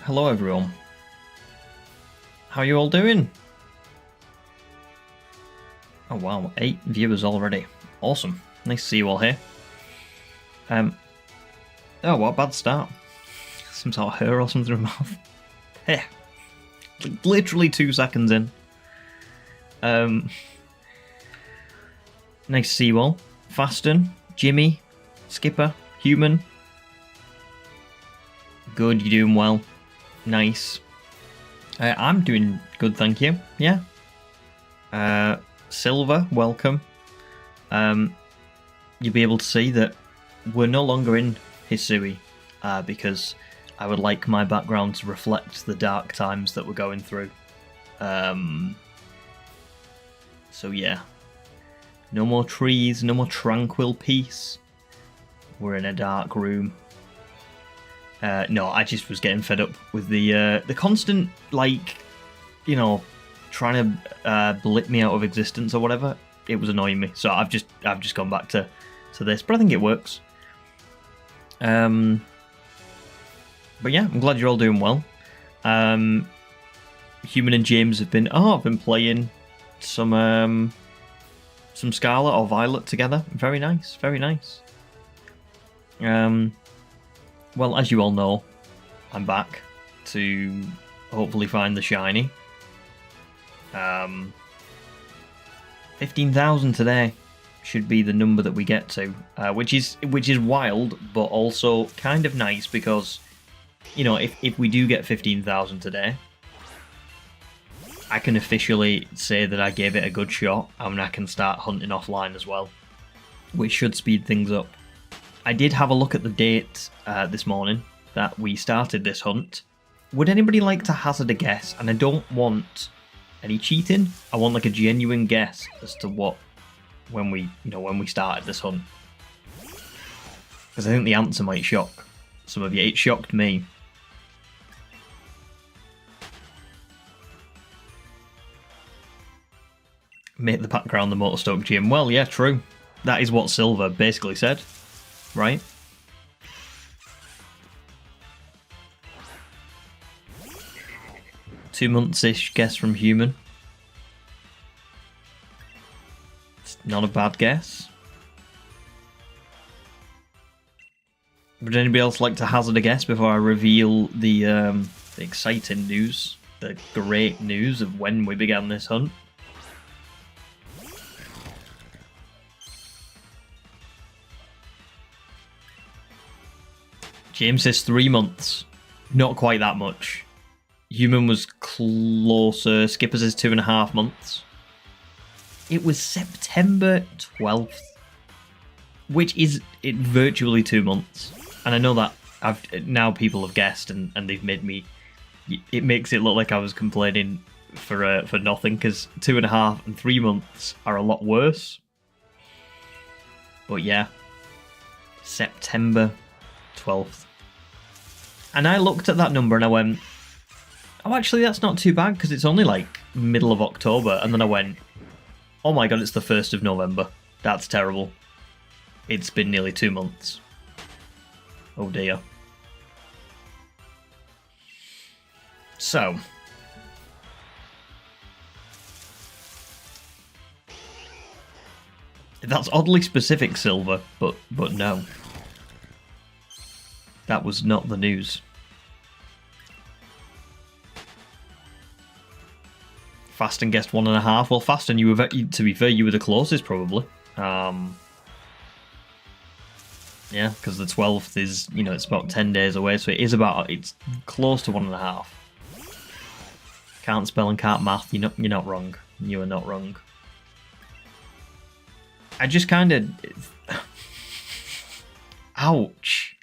Hello everyone. How are you all doing? Oh wow, 8 viewers already. Awesome. Nice to see you all here. Oh, what a bad start. Some sort of hair or something in my mouth. Hey. Literally 2 seconds in. Nice to see you all. Fasten, Jimmy, Skipper, Human. Good, you're doing well. Nice. I'm doing good, thank you. Yeah. Silver, welcome. You'll be able to see that we're no longer in Hisui, because I would like my background to reflect the dark times that we're going through. So yeah. No more trees, no more tranquil peace. We're in a dark room. No, I just was getting fed up with the constant, like, you know, trying to blip me out of existence or whatever. It was annoying me, so I've just gone back to this, but I think it works. But yeah, I'm glad you're all doing well. Human and James have been I've been playing some Scarlet or Violet together. Very nice, very nice. Well, as you all know, I'm back to hopefully find the shiny. 15,000 today should be the number that we get to, which is wild, but also kind of nice because, you know, if we do get 15,000 today, I can officially say that I gave it a good shot, and I can start hunting offline as well, which should speed things up. I did have a look at the date this morning that we started this hunt. Would anybody like to hazard a guess? And I don't want any cheating. I want like a genuine guess as to when we started this hunt. Because I think the answer might shock some of you. It shocked me. Make the background the Motostoke Gym. Well, yeah, true. That is what Silver basically said. Right? Two months-ish guess from Human. It's not a bad guess. Would anybody else like to hazard a guess before I reveal the exciting news, the great news of when we began this hunt? James says 3 months. Not quite that much. Human was closer. Skipper says 2.5 months. It was September 12th, which is virtually 2 months. And I know that now people have guessed and they've made me. It makes it look like I was complaining for nothing, because 2.5 and 3 months are a lot worse. But yeah, September 12th. And I looked at that number and I went, oh, actually, that's not too bad because it's only like middle of October. And then I went, oh my god, it's the 1st of November. That's terrible. It's been nearly 2 months. Oh dear. So. That's oddly specific, Silver, but no. That was not the news. Fasten guessed 1.5. Well, Fasten, you were, to be fair, you were the closest probably. Yeah, because the 12th is, you know, it's about 10 days away, so it's close to 1.5. Can't spell and can't math. You're not wrong. You are not wrong. I just kind of. Ouch.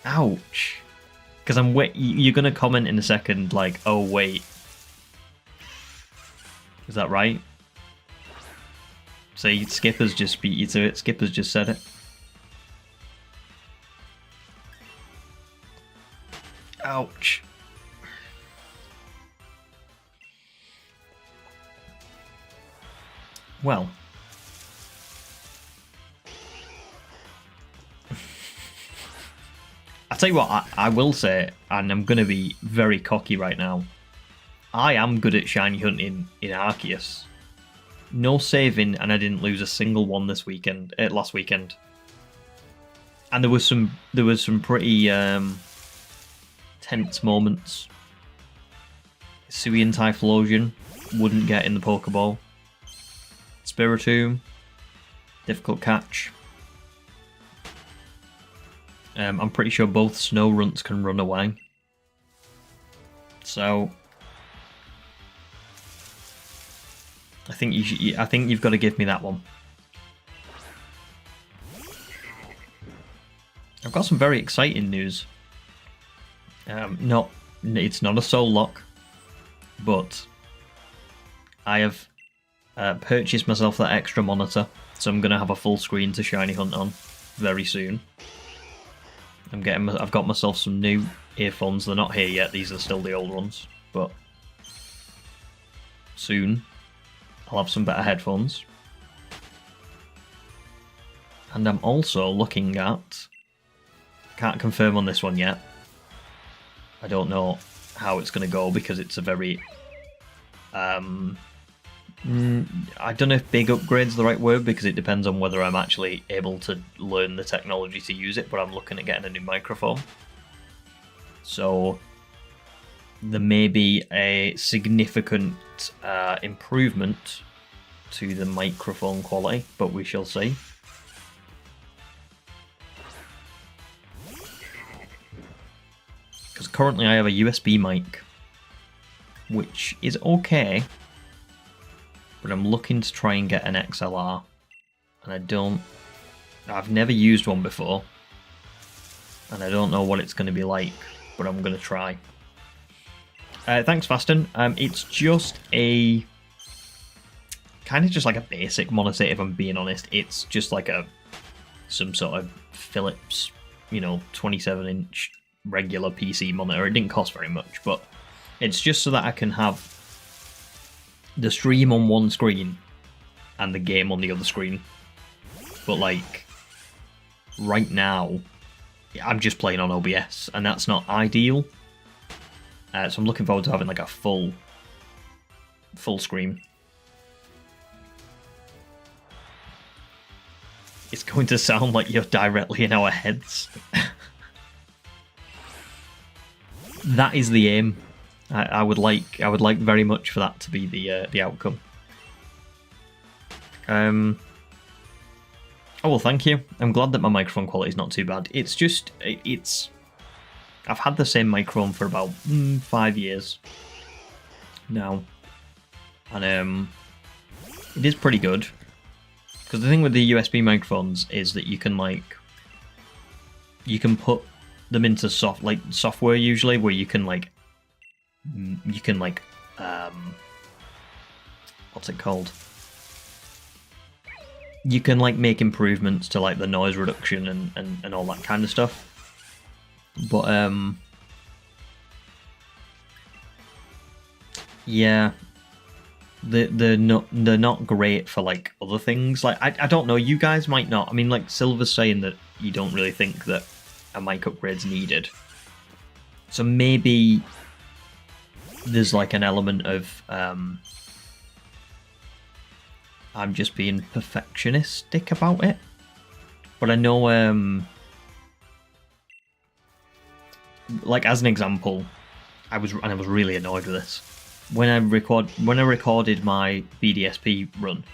Ouch. Because you're going to comment in a second like, oh wait. Is that right? So Skipper's just beat you to it. Skipper's just said it. Ouch. Well. I tell you what, I will say, and I'm going to be very cocky right now, I am good at shiny hunting in Arceus. No saving, and I didn't lose a single one last weekend. And there was some pretty tense moments. Suian Typhlosion wouldn't get in the Pokeball. Spiritomb, difficult catch. I'm pretty sure both Snow-Runts can run away. So I think you've got to give me that one. I've got some very exciting news. It's not a soul lock, but I have purchased myself that extra monitor, so I'm going to have a full screen to shiny hunt on very soon. I've got myself some new earphones. They're not here yet. These are still the old ones, but soon I'll have some better headphones. And I'm also looking at, can't confirm on this one yet. I don't know how it's going to go because it's a very I don't know if big upgrade's the right word, because it depends on whether I'm actually able to learn the technology to use it, but I'm looking at getting a new microphone. So there may be a significant improvement to the microphone quality, but we shall see. Because currently I have a USB mic, which is okay, but I'm looking to try and get an XLR, and I've never used one before, and I don't know what it's going to be like, but I'm going to try. Thanks, Faston. It's just a kind of just like a basic monitor, if I'm being honest. It's just like some sort of Philips, 27-inch regular PC monitor. It didn't cost very much, but it's just so that I can have the stream on one screen and the game on the other screen. But like right now I'm just playing on OBS, and that's not ideal. So I'm looking forward to having like a full screen. It's going to sound like you're directly in our heads. That is the aim. I would like very much for that to be the outcome. Oh well, thank you. I'm glad that my microphone quality is not too bad. It's just I've had the same microphone for about 5 years now, and it is pretty good. Because the thing with the USB microphones is that you can put them into software usually, where you can what's it called? You can make improvements to the noise reduction and all that kind of stuff. But yeah, they're not great for other things. I don't know, you guys might not. I mean, Silver's saying that you don't really think that a mic upgrade's needed. So maybe there's an element of I'm just being perfectionistic about it. But I know as an example, I was really annoyed with this. When I recorded my BDSP run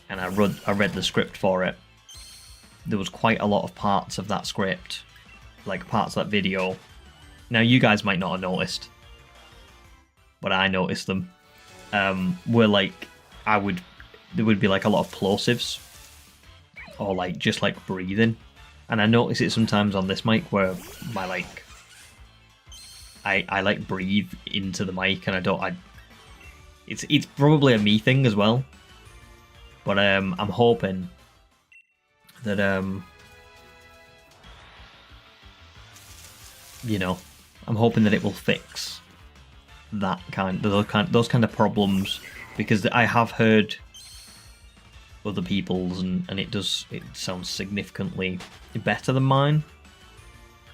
and I read the script for it, there was quite a lot of parts of that script, parts of that video. Now you guys might not have noticed, but I noticed them. Where there would be a lot of plosives, or just breathing, and I notice it sometimes on this mic where my I breathe into the mic, and it's probably a me thing as well, but I'm hoping that I'm hoping that it will fix those kind of problems, because I have heard other people's and it sounds significantly better than mine.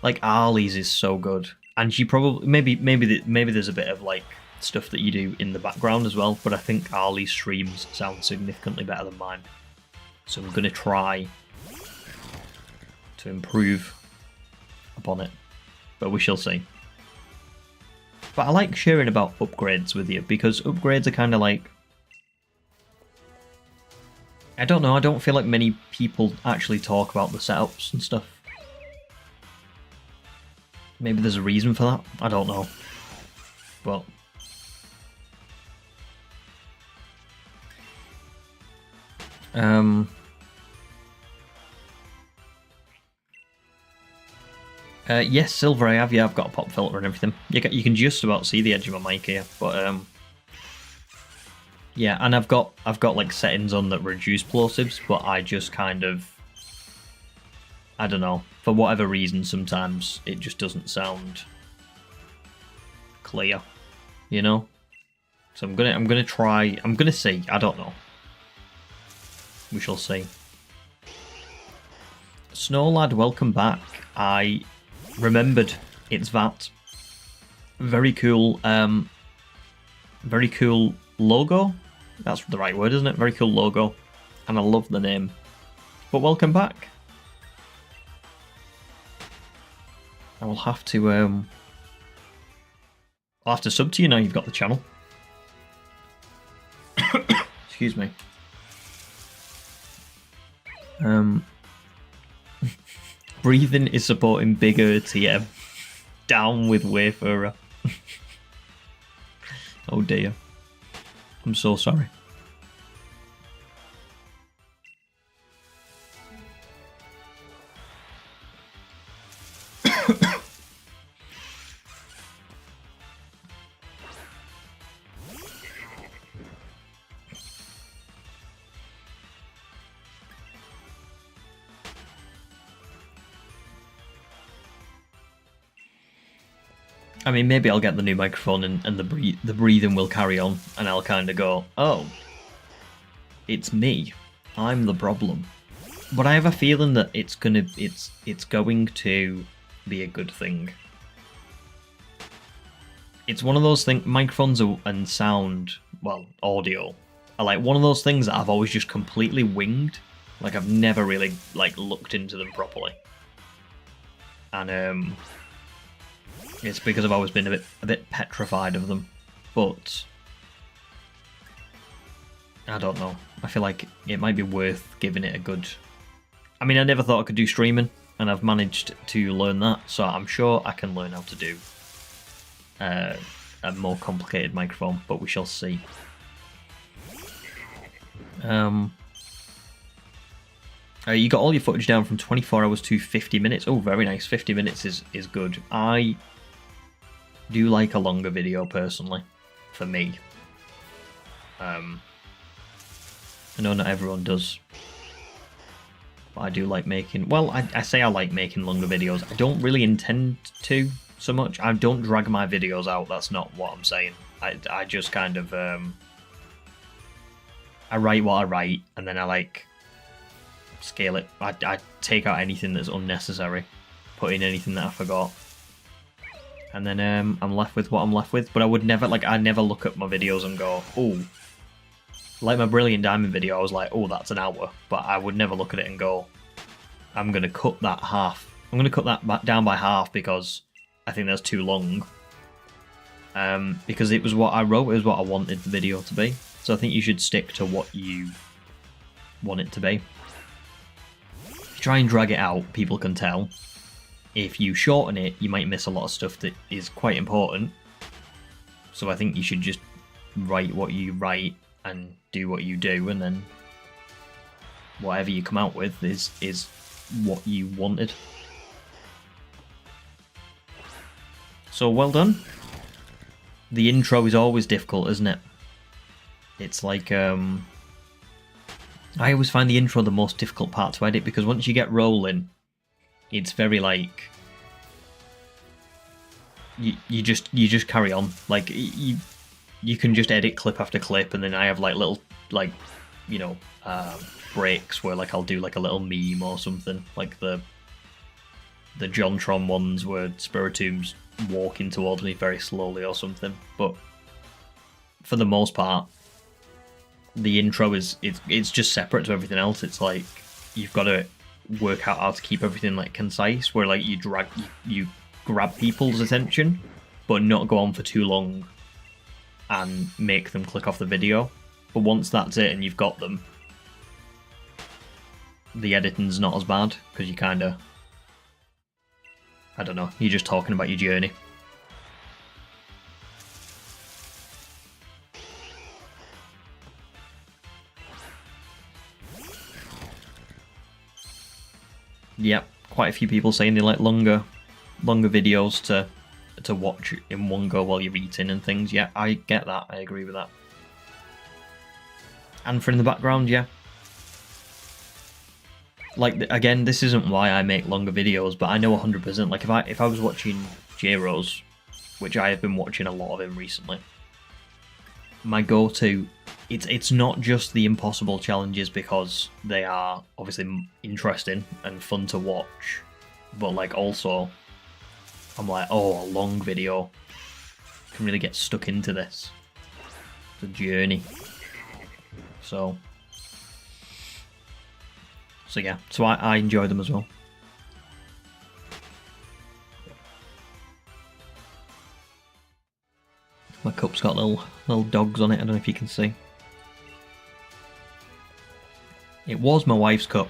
Like Arlie's is so good, and she probably maybe there's a bit of like stuff that you do in the background as well. But I think Arlie's streams sound significantly better than mine, so I'm gonna try to improve upon it, but we shall see. But I like sharing about upgrades with you because upgrades are kind of like, I don't know, I don't feel like many people actually talk about the setups and stuff. Maybe there's a reason for that, I don't know. But yes, Silver, I have. Yeah, I've got a pop filter and everything. You can just about see the edge of my mic here, but yeah, and I've got like settings on that reduce plosives, but I just kind of, I don't know, for whatever reason, sometimes it just doesn't sound clear, you know. So I'm gonna try. I'm gonna see. I don't know. We shall see. Snow Lad, welcome back. I remembered it's that. Very cool. Very cool logo. That's the right word, isn't it? Very cool logo, and I love the name. But welcome back. I will have to I'll have to sub to you now you've got the channel. Excuse me. Breathing is supporting bigger TM. Down with Wayfarer. Oh dear. I'm so sorry. I mean, maybe I'll get the new microphone and the breathing will carry on, and I'll kind of go, oh, it's me, I'm the problem. But I have a feeling that it's going to be a good thing. It's one of those things. Microphones and sound, well, audio, are like one of those things that I've always just completely winged. Like I've never really like looked into them properly, and it's because I've always been a bit petrified of them, but I don't know. I feel like it might be worth giving it a good. I mean, I never thought I could do streaming, and I've managed to learn that, so I'm sure I can learn how to do a more complicated microphone, but we shall see. You got all your footage down from 24 hours to 50 minutes. Oh, very nice. 50 minutes is good. I do like a longer video personally, for me. I know not everyone does, but I do like making, well, I say I like making longer videos. I don't really intend to so much. I don't drag my videos out, that's not what I'm saying. I just kind of, I write what I write, and then I like scale it. I take out anything that's unnecessary, put in anything that I forgot, and then I'm left with what I'm left with. But I would never, like, I never look at my videos and go, oh, like my Brilliant Diamond video, I was like, oh, that's an hour. But I would never look at it and go, I'm going to cut that half. I'm going to cut that down by half because I think that's too long. Because it was what I wrote, it was what I wanted the video to be. So I think you should stick to what you want it to be. If you try and drag it out, people can tell. If you shorten it, you might miss a lot of stuff that is quite important. So I think you should just write what you write and do what you do, and then whatever you come out with is what you wanted. So well done. The intro is always difficult, isn't it? It's like, I always find the intro the most difficult part to edit, because once you get rolling, it's very like, you just carry on. Like, you can just edit clip after clip, and then I have like little, like, you know, breaks where like I'll do like a little meme or something, like the the Jontron ones where Spiritom's walking towards me very slowly or something. But for the most part, the intro it's just separate to everything else. It's like you've got to work out how to keep everything like concise, where like you grab people's attention, but not go on for too long and make them click off the video. But once that's it and you've got them, the editing's not as bad because you kind of, I don't know, you're just talking about your journey. Yep, quite a few people saying they like longer videos to watch in one go while you're eating and things. Yeah, I get that. I agree with that. And for in the background, yeah. Like, again, this isn't why I make longer videos, but I know 100%. Like, if I was watching J-Rose, which I have been watching a lot of him recently, my go-to, it's not just the impossible challenges because they are obviously interesting and fun to watch, but like also, I'm like, oh, a long video. I can really get stuck into this. The journey. So yeah, so I enjoy them as well. My cup's got little dogs on it, I don't know if you can see. It was my wife's cup,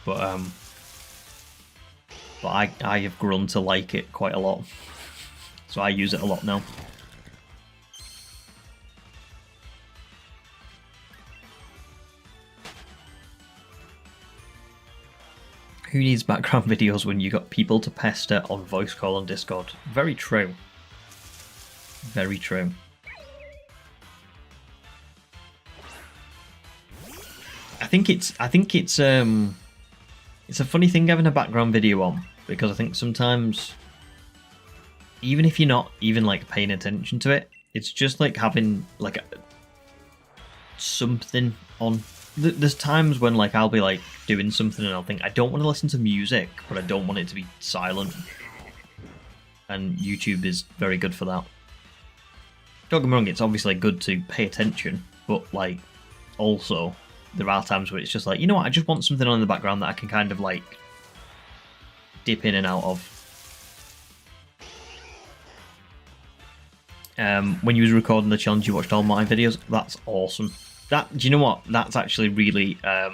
but I have grown to like it quite a lot, so I use it a lot now. Who needs background videos when you got people to pester on voice call on Discord? Very true. Very true. I think it's a funny thing having a background video on, because I think sometimes, even if you're not even like paying attention to it, it's just like having like something on. There's times when like I'll be like doing something and I'll think I don't want to listen to music, but I don't want it to be silent. And YouTube is very good for that. Don't get me wrong, it's obviously good to pay attention, but like also there are times where it's just like, you know what, I just want something on in the background that I can kind of like dip in and out of. When you was recording the challenge, you watched all my videos. That's awesome. Do you know what? That's actually really I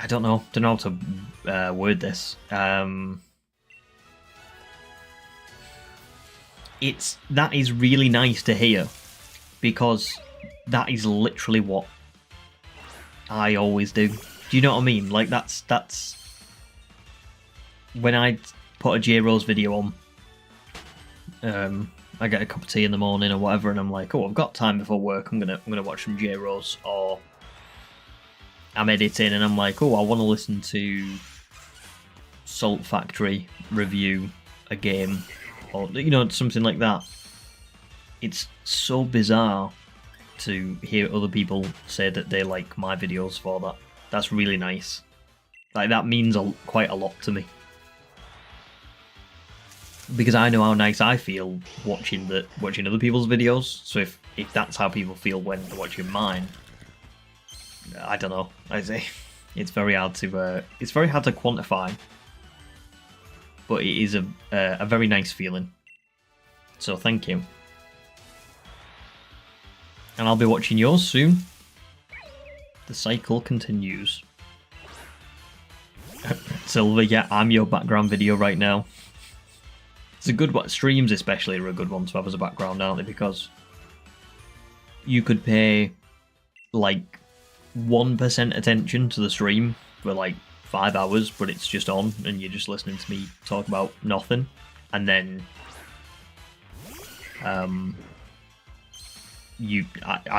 don't know how to word this. That is really nice to hear, because that is literally what I always do. Do you know what I mean? Like that's when I put a J-Rose video on. I get a cup of tea in the morning or whatever, and I'm like, oh, I've got time before work. I'm gonna watch some J-Rose, or I'm editing and I'm like, oh, I want to listen to Salt Factory review a game, or you know, something like that. It's so bizarre to hear other people say that they like my videos for that. That's really nice. Like that means quite a lot to me, because I know how nice I feel watching other people's videos. So if that's how people feel when they're watching mine, I don't know. I say it's very hard to quantify, but it is a very nice feeling. So thank you, and I'll be watching yours soon. The cycle continues. Silver, yeah, I'm your background video right now. It's a good one. Streams especially are a good one to have as a background, aren't they? Because you could pay like 1% attention to the stream for like 5 hours, but it's just on and you're just listening to me talk about nothing. And then I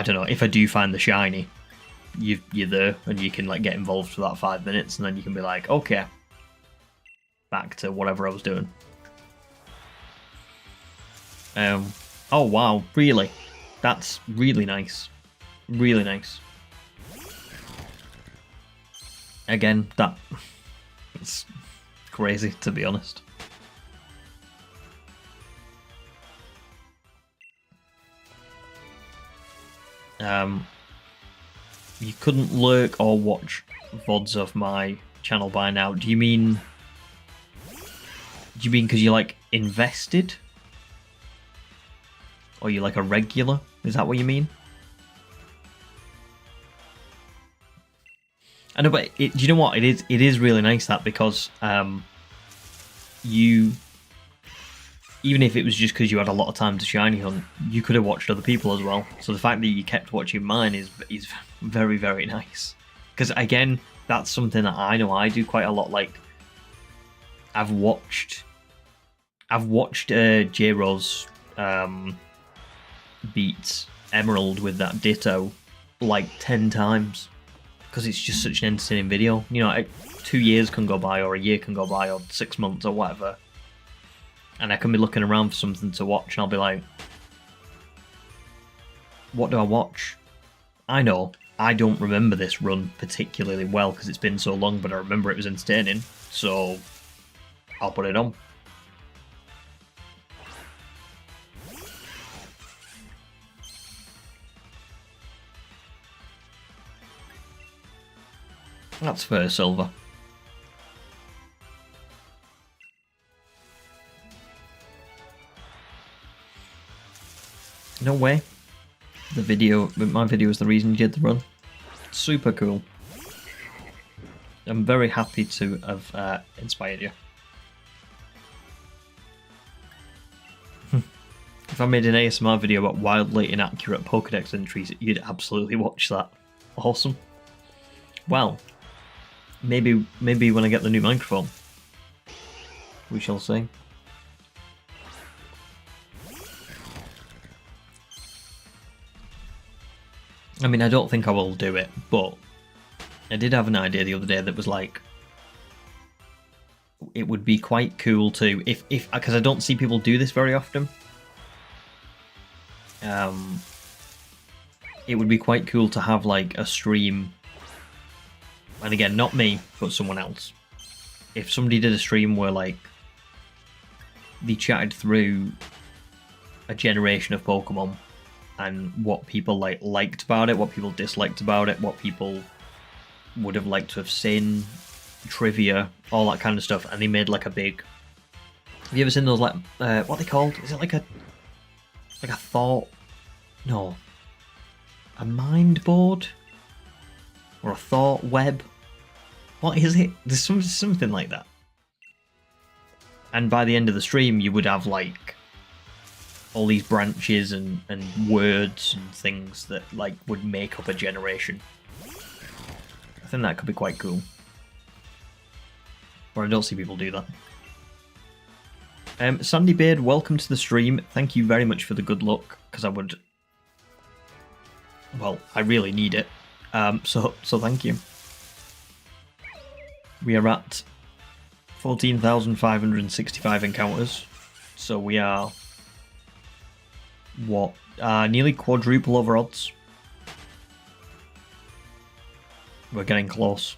don't know, if I do find the shiny, you're there and you can like get involved for that 5 minutes, and then you can be like, okay, back to whatever I was doing. Oh wow, really? That's really nice. Really nice. Again, that It's crazy, to be honest. You couldn't lurk or watch VODs of my channel by now. Do you mean because you're like invested? Or you're like a regular? Is that what you mean? I know, but do you know what? It is really nice that, because you, even if it was just because you had a lot of time to shiny hunt, you could have watched other people as well. So the fact that you kept watching mine is very, very nice. Because again, that's something that I know I do quite a lot. Like, I've watched J-Rose beat Emerald with that Ditto like 10 times. Because it's just such an entertaining video. You know, 2 years can go by, or a year can go by, or 6 months, or whatever. And I can be looking around for something to watch, and I'll be like, what do I watch? I know, I don't remember this run particularly well because it's been so long, but I remember it was entertaining, so I'll put it on. That's fair, Silver. No way. My video is the reason you did the run. Super cool. I'm very happy to have inspired you. If I made an ASMR video about wildly inaccurate Pokédex entries, you'd absolutely watch that. Awesome. Well, maybe when I get the new microphone, we shall see. I mean, I don't think I will do it, but I did have an idea the other day that was like, it would be quite cool to, if because I don't see people do this very often. It would be quite cool to have like a stream, and again, not me, but someone else. If somebody did a stream where like they chatted through a generation of Pokemon and what people liked about it, what people disliked about it, what people would have liked to have seen, trivia, all that kind of stuff, and they made like a big. Have you ever seen those like what are they called? Is it like a thought? No, a mind board or a thought web? What is it? There's something like that. And by the end of the stream, you would have like all these branches and words and things that like would make up a generation. I think that could be quite cool. Or I don't see people do that. Sandy Beard, welcome to the stream. Thank you very much for the good luck, because I would... Well, I really need it. So thank you. We are at 14,565 encounters. So we are... What? Nearly quadruple over odds. We're getting close.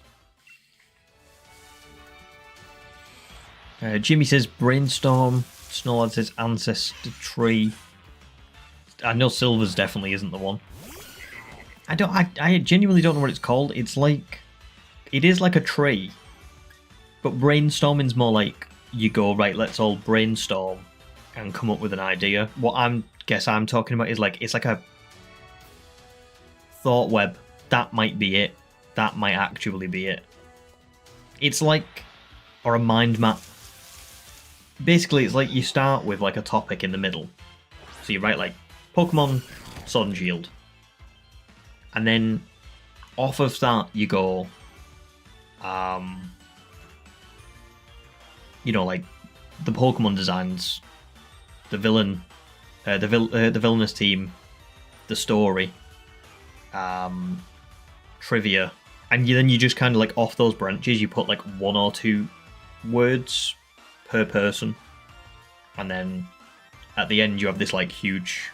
Jimmy says brainstorm. Snowlad says ancestor tree. I know Silver's definitely isn't the one. I genuinely don't know what it's called. It's like, it is like a tree, but brainstorming's more like you go, right, let's all brainstorm and come up with an idea. What I'm talking about is like, it's like a thought web. That might be it. That might actually be it. It's like, or a mind map. Basically, it's like you start with like a topic in the middle. So you write like Pokemon Sword and Shield. And then off of that you go, you know, like the Pokemon designs, the villain, the villainous team, the story, trivia, and then you just kind of like off those branches you put like 1 or 2 words per person, and then at the end you have this like huge,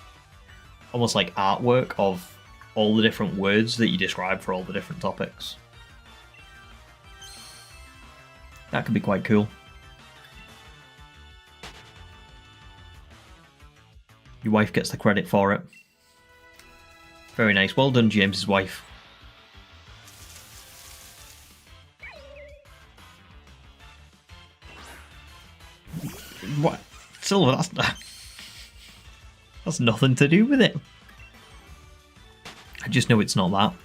almost like artwork of all the different words that you describe for all the different topics. That could be quite cool. Your wife gets the credit for it. Very nice. Well done, James's wife. What? Silver, that's nothing to do with it. I just know it's not that.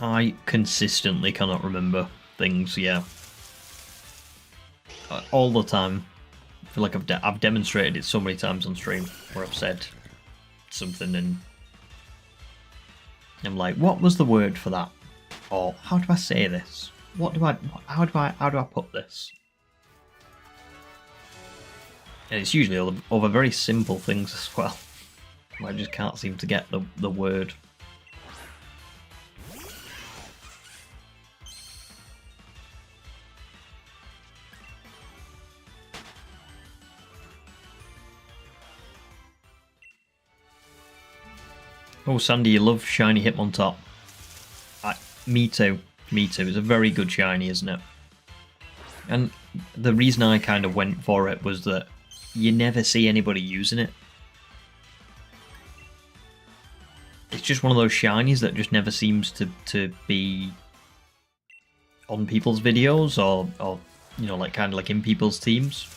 I consistently cannot remember things, yeah. All the time. I feel like I've demonstrated it so many times on stream where I've said something and I'm like, what was the word for that? Or how do I say this? How do I put this? And it's usually over very simple things as well. I just can't seem to get the word. Oh, Sandy, you love shiny Hitmontop. Me too. Me too. It's a very good shiny, isn't it? And the reason I kind of went for it was that you never see anybody using it. It's just one of those shinies that just never seems to be on people's videos or you know, like kind of like in people's teams.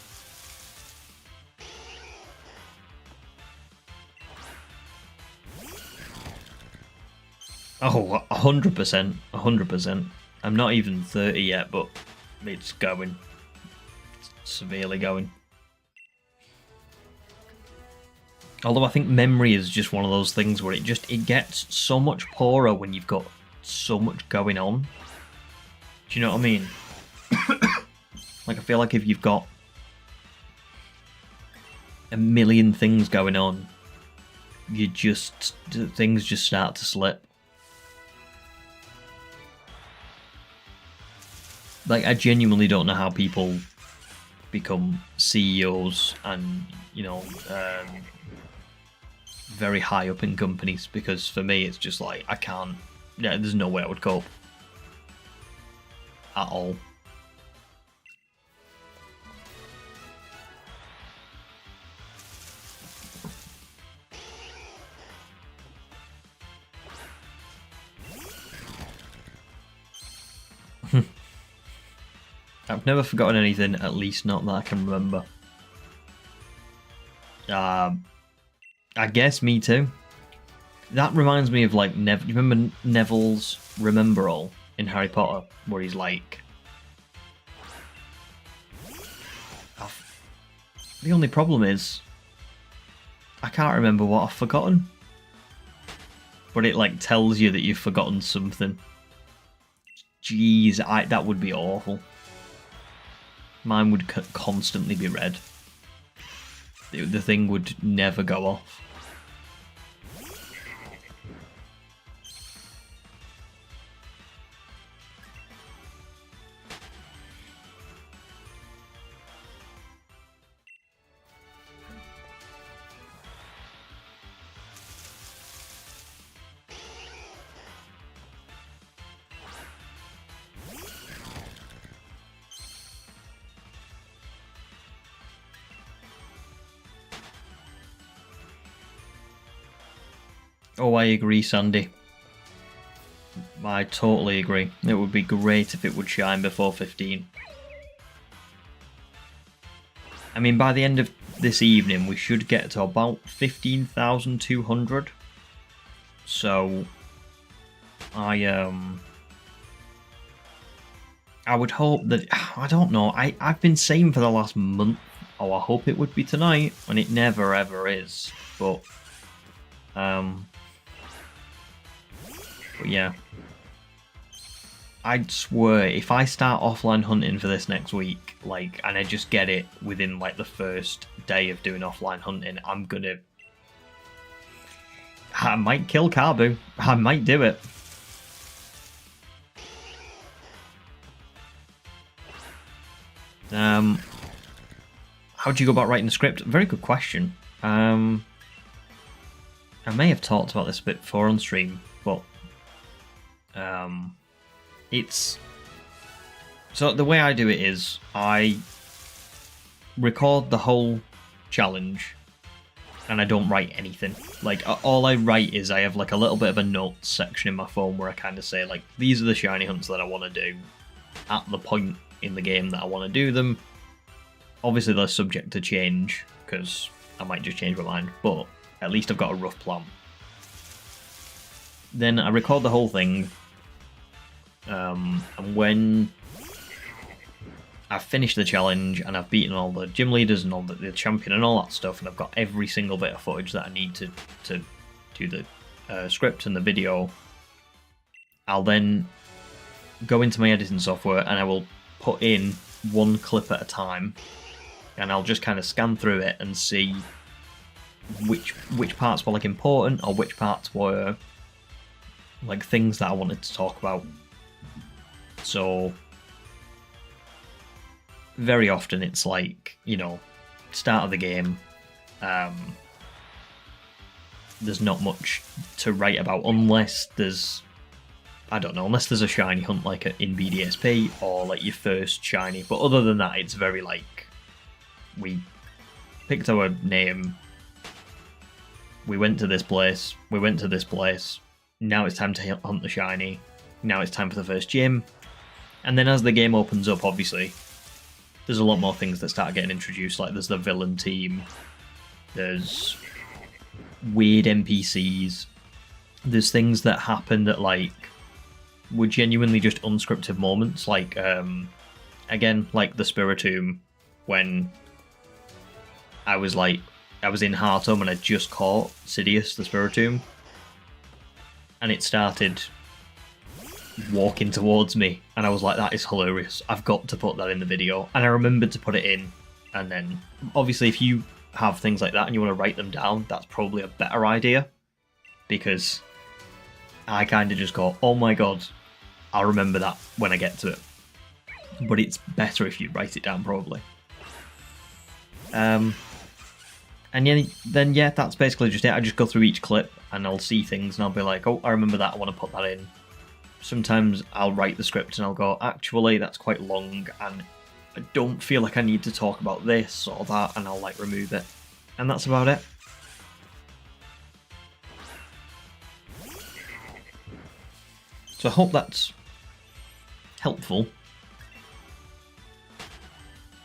Oh, 100%, 100%. I'm not even 30 yet, but it's going. It's severely going. Although I think memory is just one of those things where it gets so much poorer when you've got so much going on. Do you know what I mean? Like, I feel like if you've got a million things going on, things just start to slip. Like, I genuinely don't know how people become CEOs and, you know, very high up in companies, because for me it's just like, I can't, yeah, there's no way I would cope. At all. I've never forgotten anything, at least not that I can remember. I guess me too. That reminds me of like you remember Neville's Remember All in Harry Potter, where he's like, the only problem is I can't remember what I've forgotten, but it like tells you that you've forgotten something. Jeez, that would be awful. Mine would constantly be red. The thing would never go off. Oh, I agree, Sandy. I totally agree. It would be great if it would shine before 15. I mean, by the end of this evening, we should get to about 15,200. So, I would hope that, I don't know, I've been saying for the last month, oh, I hope it would be tonight, and it never ever is. But yeah, I'd swear if I start offline hunting for this next week, like, and I just get it within like the first day of doing offline hunting, I'm gonna I might kill Carbu. I might do it. How do you go about writing the script? Very good question. I may have talked about this a bit before on stream, but it's... So the way I do it is I record the whole challenge and I don't write anything. Like, all I write is I have like a little bit of a notes section in my phone where I kind of say like, these are the shiny hunts that I want to do at the point in the game that I want to do them. Obviously they're subject to change because I might just change my mind, but at least I've got a rough plan. Then I record the whole thing, and when I've finished the challenge and I've beaten all the gym leaders and all the champion and all that stuff, and I've got every single bit of footage that I need to do the script and the video, I'll then go into my editing software and I will put in one clip at a time, and I'll just kind of scan through it and see which parts were like important or which parts were like things that I wanted to talk about. So very often it's like, you know, start of the game, there's not much to write about unless there's, I don't know, unless there's a shiny hunt like in BDSP or like your first shiny, but other than that it's very like, we picked our name, we went to this place, now it's time to hunt the shiny, now it's time for the first gym. And then as the game opens up, obviously there's a lot more things that start getting introduced, like there's the villain team, there's weird NPCs, there's things that happen that like were genuinely just unscripted moments, like again, like the Spiritomb, when I was in Hearthome and I just caught Sidious, the Spiritomb, and it started walking towards me, and I was like, that is hilarious, I've got to put that in the video, and I remembered to put it in. And then obviously if you have things like that and you want to write them down, that's probably a better idea, because I kind of just go, oh my god, I'll remember that when I get to it. But it's better if you write it down, probably. And then yeah, that's basically just it. I just go through each clip and I'll see things and I'll be like, oh, I remember that, I want to put that in. Sometimes I'll write the script and I'll go, actually, that's quite long and I don't feel like I need to talk about this or that, and I'll like remove it. And that's about it. So I hope that's helpful.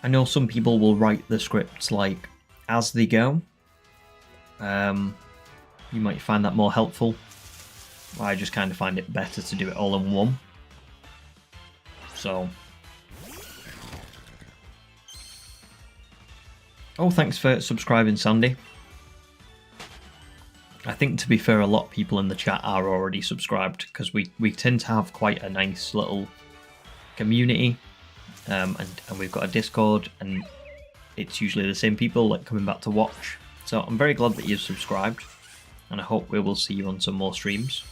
I know some people will write the scripts like as they go. You might find that more helpful. I just kind of find it better to do it all in one. So. Oh, thanks for subscribing, Sandy. I think, to be fair, a lot of people in the chat are already subscribed, because we tend to have quite a nice little community, and we've got a Discord, and it's usually the same people like coming back to watch. So I'm very glad that you've subscribed, and I hope we will see you on some more streams.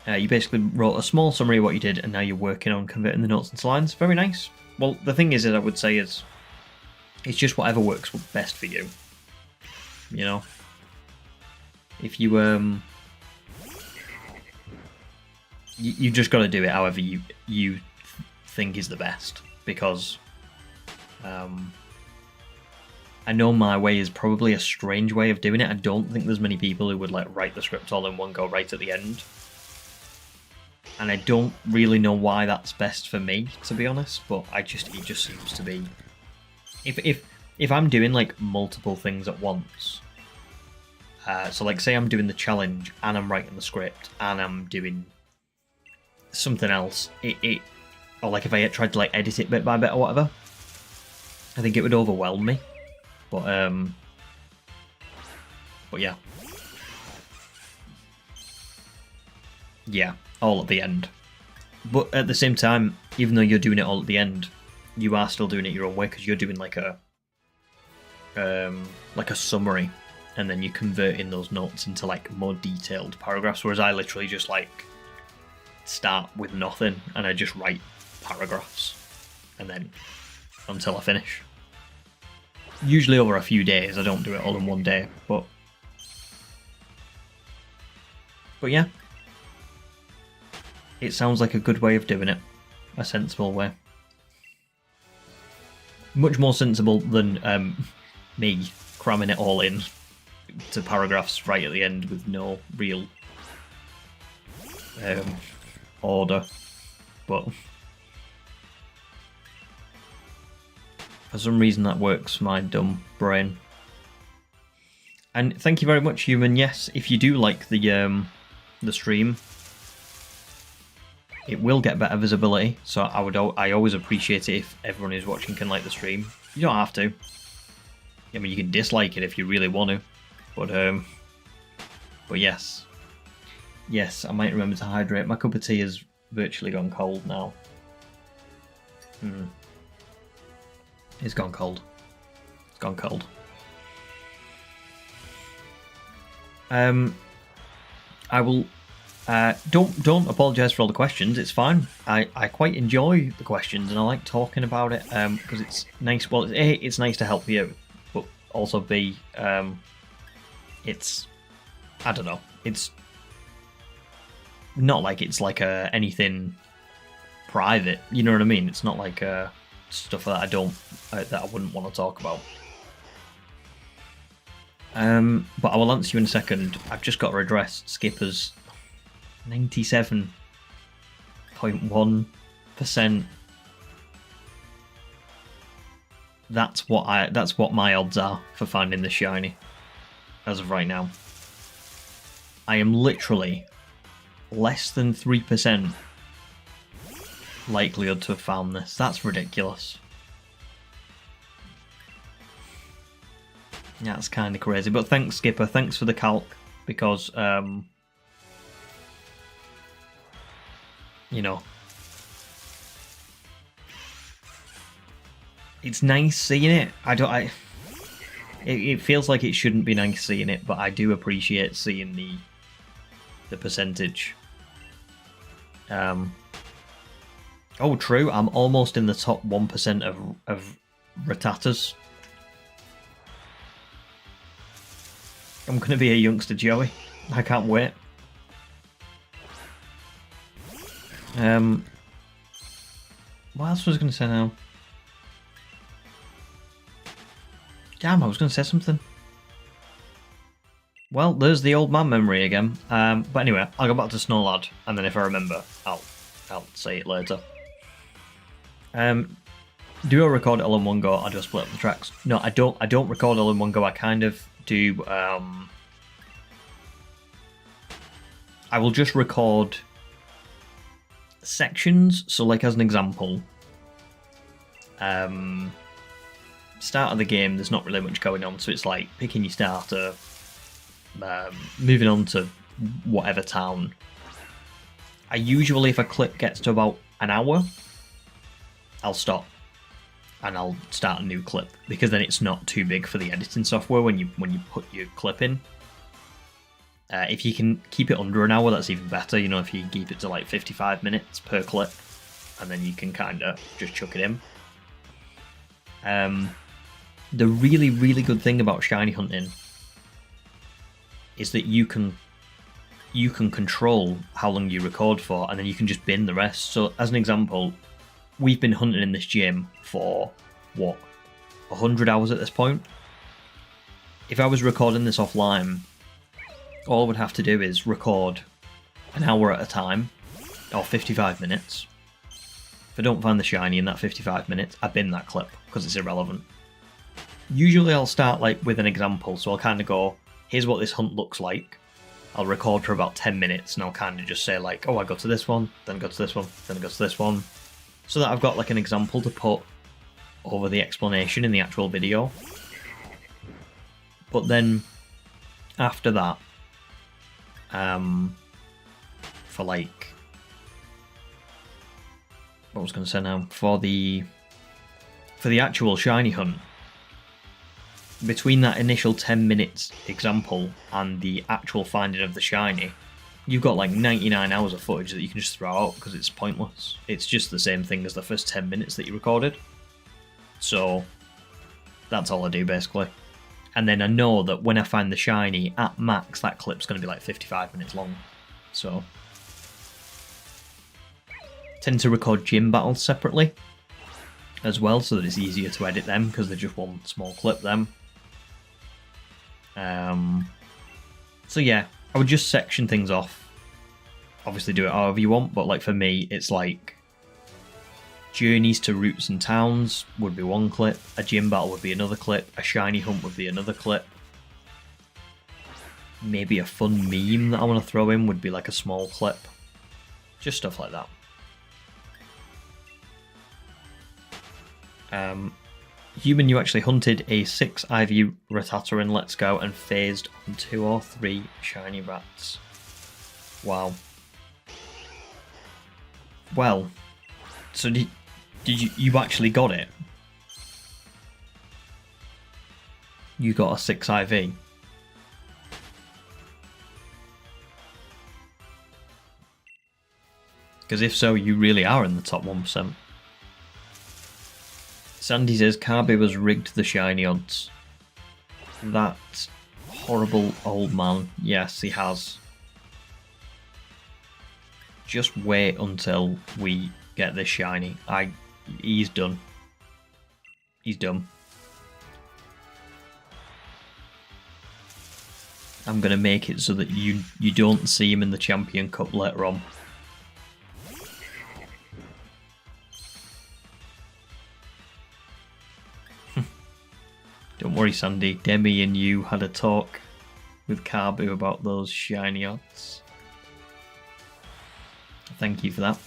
You basically wrote a small summary of what you did, and now you're working on converting the notes into lines. Very nice. Well, the thing is, I would say, is it's just whatever works best for you. You know, if you you just got to do it however you think is the best, because I know my way is probably a strange way of doing it. I don't think there's many people who would like write the script all in one go right at the end. And I don't really know why that's best for me, to be honest, but it just seems to be. If I'm doing like multiple things at once, so like say I'm doing the challenge and I'm writing the script and I'm doing something else, or like if I tried to like edit it bit by bit or whatever, I think it would overwhelm me. But yeah. Yeah, all at the end. But at the same time, even though you're doing it all at the end, you are still doing it your own way, because you're doing like like a summary, and then you convert in those notes into like more detailed paragraphs, whereas I literally just like start with nothing and I just write paragraphs and then until I finish. Usually over a few days, I don't do it all in one day, but yeah, it sounds like a good way of doing it, a sensible way. Much more sensible than me cramming it all in to paragraphs right at the end with no real order, but for some reason that works for my dumb brain. And thank you very much, Human. Yes, if you do like the stream, it will get better visibility, so I always appreciate it if everyone who's watching can like the stream. You don't have to. I mean, you can dislike it if you really want to, but yes, I might remember to hydrate. My cup of tea has virtually gone cold now. It's gone cold. It's gone cold. I will. Don't apologise for all the questions. It's fine. I quite enjoy the questions and I like talking about it because it's nice. Well, it's nice to help you, but also B, it's, I don't know. It's not like it's like anything private. You know what I mean? It's not like stuff that I wouldn't want to talk about. But I will answer you in a second. I've just got to address Skipper's 97.1%. That's what my odds are for finding the shiny as of right now. I am literally less than 3% likelihood to have found this. That's ridiculous. Yeah, that's kind of crazy. But thanks, Skipper. Thanks for the calc, because you know, it's nice seeing it. It feels like it shouldn't be nice seeing it, but I do appreciate seeing the percentage. Oh, true. I'm almost in the top 1% of Rattatas. I'm going to be a youngster Joey. I can't wait. What else was I going to say now? Damn, I was going to say something. Well, there's the old man memory again. But anyway, I'll go back to Snow Lad, and then if I remember, I'll say it later. Do I record it all in one go, or do I split up the tracks? No, I don't record all in one go. I kind of do. I will just record sections. So, like as an example, start of the game, there's not really much going on, so it's like picking your starter, moving on to whatever town. I usually, if a clip gets to about an hour, I'll stop and I'll start a new clip, because then it's not too big for the editing software when you put your clip in. If you can keep it under an hour, that's even better. You know, if you can keep it to like 55 minutes per clip, and then you can kind of just chuck it in. The really, really good thing about shiny hunting is that you can control how long you record for, and then you can just bin the rest. So, as an example, we've been hunting in this gym for, what, 100 hours at this point? If I was recording this offline, all I would have to do is record an hour at a time, or 55 minutes. If I don't find the shiny in that 55 minutes, I bin that clip, because it's irrelevant. Usually I'll start like with an example, so I'll kind of go, here's what this hunt looks like. I'll record for about 10 minutes, and I'll kind of just say like, oh, I go to this one, then I go to this one, then I go to this one, so that I've got like an example to put over the explanation in the actual video. But then after that, for like, what was I going to say now? For the actual shiny hunt, between that initial 10 minutes example and the actual finding of the shiny, you've got like 99 hours of footage that you can just throw out because it's pointless. It's just the same thing as the first 10 minutes that you recorded. So that's all I do basically. And then I know that when I find the shiny, at max, that clip's going to be like 55 minutes long. So tend to record gym battles separately as well, so that it's easier to edit them because they're just one small clip then. So yeah, I would just section things off. Obviously do it however you want, but like for me, it's like journeys to routes and towns would be one clip, a gym battle would be another clip, a shiny hunt would be another clip. Maybe a fun meme that I want to throw in would be like a small clip. Just stuff like that. Human, you actually hunted a 6 IV Rattata in Let's Go and phased on 2 or 3 shiny rats. Wow. Well, so did you actually got it? You got a 6 IV. Because if so, you really are in the top 1%. Sandy says Carby was rigged the shiny odds. That horrible old man. Yes, he has. Just wait until we get this shiny. He's done. He's done. I'm gonna make it so that you don't see him in the Champion Cup later on. Don't worry, Sandy. Demi and you had a talk with Carbu about those shiny odds. Thank you for that.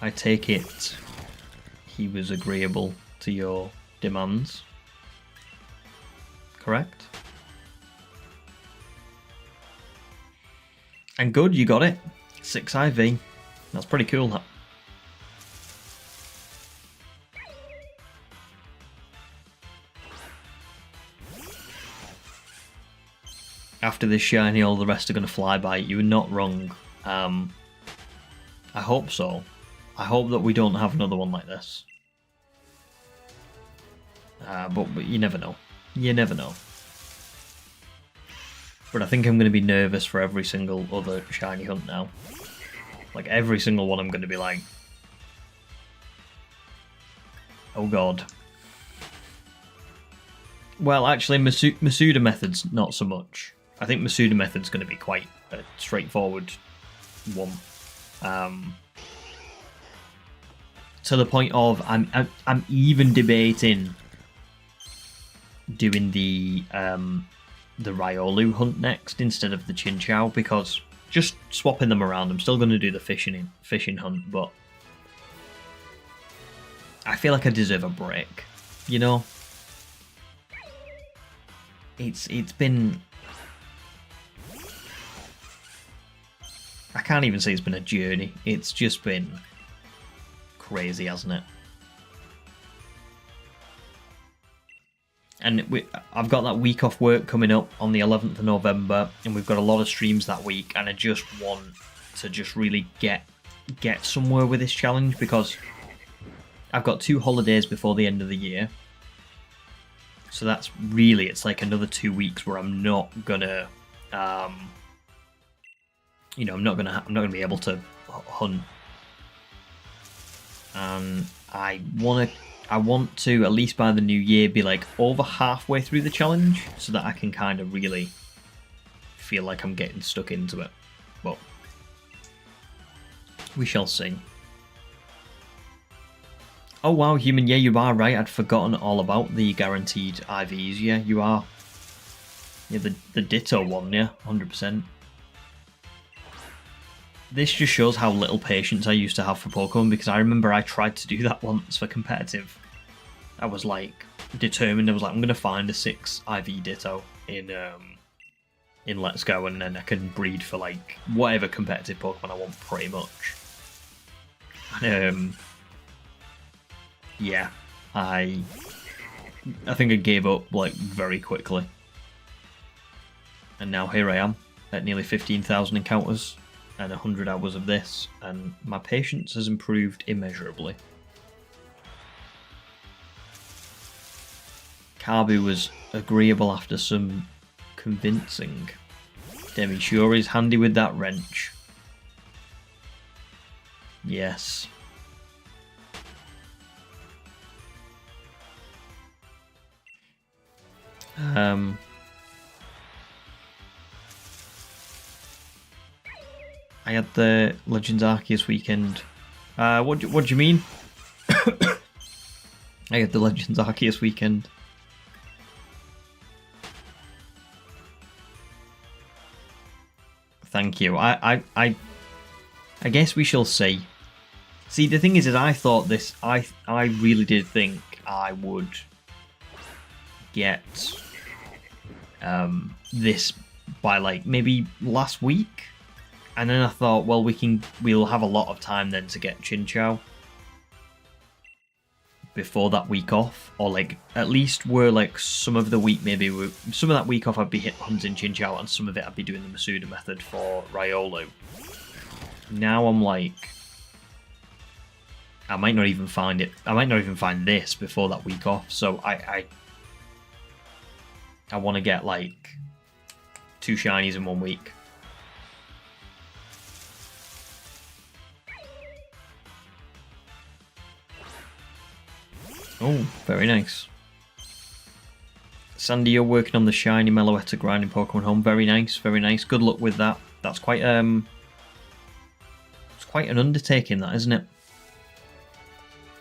I take it he was agreeable to your demands. Correct? And good, you got it. 6 IV. That's pretty cool, that. After this shiny, all the rest are going to fly by. You were not wrong. I hope so. I hope that we don't have another one like this. But you never know. You never know. But I think I'm going to be nervous for every single other shiny hunt now. Like every single one I'm going to be like, oh god. Well, actually, Masuda Method's not so much. I think Masuda Method's going to be quite a straightforward one. To the point of I'm even debating doing the Riolu hunt next instead of the Chinchou, because just swapping them around. I'm still going to do the fishing hunt, but I feel like I deserve a break. You know, it's been. I can't even say it's been a journey. It's just been crazy, hasn't it? And I've got that week off work coming up on the 11th of November, and we've got a lot of streams that week, and I just want to just really get somewhere with this challenge, because I've got 2 holidays before the end of the year. So that's really, it's like another 2 weeks where I'm not gonna you know, I'm not gonna be able to hunt. I want to, at least by the new year, be like over halfway through the challenge, so that I can kind of really feel like I'm getting stuck into it. But we shall see. Oh wow, Human, yeah, you are right. I'd forgotten all about the guaranteed IVs. Yeah, you are. Yeah, the Ditto one, yeah, 100%. This just shows how little patience I used to have for Pokemon, because I remember I tried to do that once for competitive. I was like determined. I was like, I'm gonna find a 6 IV Ditto in Let's Go, and then I can breed for like whatever competitive Pokemon I want, pretty much. And yeah, I think I gave up like very quickly. And now here I am at nearly 15,000 encounters and 100 hours of this, and my patience has improved immeasurably. Kabu was agreeable after some convincing. Demi sure is handy with that wrench. Yes. I had the Legends Arceus weekend. What do you mean? I had the Legends Arceus weekend. Thank you. I guess we shall see. See, the thing is I thought this. I really did think I would get this by like maybe last week, and then I thought, well, we'll have a lot of time then to get Chinchou before that week off, or like at least we're like some of the week, maybe some of that week off I'd be hunting Chinchou, and some of it I'd be doing the Masuda method for Riolu. Now I'm like, I might not even find it. I might not even find this before that week off. So I want to get like 2 shinies in 1 week. Oh, very nice. Sandy, you're working on the shiny Meloetta grinding Pokemon home. Very nice, very nice. Good luck with that. That's quite it's quite an undertaking, that, isn't it?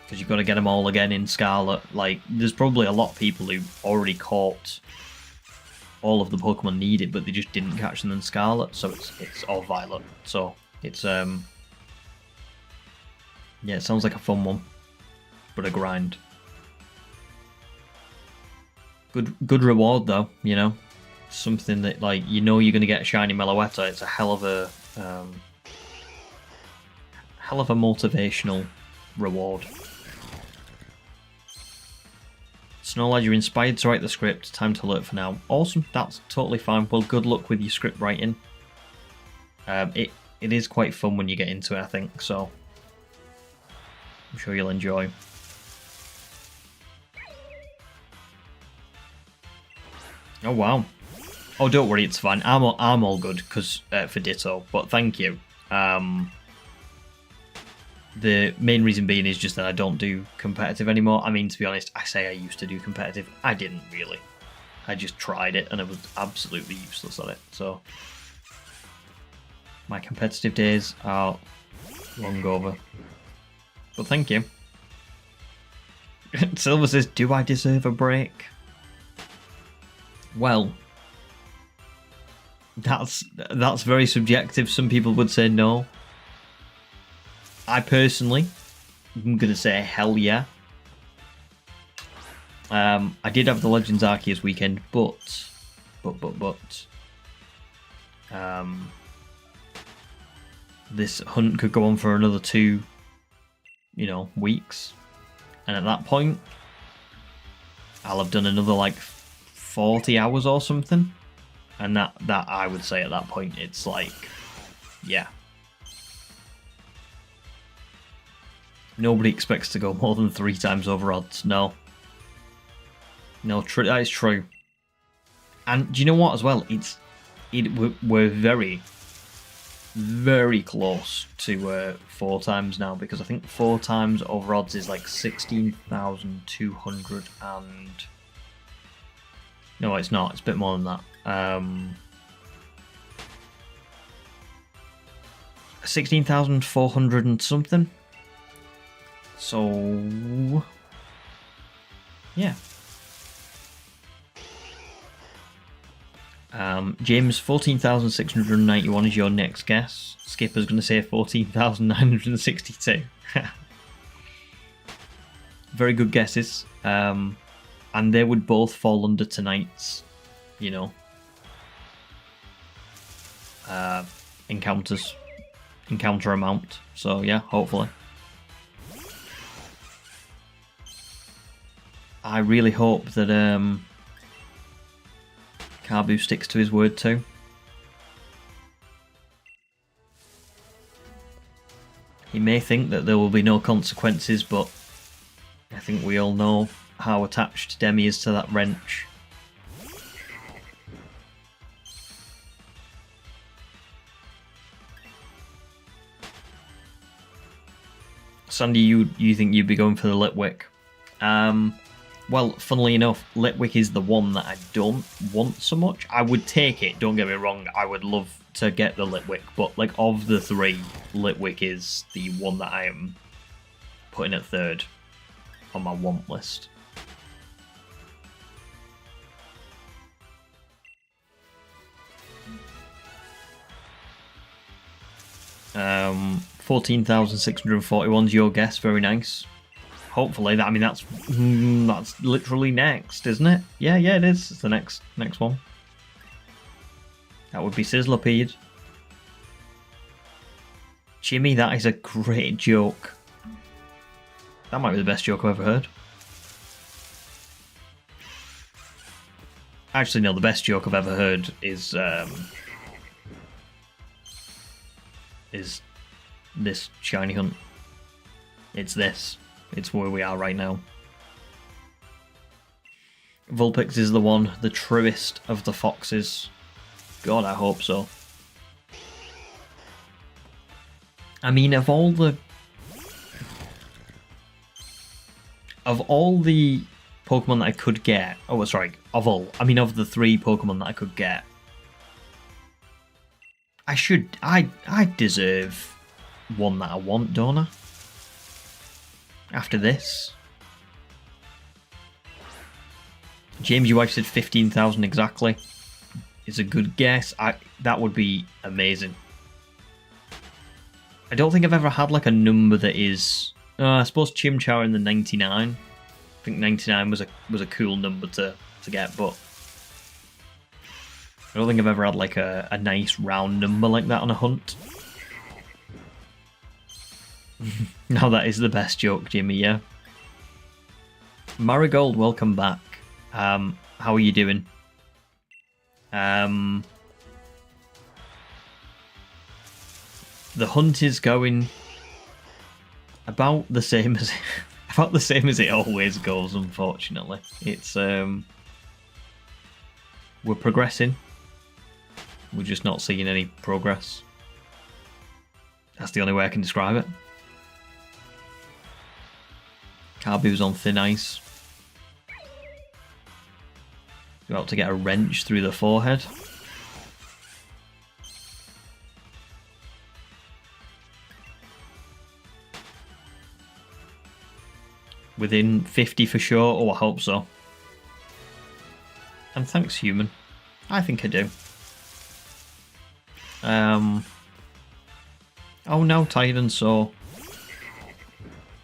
Because you've got to get them all again in Scarlet. Like, there's probably a lot of people who already caught all of the Pokemon needed, but they just didn't catch them in Scarlet, so it's all Violet. So it's yeah, it sounds like a fun one, but a grind. Good reward though, you know, something that like you're going to get a shiny Meloetta. It's a hell of a motivational reward. Snowlad, you're inspired to write the script. Time to learn for now. Awesome, that's totally fine. Well, good luck with your script writing. It is quite fun when you get into it, I think. So I'm sure you'll enjoy. Oh wow. Oh, don't worry, it's fine. I'm all good because for Ditto. But thank you. The main reason being is just that I don't do competitive anymore. I mean, to be honest, I say I used to do competitive. I didn't really. I just tried it and I was absolutely useless at it. So my competitive days are long over. But thank you. Silver says, do I deserve a break? Well, that's very subjective. Some people would say no. I personally am going to say hell yeah. I did have the Legends Arceus weekend, but this hunt could go on for another 2, weeks, and at that point, I'll have done another like 40 hours or something, and that I would say at that point it's like, yeah. Nobody expects to go more than 3 times over odds. No, that is true. And do you know what? As well, we're very, very close to 4 times now, because I think 4 times over odds is like 16,200 and. No, it's not. It's a bit more than that. 16,400 and something. So, yeah. James, 14,691 is your next guess. Skipper's going to say 14,962. Very good guesses. And they would both fall under tonight's, encounter amount. So, yeah, hopefully. I really hope that Carbu sticks to his word too. He may think that there will be no consequences, but I think we all know how attached Demi is to that wrench. Sandy, you think you'd be going for the Litwick? Well, funnily enough, Litwick is the one that I don't want so much. I would take it, don't get me wrong, I would love to get the Litwick, but like of the three, Litwick is the one that I am putting at third on my want list. Um, 14,641's your guess. Very nice. Hopefully, that, I mean, that's literally next, isn't it? Yeah, it is. It's the next one. That would be Sizzlipede. Jimmy, that is a great joke. That might be the best joke I've ever heard. Actually, no, the best joke I've ever heard is this shiny hunt. It's this. It's where we are right now. Vulpix is the one, the truest of the foxes. God, I hope so. I mean, of all the Pokemon that I could get, of the three Pokemon that I could get, I deserve one that I want, don't I? After this. James, your wife said 15,000 exactly. Is a good guess. That would be amazing. I don't think I've ever had like a number that is. I suppose Chimchar in the 99. I think 99 was a cool number to get, but I don't think I've ever had like a nice round number like that on a hunt. Now that is the best joke, Jimmy. Yeah. Marigold, welcome back. How are you doing? The hunt is going about the same as it always goes. Unfortunately, it's we're progressing. We're just not seeing any progress. That's the only way I can describe it. Carbu's on thin ice. About to get a wrench through the forehead. Within 50 for sure. Oh, I hope so. And thanks, human. I think I do. Oh no, tired and sore.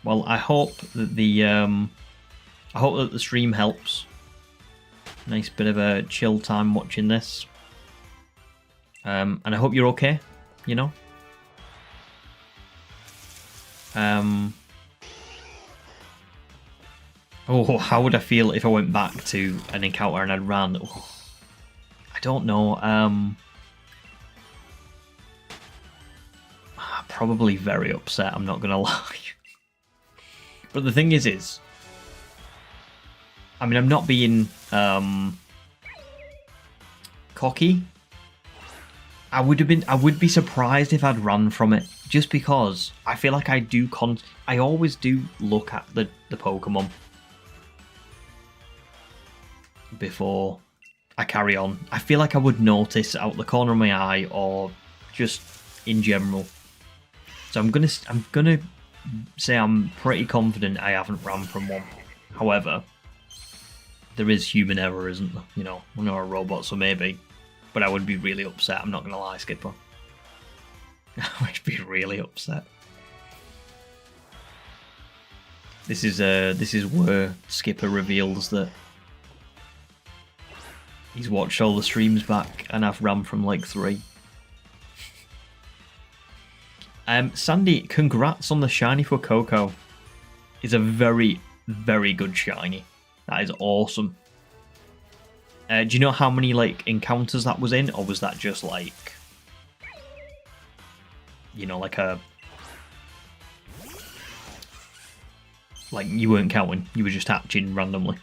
Well, I hope that the stream helps. Nice bit of a chill time watching this. And I hope you're okay, you know. Oh, how would I feel if I went back to an encounter and I'd ran? Oh, I don't know. Probably very upset, I'm not gonna lie. But the thing is, I mean, I'm not being cocky. I would be surprised if I'd run from it, just because I feel like I always do look at the Pokemon before I carry on. I feel like I would notice out the corner of my eye or just in general. So I'm gonna say I'm pretty confident I haven't ran from one. However, there is human error, isn't there? You know, we're not a robot, so maybe. But I would be really upset, I'm not gonna lie, Skipper. I would be really upset. This is where Skipper reveals that he's watched all the streams back and I've ran from like 3. Sandy, congrats on the shiny for Coco. It's a very, very good shiny. That is awesome. Do you know how many like encounters that was in, or was that just like, you know, like you weren't counting, you were just hatching randomly?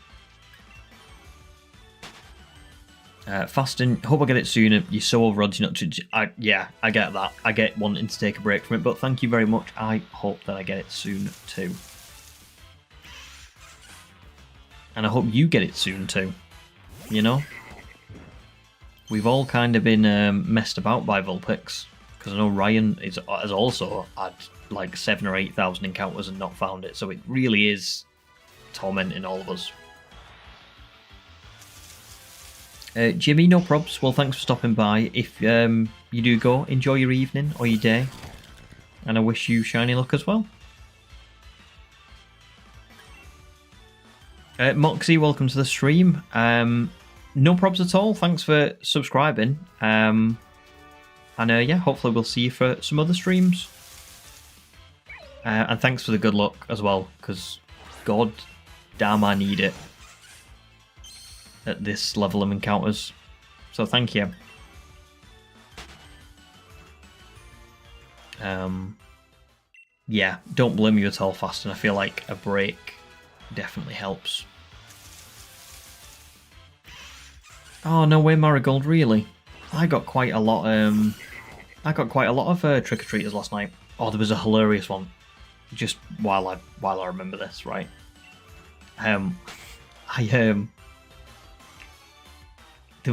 Fasting, hope I get it sooner. You're so overrun, you're not. Yeah, I get that. I get wanting to take a break from it, but thank you very much. I hope that I get it soon too, and I hope you get it soon too. You know, we've all kind of been messed about by Vulpix, because I know Ryan has also had like 7,000 or 8,000 encounters and not found it, so it really is tormenting all of us. Jimmy, no probs. Well, thanks for stopping by. If you do go, enjoy your evening or your day, and I wish you shiny luck as well. Moxie, welcome to the stream. No probs at all. Thanks for subscribing. And yeah, hopefully we'll see you for some other streams. And thanks for the good luck as well, because god damn I need it at this level of encounters. So thank you. Yeah, don't blame you at all, Fastin. I feel like a break definitely helps. Oh no way, Marigold! Really? I got quite a lot. I got quite a lot of trick-or-treaters last night. Oh, there was a hilarious one. Just while I remember this, right? There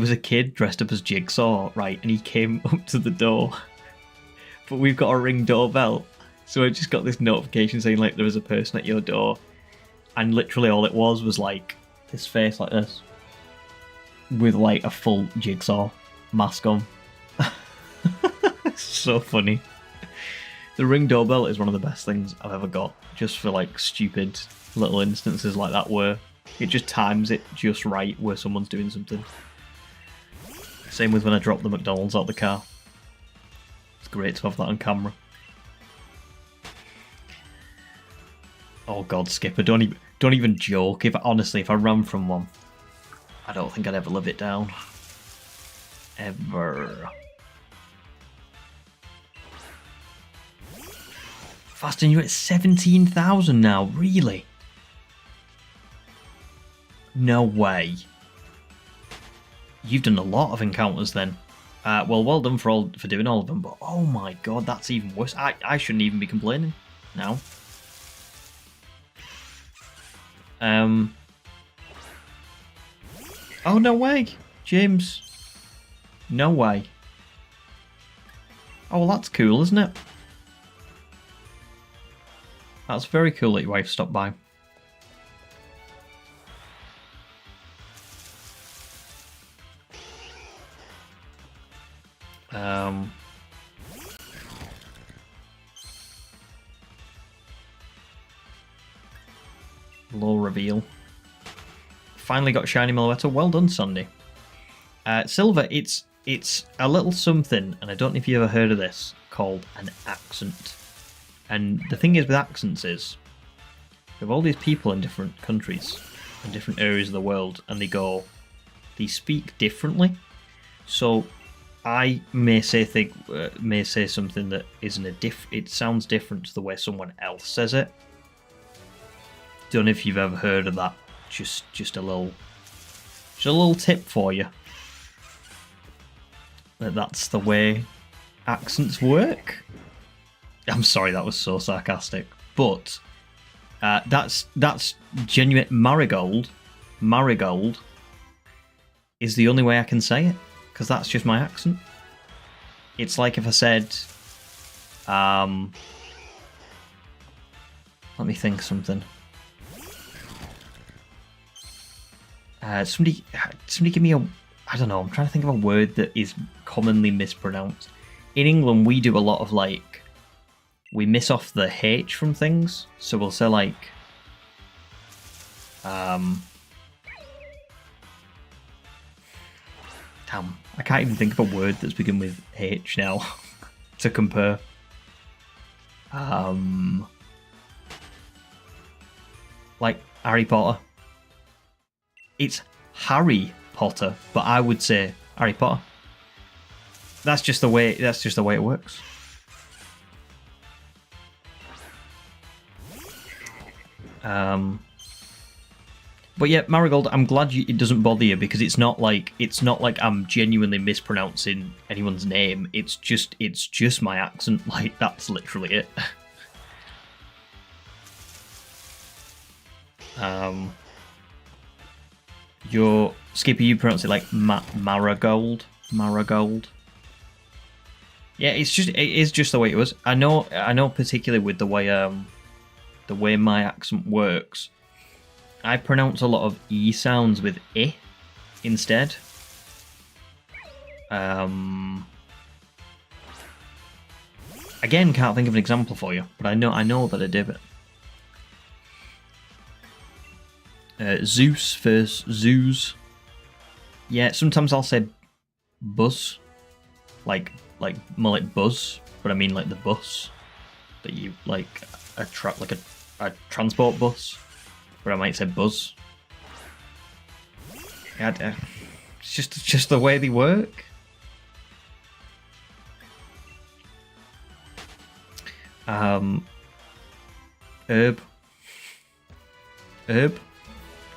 was a kid dressed up as Jigsaw, right? And he came up to the door, but we've got a Ring doorbell, so I just got this notification saying like there was a person at your door, and literally all it was like his face like this, with like a full Jigsaw mask on. So funny. The Ring doorbell is one of the best things I've ever got, just for like stupid little instances like that where it just times it just right where someone's doing something. Same with when I drop the McDonald's out the car. It's great to have that on camera. Oh god, Skipper, don't even joke. Honestly, if I ran from one, I don't think I'd ever live it down. Ever. Fasting, you're at 17,000 now, really? No way. You've done a lot of encounters then. Well done for doing all of them, but oh my god, that's even worse. I shouldn't even be complaining now. Oh, no way, James. No way. Oh, well, that's cool, isn't it? That's very cool that your wife stopped by. Low reveal. Finally got shiny Meloetta. Well done, Sunday. Silver, it's a little something, and I don't know if you ever heard of this, called an accent. And the thing is with accents is, we have all these people in different countries and different areas of the world, and they speak differently. So I may say something that isn't it sounds different to the way someone else says it. Don't know if you've ever heard of that. Just a little tip for you. That's the way accents work. I'm sorry, that was so sarcastic, but that's genuine. Marigold is the only way I can say it, because that's just my accent. It's like if I said, let me think something. Somebody give me I don't know, I'm trying to think of a word that is commonly mispronounced. In England, we do a lot of we miss off the H from things, so we'll say damn, I can't even think of a word that's begin with H now to compare. Like Harry Potter. It's Harry Potter, but I would say Harry Potter. That's just the way it works. But yeah, Marigold, I'm glad it doesn't bother you, because it's not like I'm genuinely mispronouncing anyone's name. It's just my accent. Like, that's literally it. Your Skippy, you pronounce it like Marigold. Marigold. Yeah, it is just the way it was. I know particularly with the way my accent works. I pronounce a lot of E sounds with I instead. Again, can't think of an example for you, but I know that I did it. Zeus versus Zoos. Yeah, sometimes I'll say bus, like more like buzz, but I mean like the bus that you like a transport bus. But I might say buzz. Yeah, it's just the way they work. Herb.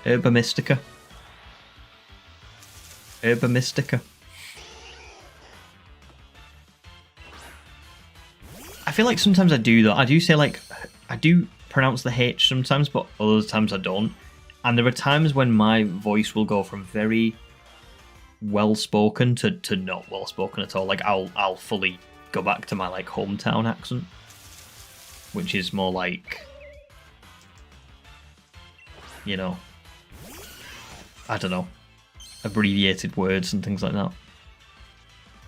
Herba Mystica. Herba Mystica. I feel like sometimes I do though. I do say like I do pronounce the H sometimes, but other times I don't. And there are times when my voice will go from very well spoken to not well spoken at all. Like I'll fully go back to my like hometown accent, which is more like, you know, I don't know, abbreviated words and things like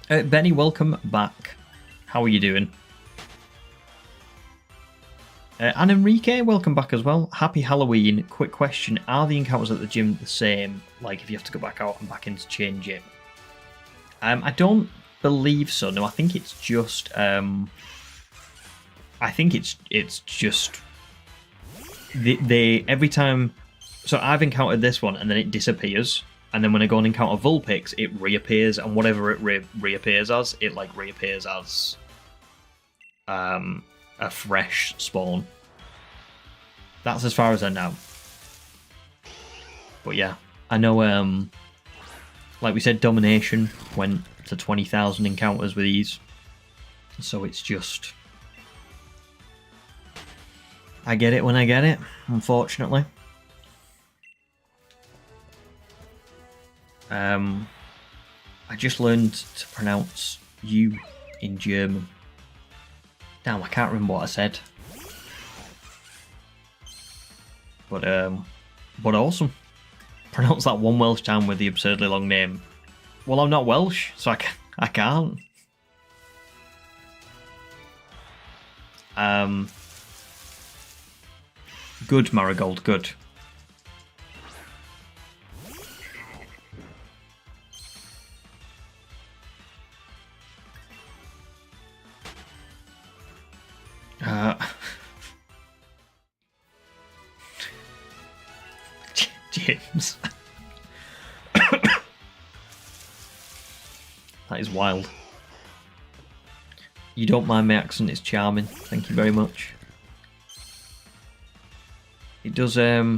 that. Benny, welcome back. How are you doing? And Enrique, welcome back as well. Happy Halloween. Quick question. Are the encounters at the gym the same? Like if you have to go back out and back in to change it? I don't believe so. No, I think it's just... I think it's just... They every time... So I've encountered this one and then it disappears. And then when I go and encounter Vulpix, it reappears. And whatever it reappears as, it like reappears as... a fresh spawn. That's as far as I know. But yeah, I know, like we said, Domination went to 20,000 encounters with these. So it's just... I get it when I get it, unfortunately. I just learned to pronounce you in German. Damn, I can't remember what I said. But awesome. Pronounce that one Welsh town with the absurdly long name. Well, I'm not Welsh, so I can't. Good, Marigold, good. James. That is wild. You don't mind my accent, it's charming. Thank you very much. It does, yeah,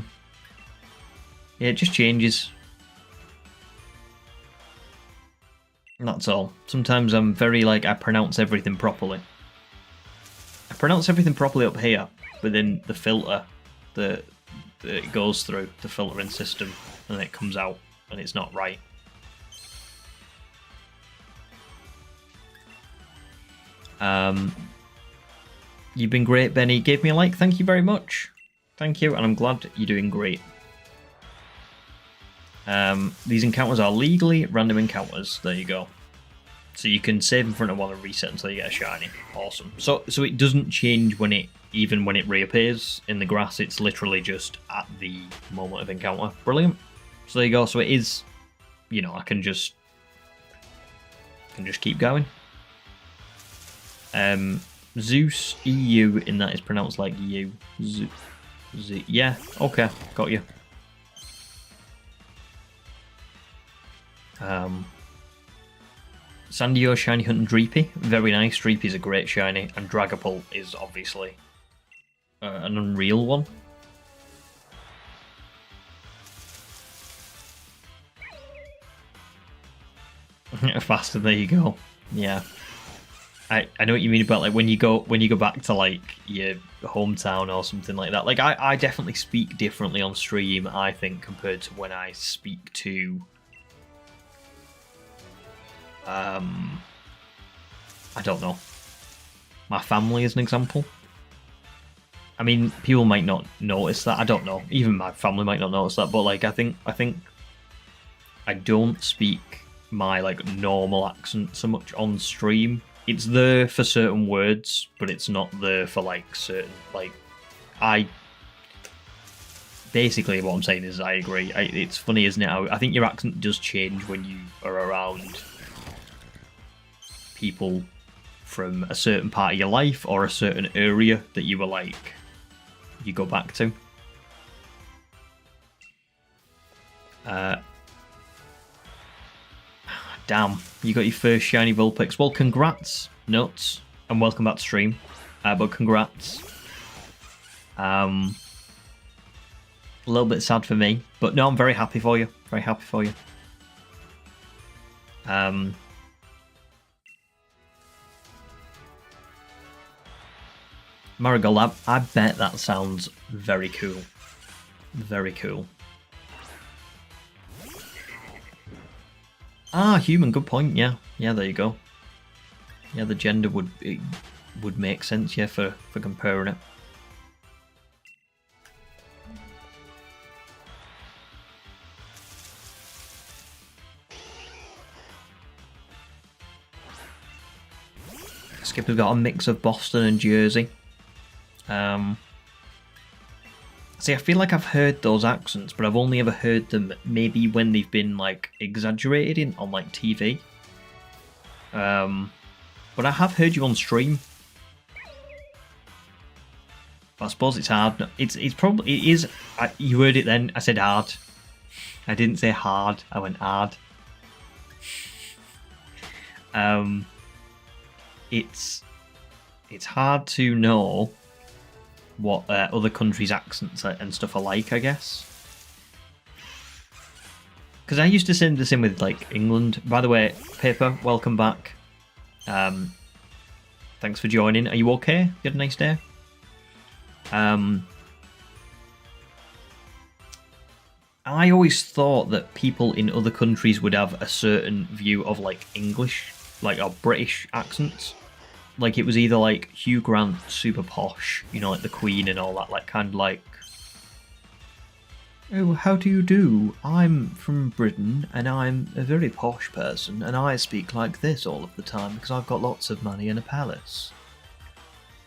it just changes. And that's all. Sometimes I'm very, like, I pronounce everything properly. I pronounce everything properly up here, but then the filter that it goes through, the filtering system, and then it comes out, and it's not right. You've been great, Benny. Gave me a like. Thank you very much. Thank you, and I'm glad you're doing great. These encounters are legally random encounters. There you go. So you can save in front of one and reset until you get a shiny. Awesome. So it doesn't change when it reappears in the grass. It's literally just at the moment of encounter. Brilliant. So there you go. So it is, you know, I can just keep going. Zeus EU in that is pronounced like you. Yeah. Okay. Got you. Sandio, Shiny Hunt, and Dreepy. Very nice. Dreepy's a great shiny, and Dragapult is obviously an unreal one. Faster, there you go. Yeah. I know what you mean about like when you go back to like your hometown or something like that. Like I definitely speak differently on stream, I think, compared to when I speak to I don't know, my family as an example. I mean, people might not notice that. I don't know. Even my family might not notice that. But like, I think I don't speak my like normal accent so much on stream. It's there for certain words, but it's not there for like certain like. Basically, what I'm saying is, I agree. It's funny, isn't it? I think your accent does change when you are around people from a certain part of your life or a certain area that you were like, you go back to. Damn, you got your first shiny Vulpix. Well, congrats, Nuts, and welcome back to stream. But congrats. A little bit sad for me, but no, I'm very happy for you. Very happy for you. Marigold, I bet that sounds very cool. Very cool. Ah, human, good point, yeah. Yeah, there you go. Yeah, the gender would make sense, yeah, for comparing it. Skipper's got a mix of Boston and Jersey. See, I feel like I've heard those accents, but I've only ever heard them maybe when they've been like exaggerated on like TV. But I have heard you on stream. But I suppose it's hard. It is. You heard it then. I said hard. I didn't say hard. I went hard. It's hard to know what other countries' accents and stuff are like, I guess. Because I used to send this in with like England. By the way, Paper, welcome back. Thanks for joining. Are you okay? You had a nice day? I always thought that people in other countries would have a certain view of like English, like or British accents. Like it was either like Hugh Grant, super posh, you know, like the Queen and all that, like kind of like, oh, how do you do? I'm from Britain and I'm a very posh person and I speak like this all of the time because I've got lots of money and a palace.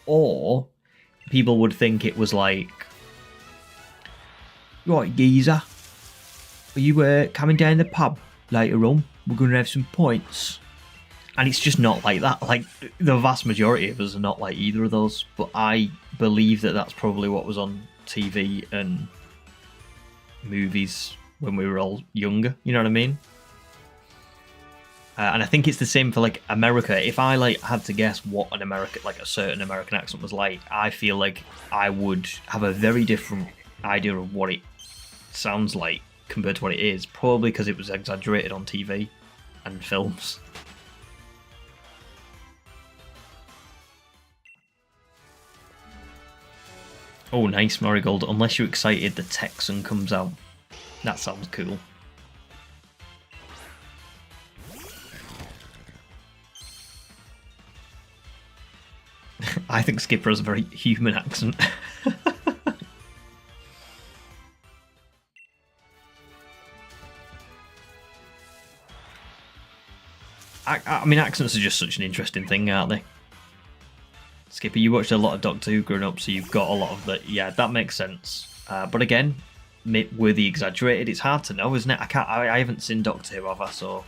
Or people would think it was like, right, geezer, are you coming down the pub later on? We're going to have some points. And it's just not like that. Like, the vast majority of us are not like either of those. But I believe that that's probably what was on TV and movies when we were all younger. You know what I mean? And I think it's the same for like America. If I like had to guess what an a certain American accent was like, I feel like I would have a very different idea of what it sounds like compared to what it is. Probably because it was exaggerated on TV and films. Oh, nice, Marigold. Unless you're excited, the Texan comes out. That sounds cool. I think Skipper has a very human accent. I mean, accents are just such an interesting thing, aren't they? Skipper, you watched a lot of Doctor Who growing up, so you've got a lot of that. Yeah, that makes sense. But again, were they exaggerated? It's hard to know, isn't it? I haven't seen Doctor Who, have I? So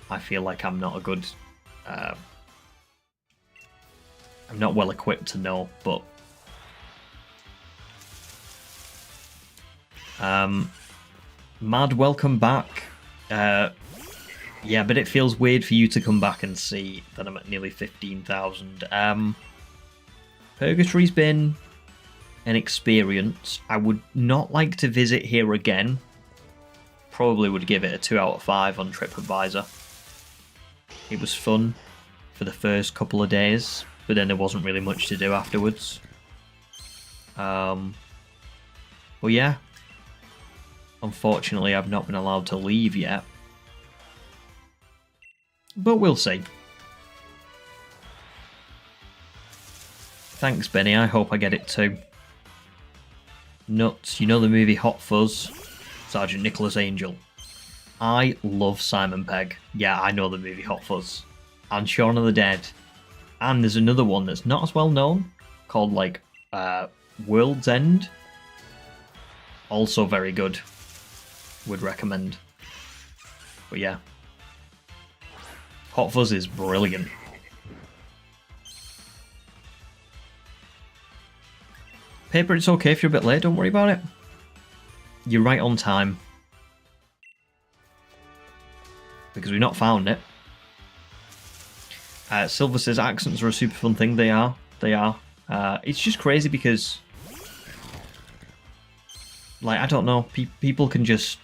I feel like I'm not a good. I'm not well equipped to know, but Mad, welcome back. Yeah, but it feels weird for you to come back and see that I'm at nearly 15,000. Purgatory's been an experience. I would not like to visit here again. Probably would give it a 2 out of 5 on TripAdvisor. It was fun for the first couple of days, but then there wasn't really much to do afterwards. Well, yeah. Unfortunately, I've not been allowed to leave yet. But we'll see. Thanks, Benny. I hope I get it too. Nuts. You know the movie Hot Fuzz? Sergeant Nicholas Angel. I love Simon Pegg. Yeah, I know the movie Hot Fuzz. And Shaun of the Dead. And there's another one that's not as well known, called like World's End. Also very good. Would recommend. But yeah. Hot Fuzz is brilliant. Paper, it's okay if you're a bit late, don't worry about it. You're right on time. Because we've not found it. Silver says accents are a super fun thing. They are. They are. It's just crazy because... like, I don't know. People can just...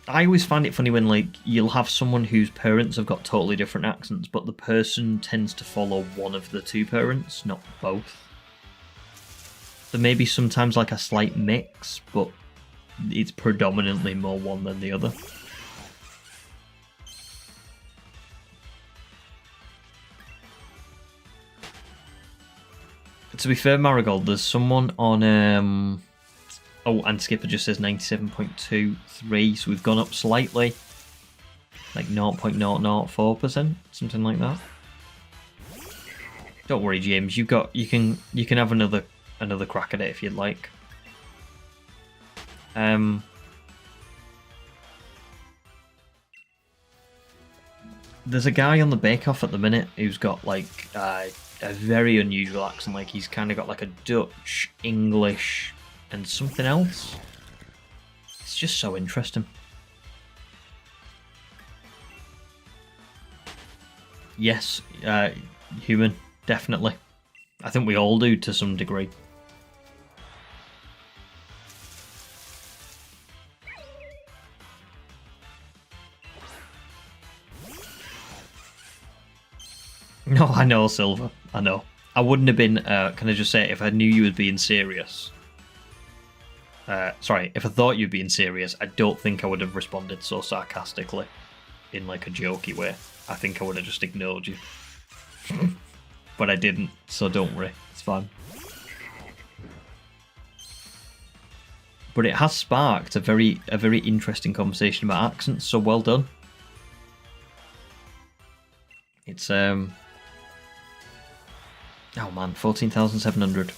I always find it funny when, like, you'll have someone whose parents have got totally different accents, but the person tends to follow one of the two parents, not both. There may be sometimes, like, a slight mix, but it's predominantly more one than the other. To be fair, Marigold, there's someone on... Oh, and Skipper just says 97.23, so we've gone up slightly. Like 0.004%, something like that. Don't worry, James, you can have another crack at it if you'd like. There's a guy on the Bake Off at the minute who's got like a very unusual accent, like he's kind of got like a Dutch, English, and something else. It's just so interesting. Yes, human, definitely. I think we all do to some degree. No, I know, Silver. I know. I wouldn't have been, can I just say, if I knew you were being serious. Sorry, if I thought you were being serious, I don't think I would have responded so sarcastically in like a jokey way. I think I would have just ignored you. But I didn't, so don't worry. It's fine. But it has sparked a very interesting conversation about accents, so well done. It's oh man, 14,700.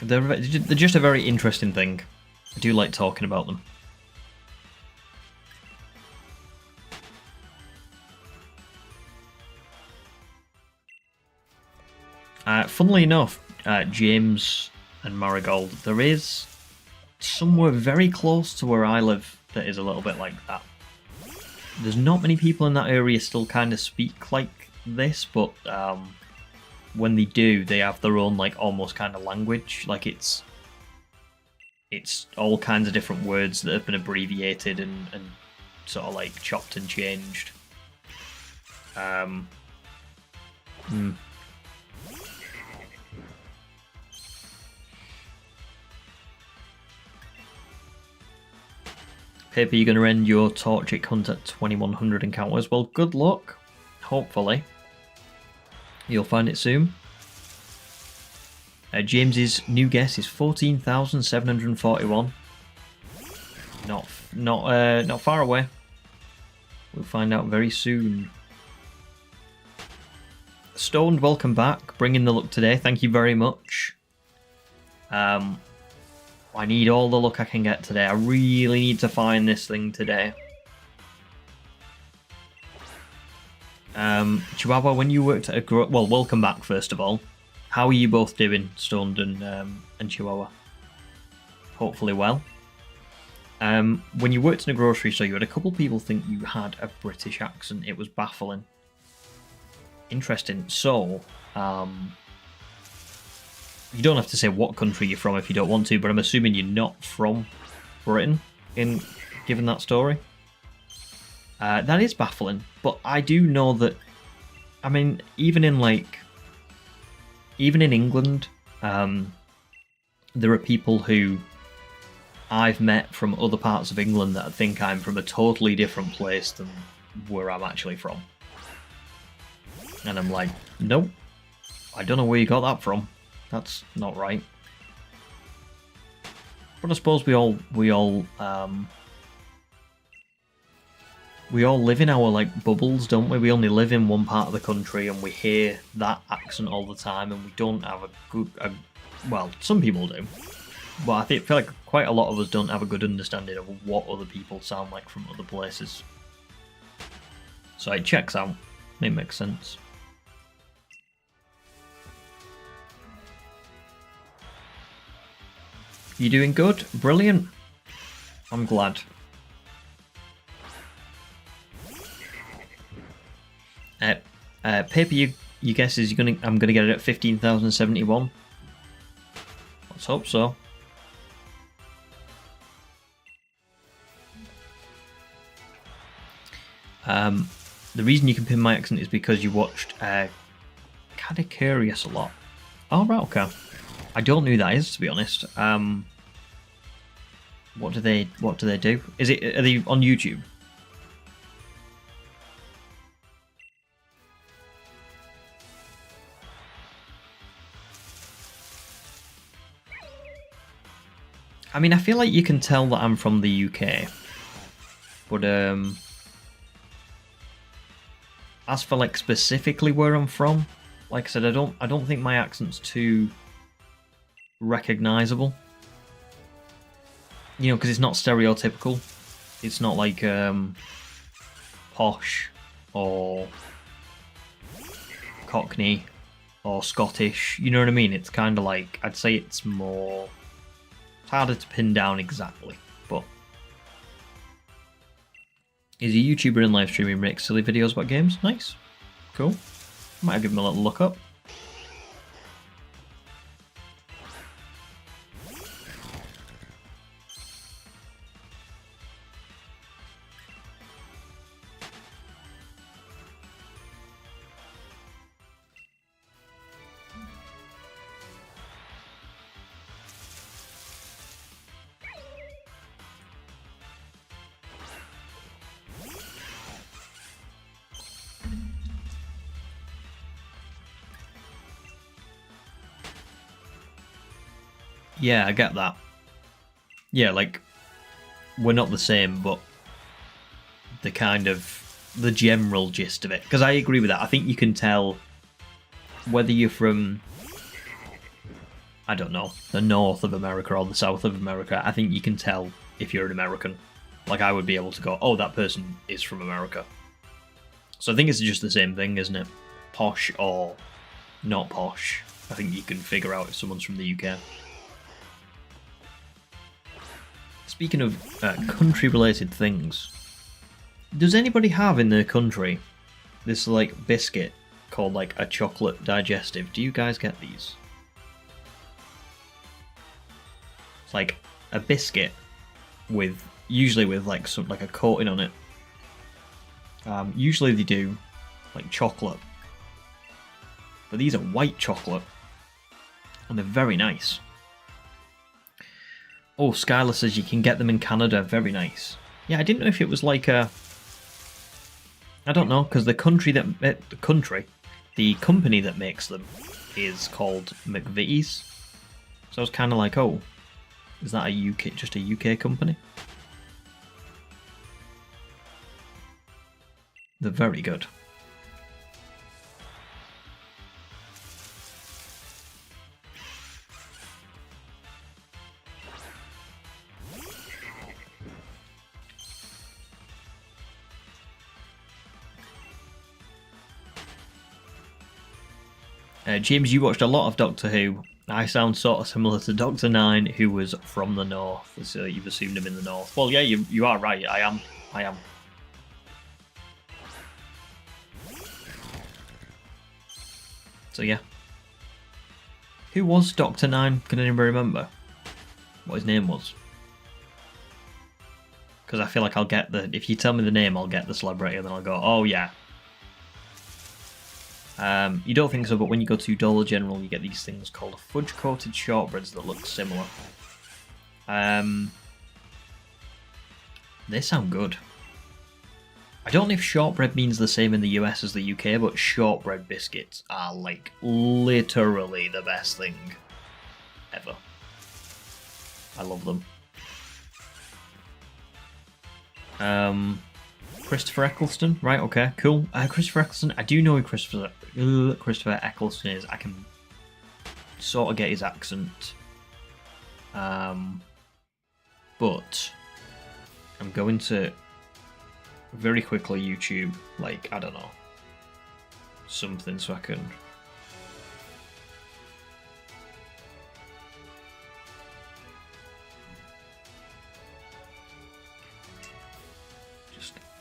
They're just a very interesting thing. I do like talking about them. Funnily enough, James and Marigold, there is somewhere very close to where I live that is a little bit like that. There's not many people in that area still kind of speak like this, but when they do, they have their own like almost kind of language. Like it's all kinds of different words that have been abbreviated and sort of like chopped and changed. Paper, you're going to end your Torchic hunt at 2100 encounters. Well, good luck. Hopefully. You'll find it soon. James's new guess is 14,741. Not far away. We'll find out very soon. Stoned, welcome back. Bringing the luck today. Thank you very much. I need all the luck I can get today. I really need to find this thing today. Chihuahua, when you worked at a well, welcome back first of all. How are you both doing, Stoned and Chihuahua? Hopefully well. When you worked in a grocery store, you had a couple people think you had a British accent. It was baffling. Interesting. So, you don't have to say what country you're from if you don't want to, but I'm assuming you're not from Britain, given that story. That is baffling, but I do know that, I mean, even in England, there are people who I've met from other parts of England that think I'm from a totally different place than where I'm actually from. And I'm like, nope, I don't know where you got that from. That's not right. But I suppose we all live in our bubbles, don't we? We only live in one part of the country, and we hear that accent all the time, and we don't have a good. Well, some people do, but I feel like quite a lot of us don't have a good understanding of what other people sound like from other places. So it checks out. It makes sense. You doing good? Brilliant. I'm glad. Paper, you guess is I'm gonna get it at 15,071. Let's hope so. The reason you can pin my accent is because you watched Kinda Curious a lot. Oh right, okay. I don't know who that is, to be honest. What do they do? Are they on YouTube? I mean, I feel like you can tell that I'm from the UK, but as for specifically where I'm from, like I said, I don't think my accent's too recognizable. You know, because it's not stereotypical. It's not like posh or Cockney or Scottish. You know what I mean? It's kind of like, I'd say it's more. It's harder to pin down exactly, but is a YouTuber and live streaming, makes silly videos about games. Nice, cool. Might give him a little look up. Yeah, I get that. Yeah, we're not the same, but the general gist of it. Because I agree with that. I think you can tell whether you're from, I don't know, the north of America or the south of America. I think you can tell if you're an American. Like, I would be able to go, oh, that person is from America. So I think it's just the same thing, isn't it? Posh or not posh. I think you can figure out if someone's from the UK. Speaking of country-related things, does anybody have in their country this biscuit called a chocolate digestive? Do you guys get these? It's like a biscuit usually with a coating on it. Usually they do chocolate, but these are white chocolate, and they're very nice. Oh, Skylar says you can get them in Canada. Very nice. Yeah, I didn't know if it was I don't know, because the company that makes them is called McVitie's. So I was kind of like, oh, is that just a UK company? They're very good. James, you watched a lot of Doctor Who. I sound sort of similar to Dr. Nine, who was from the north. So you've assumed him in the north. Well, yeah, you are right. I am. So yeah. Who was Dr. Nine? Can anybody remember what his name was? Because I feel like I'll get the... If you tell me the name, I'll get the celebrity, and then I'll go, oh yeah. You don't think so, but when you go to Dollar General, you get these things called fudge-coated shortbreads that look similar. They sound good. I don't know if shortbread means the same in the US as the UK, but shortbread biscuits are, like, literally the best thing ever. I love them. Christopher Eccleston, right? Okay, cool. Christopher Eccleston. I do know who Christopher Eccleston is. I can sort of get his accent, but I'm going to very quickly YouTube, like, I don't know, something so I can.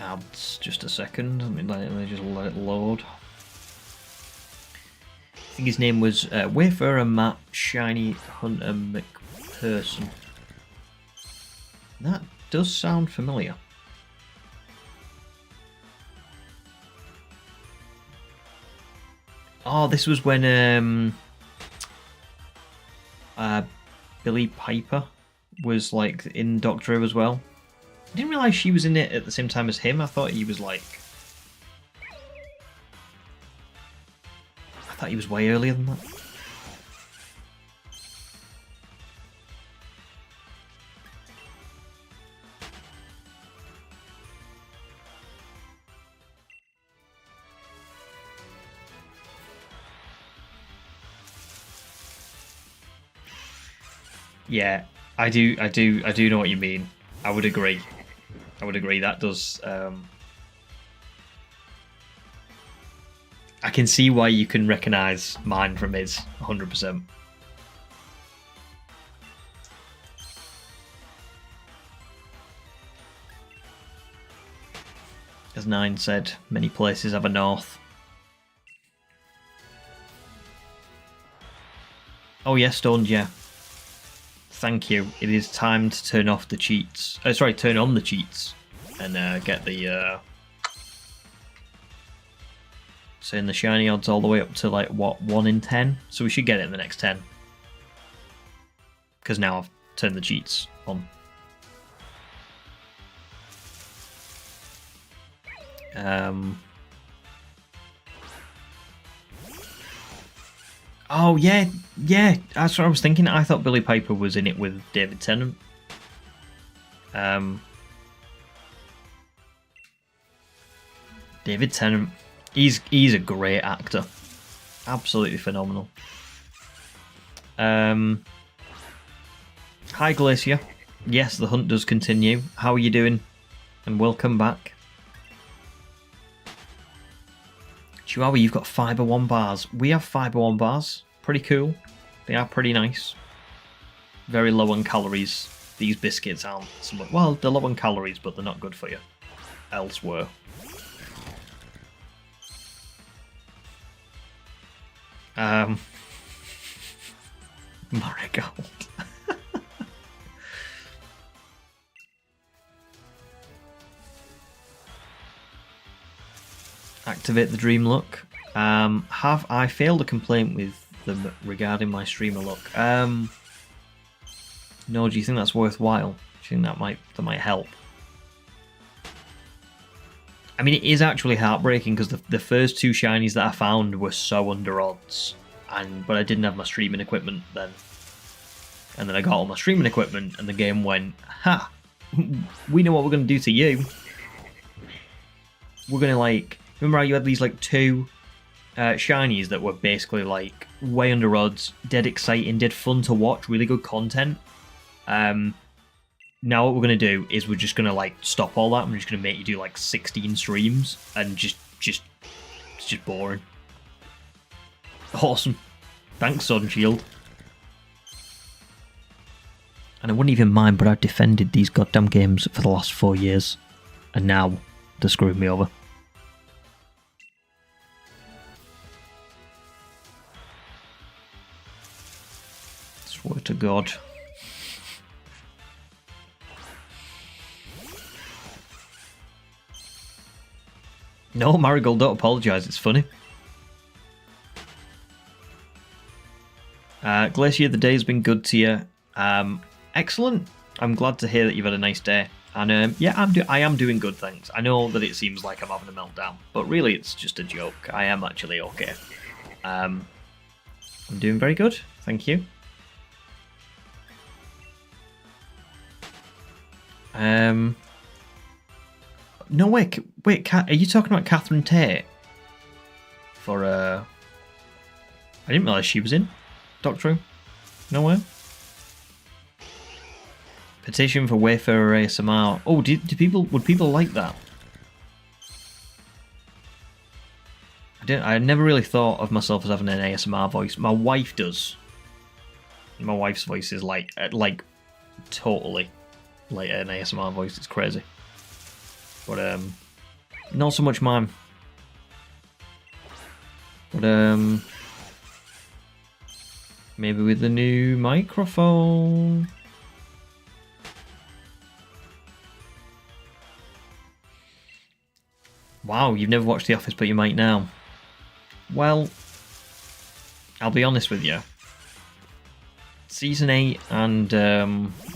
Ads, just a second. Let me just let it load. I think his name was Wayfarer Matt Shiny Hunter McPherson. That does sound familiar. Oh, this was when Billy Piper was like in Doctor Who as well. I didn't realise she was in it at the same time as him. I thought he was like... I thought he was way earlier than that. Yeah, I do know what you mean. I would agree. That does. I can see why you can recognise mine from his 100%. As Nine said, many places have a north. Oh yes, Stones, yeah. Thank you. It is time to turn off the cheats. Sorry, turn on the cheats and get the saying the shiny odds all the way up to like what 1 in 10. So we should get it in the next 10 because now I've turned the cheats on. Oh yeah, that's what I was thinking. I thought Billy Piper was in it with David Tennant. David Tennant, he's a great actor, absolutely phenomenal. Hi Glacier, yes, the hunt does continue. How are you doing? And welcome back. Chihuahua, you've got Fiber One bars. We have Fiber One bars. Pretty cool. They are pretty nice. Very low on calories. These biscuits aren't somewhat... Well, they're low on calories, but they're not good for you. Elsewhere. Marigold. Activate the dream look. Have I failed a complaint with them regarding my streamer look? No, do you think that's worthwhile? Do you think that might help? I mean, it is actually heartbreaking because the first 2 shinies that I found were so under odds, but I didn't have my streaming equipment then. And then I got all my streaming equipment, and the game went, ha! We know what we're going to do to you. We're going to, like... Remember how you had these, like, 2 shinies that were basically, like, way under odds, dead exciting, dead fun to watch, really good content? Now what we're going to do is we're just going to, like, stop all that, and we're just going to make you do, like, 16 streams, and it's just boring. Awesome. Thanks, Sun Shield. And I wouldn't even mind, but I've defended these goddamn games for the last 4 years. And now they're screwing me over. Swear to God. No, Marigold, don't apologise, it's funny. Glacier, the day's been good to you. Excellent. I'm glad to hear that you've had a nice day. And yeah, I am doing good, thanks. I know that it seems like I'm having a meltdown, but really it's just a joke. I am actually okay. I'm doing very good, thank you. No, wait, are you talking about Catherine Tate? For, I didn't realise she was in Doctor Who. No way. Petition for Wayfarer ASMR. Oh, would people like that? I never really thought of myself as having an ASMR voice. My wife does. My wife's voice is like totally like an ASMR voice. It's crazy. But not so much mine. But maybe with the new microphone. Wow, you've never watched The Office, but you might now. Well, I'll be honest with you. Season 8 and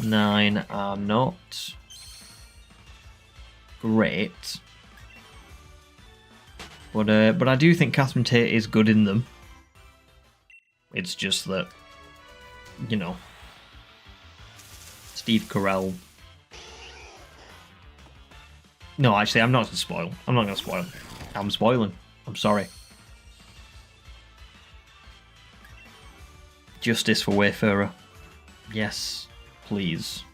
9 are not great. But I do think Catherine Tate is good in them. It's just that, you know, Steve Carell. No, actually, I'm not going to spoil. I'm not going to spoil. I'm spoiling. I'm sorry. Justice for Wayfarer. Yes, please.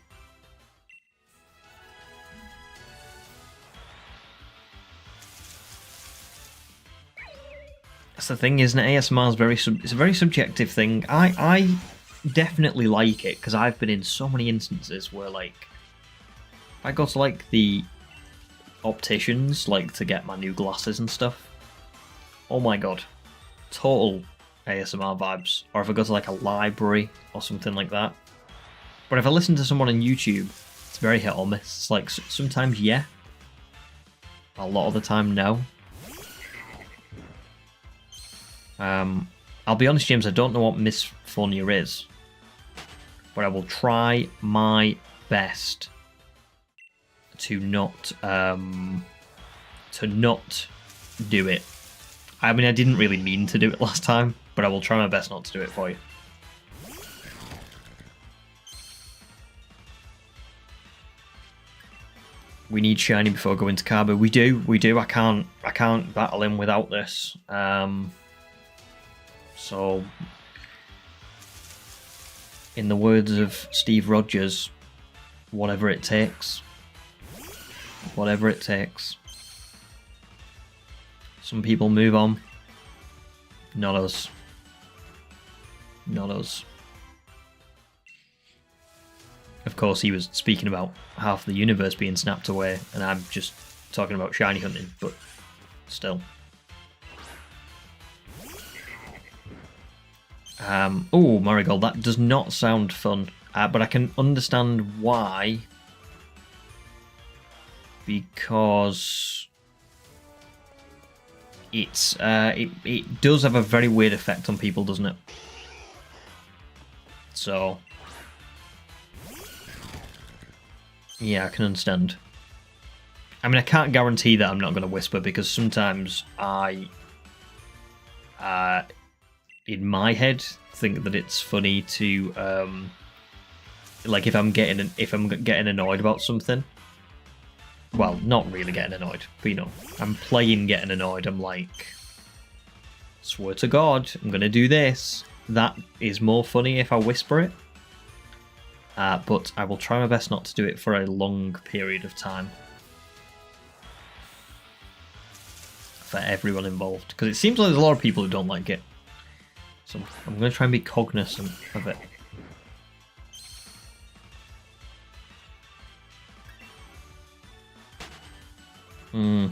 That's the thing, isn't it? ASMR is it's a very subjective thing. I definitely like it because I've been in so many instances where, like, if I go to like the opticians, like to get my new glasses and stuff. Oh my god, total ASMR vibes. Or if I go to like a library or something like that. But if I listen to someone on YouTube, it's very hit or miss. It's like sometimes yeah, a lot of the time no. I'll be honest, James, I don't know what misphonia is, but I will try my best to not do it. I mean, I didn't really mean to do it last time, but I will try my best not to do it for you. We need shiny before going to Carbo. We do. I can't battle him without this. So, in the words of Steve Rogers, whatever it takes. Whatever it takes. Some people move on. Not us. Not us. Of course, he was speaking about half the universe being snapped away, and I'm just talking about shiny hunting, but still. Oh, Marigold, that does not sound fun, but I can understand why. Because it's it does have a very weird effect on people, doesn't it? So yeah, I can understand. I mean, I can't guarantee that I'm not going to whisper because sometimes I, in my head, think that it's funny to like if I'm getting annoyed about something. Well, not really getting annoyed, but you know, I'm playing getting annoyed. I'm like, swear to God, I'm gonna do this. That is more funny if I whisper it. But I will try my best not to do it for a long period of time. For everyone involved. Because it seems like there's a lot of people who don't like it. So I'm going to try and be cognizant of it. I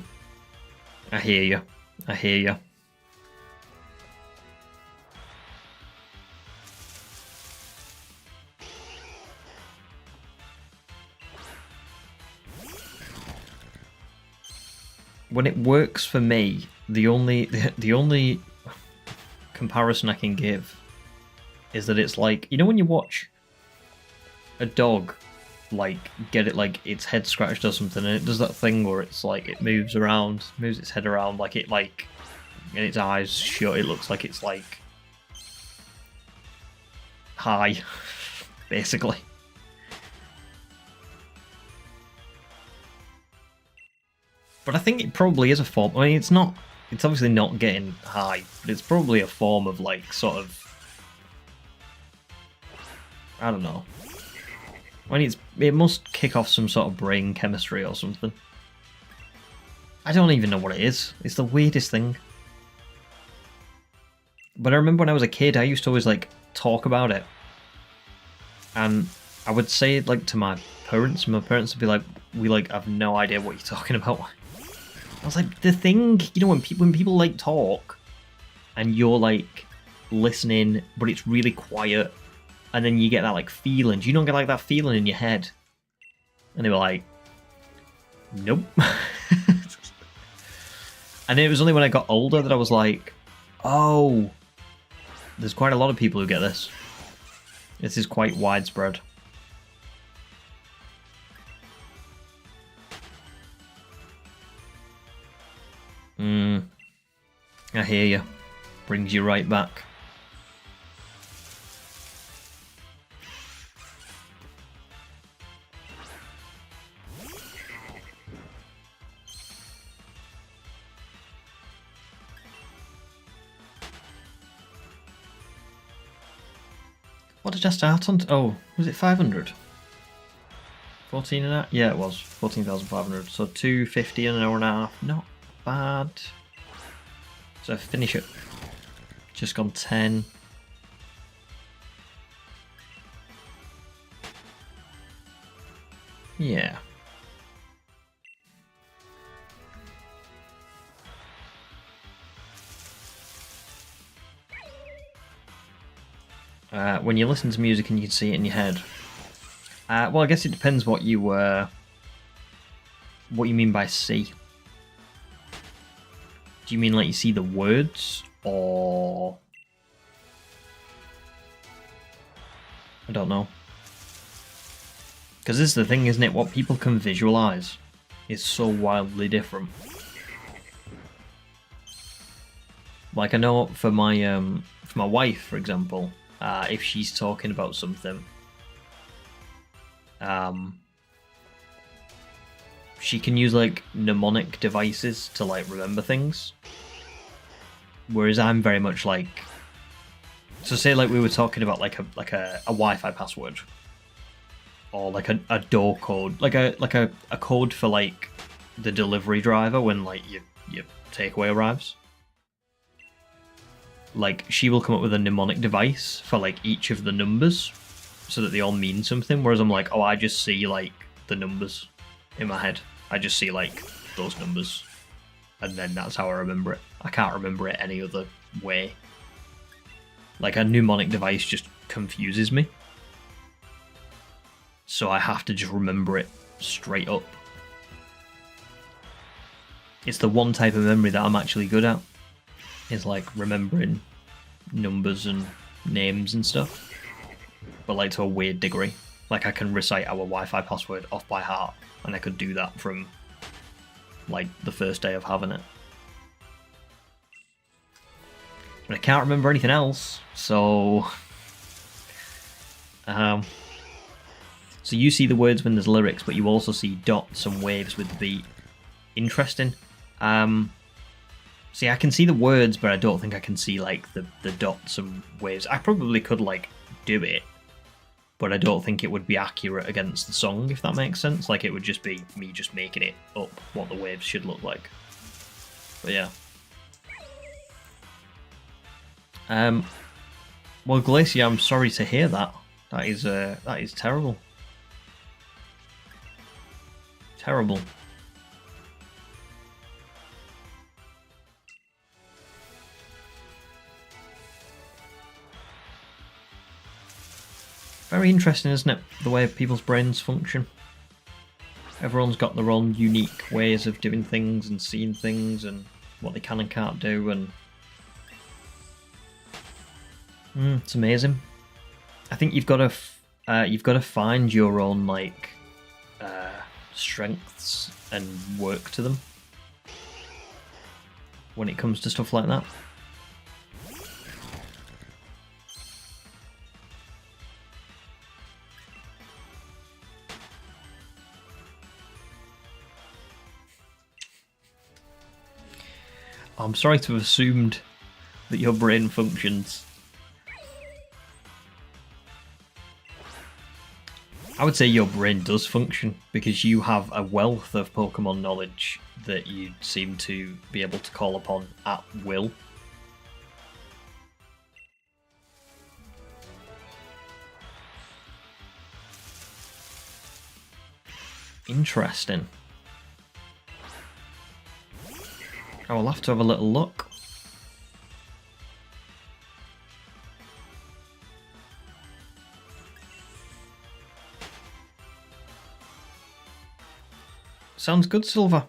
hear you. I hear you. When it works for me, the only comparison I can give is that it's like, you know when you watch a dog like get it like its head scratched or something, and it does that thing where it's like it moves its head around like it like, and its eyes shut, it looks like it's like high, basically. But I think it probably is a form. I mean, it's obviously not getting high, but it's probably a form of like sort of, I don't know. I mean, it must kick off some sort of brain chemistry or something. I don't even know what it is. It's the weirdest thing. But I remember when I was a kid, I used to always like talk about it, and I would say it like to my parents. And my parents would be like, "We like have no idea what you're talking about." I was like, the thing, you know, when people like talk, and you're like listening, but it's really quiet. And then you get that like feeling. Do you not get like that feeling in your head? And they were like, nope. And it was only when I got older that I was like, oh, there's quite a lot of people who get this. This is quite widespread. I hear you. Brings you right back. What did I start on? Oh, was it 500? 14 and a half? Yeah, it was. 14,500. So 250 in an hour and a half. Not bad. So finish it. Just gone 10. Yeah. When you listen to music and you can see it in your head. Well, I guess it depends what you mean by see. Do you mean like you see the words, or I don't know? Because this is the thing, isn't it? What people can visualize is so wildly different. Like I know for my wife, for example, if she's talking about something, she can use like mnemonic devices to like remember things, whereas I'm very much like, so say like we were talking about like a Wi-Fi password, or like a door code, like a code for like the delivery driver when like your takeaway arrives. Like she will come up with a mnemonic device for like each of the numbers, so that they all mean something. Whereas I'm like, oh, I just see like the numbers in my head. I just see like those numbers, and then that's how I remember it. I can't remember it any other way. Like a mnemonic device just confuses me, so I have to just remember it straight up. It's the one type of memory that I'm actually good at. Is like remembering numbers and names and stuff, but like to a weird degree. Like I can recite our Wi-Fi password off by heart, and I could do that from like the first day of having it. But I can't remember anything else, so so you see the words when there's lyrics, but you also see dots and waves with the beat. Interesting. See, I can see the words, but I don't think I can see like the dots and waves. I probably could like do it, but I don't think it would be accurate against the song, if that makes sense. Like it would just be me just making it up what the waves should look like. But yeah. Well, Glacier, I'm sorry to hear that. That is terrible. Terrible. Very interesting, isn't it? The way people's brains function. Everyone's got their own unique ways of doing things and seeing things and what they can and can't do, and it's amazing. I think you've got to find your own like strengths and work to them when it comes to stuff like that. I'm sorry to have assumed that your brain functions. I would say your brain does function because you have a wealth of Pokemon knowledge that you seem to be able to call upon at will. Interesting. I will have to have a little look. Sounds good, Silver.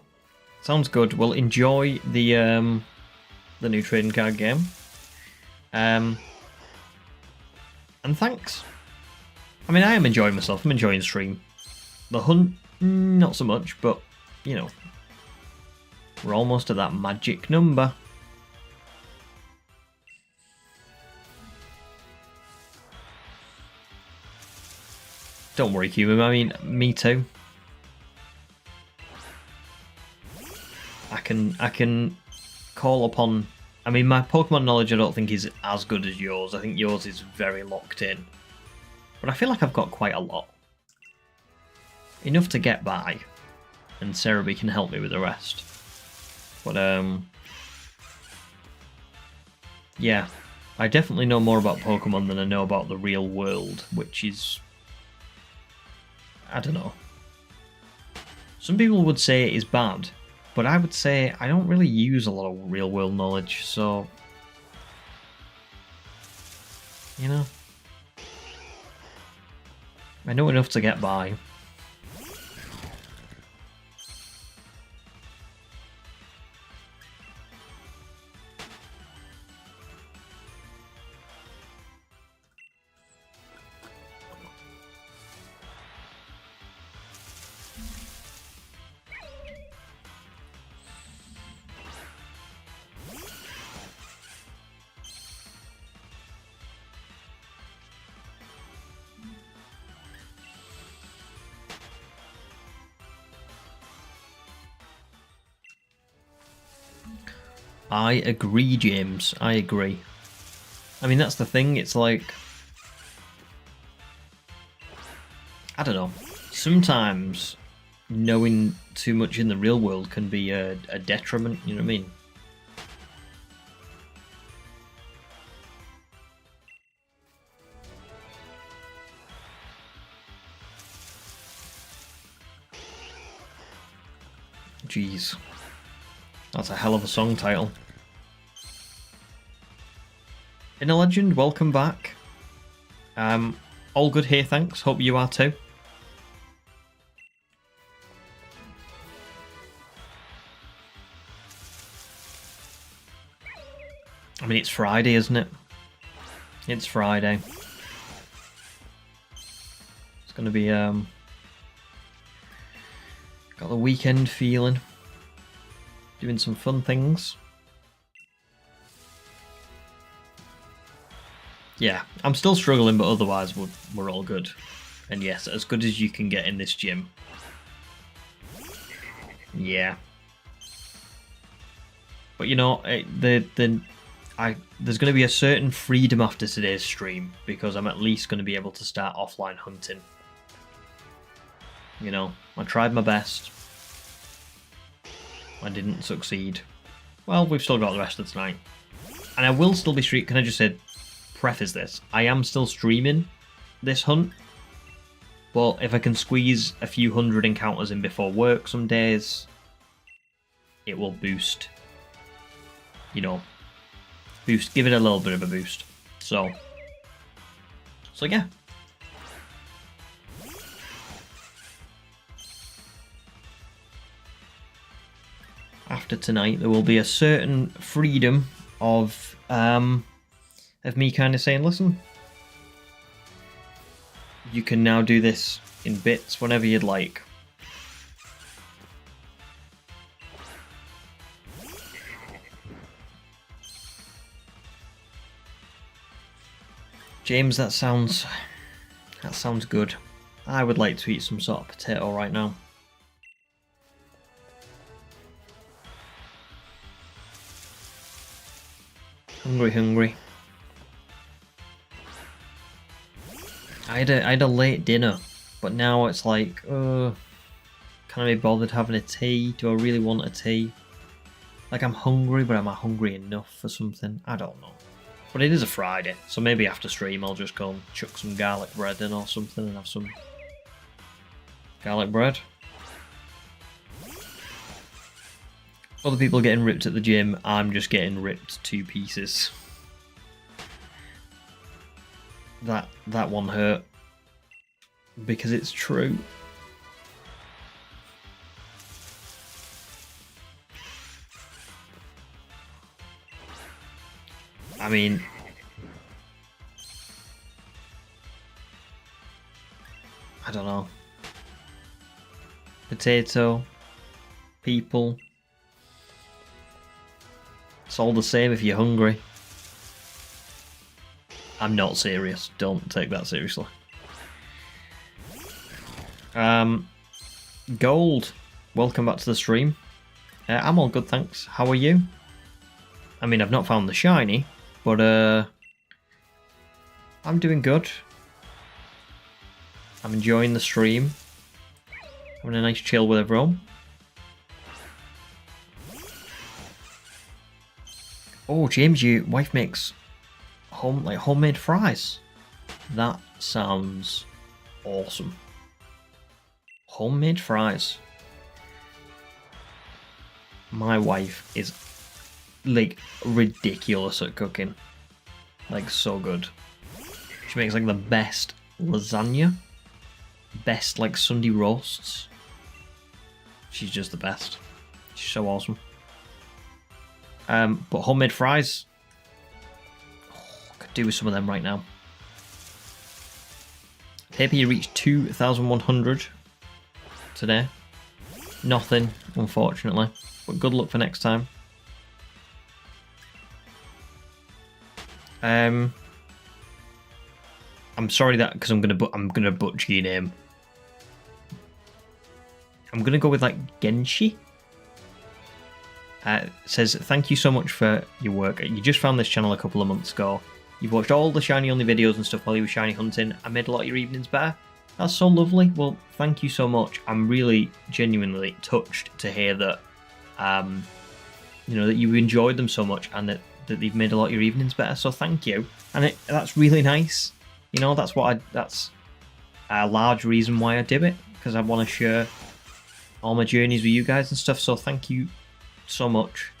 Sounds good. Well, enjoy the new trading card game. And thanks. I mean, I am enjoying myself. I'm enjoying the stream. The hunt, not so much, but, you know, we're almost at that magic number. Don't worry, Cuban. I mean, me too. I can call upon... I mean, my Pokemon knowledge I don't think is as good as yours. I think yours is very locked in. But I feel like I've got quite a lot. Enough to get by. And Cerebi can help me with the rest. But, yeah. I definitely know more about Pokemon than I know about the real world, which is... I don't know. Some people would say it is bad. But I would say I don't really use a lot of real world knowledge, so... You know? I know enough to get by. I agree, James. I agree. I mean, that's the thing. It's like... I don't know. Sometimes knowing too much in the real world can be a detriment, you know what I mean? Jeez. That's a hell of a song title. Inner Legend, welcome back. All good here, thanks. Hope you are too. I mean, it's Friday, isn't it? It's Friday. It's gonna be, got the weekend feeling. Doing some fun things. Yeah, I'm still struggling, but otherwise we're all good. And yes, as good as you can get in this gym. Yeah. But you know, there's going to be a certain freedom after today's stream because I'm at least going to be able to start offline hunting. You know, I tried my best. I didn't succeed. Well, we've still got the rest of the night. And I will still be streaming. Can I just say, preface this? I am still streaming this hunt. But if I can squeeze a few hundred encounters in before work some days, it will boost. You know, boost. Give it a little bit of a boost. So yeah. after tonight, there will be a certain freedom of me kind of saying, listen, you can now do this in bits whenever you'd like. James, that sounds good. I would like to eat some sort of potato right now. Hungry. I had a late dinner, but now it's like, can I be bothered having a tea? Do I really want a tea? Like, I'm hungry, but am I hungry enough for something? I don't know. But it is a Friday, so maybe after stream I'll just go and chuck some garlic bread in or something and have some garlic bread. Other people getting ripped at the gym, I'm just getting ripped to pieces. That one hurt. Because it's true. I mean, I don't know. Potato, people. It's all the same if you're hungry. I'm not serious. Don't take that seriously. Gold, welcome back to the stream. I'm all good, thanks. How are you? I mean, I've not found the shiny, but I'm doing good. I'm enjoying the stream. Having a nice chill with everyone. Oh, James, your wife makes homemade fries. That sounds awesome. Homemade fries. My wife is like ridiculous at cooking. Like, so good. She makes like the best lasagna. Best like Sunday roasts. She's just the best. She's so awesome. But homemade fries. Oh, I could do with some of them right now. Paper, you reached 2,100 today. Nothing, unfortunately. But good luck for next time. I'm sorry that because I'm gonna butcher your name. I'm gonna go with like Genshi. Says thank you so much for your work. You just found this channel a couple of months ago. You've watched all the shiny only videos and stuff while you were shiny hunting. I made a lot of your evenings better. That's so lovely. Well, thank you so much. I'm really genuinely touched to hear that. You know, that you enjoyed them so much and that they've made a lot of your evenings better. So thank you. And that's really nice. You know, that's a large reason why I do it, because I want to share all my journeys with you guys and stuff. So thank you so much,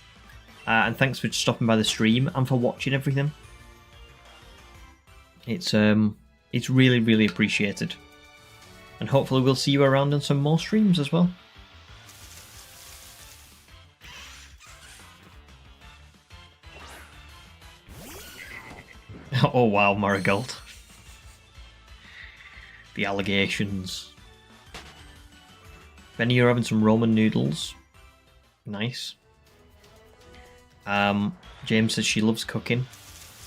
and thanks for stopping by the stream and for watching everything. It's really, really appreciated, and hopefully we'll see you around on some more streams as well. Oh wow, Marigold. The allegations. Benny, you're having some ramen noodles. Nice. James says she loves cooking.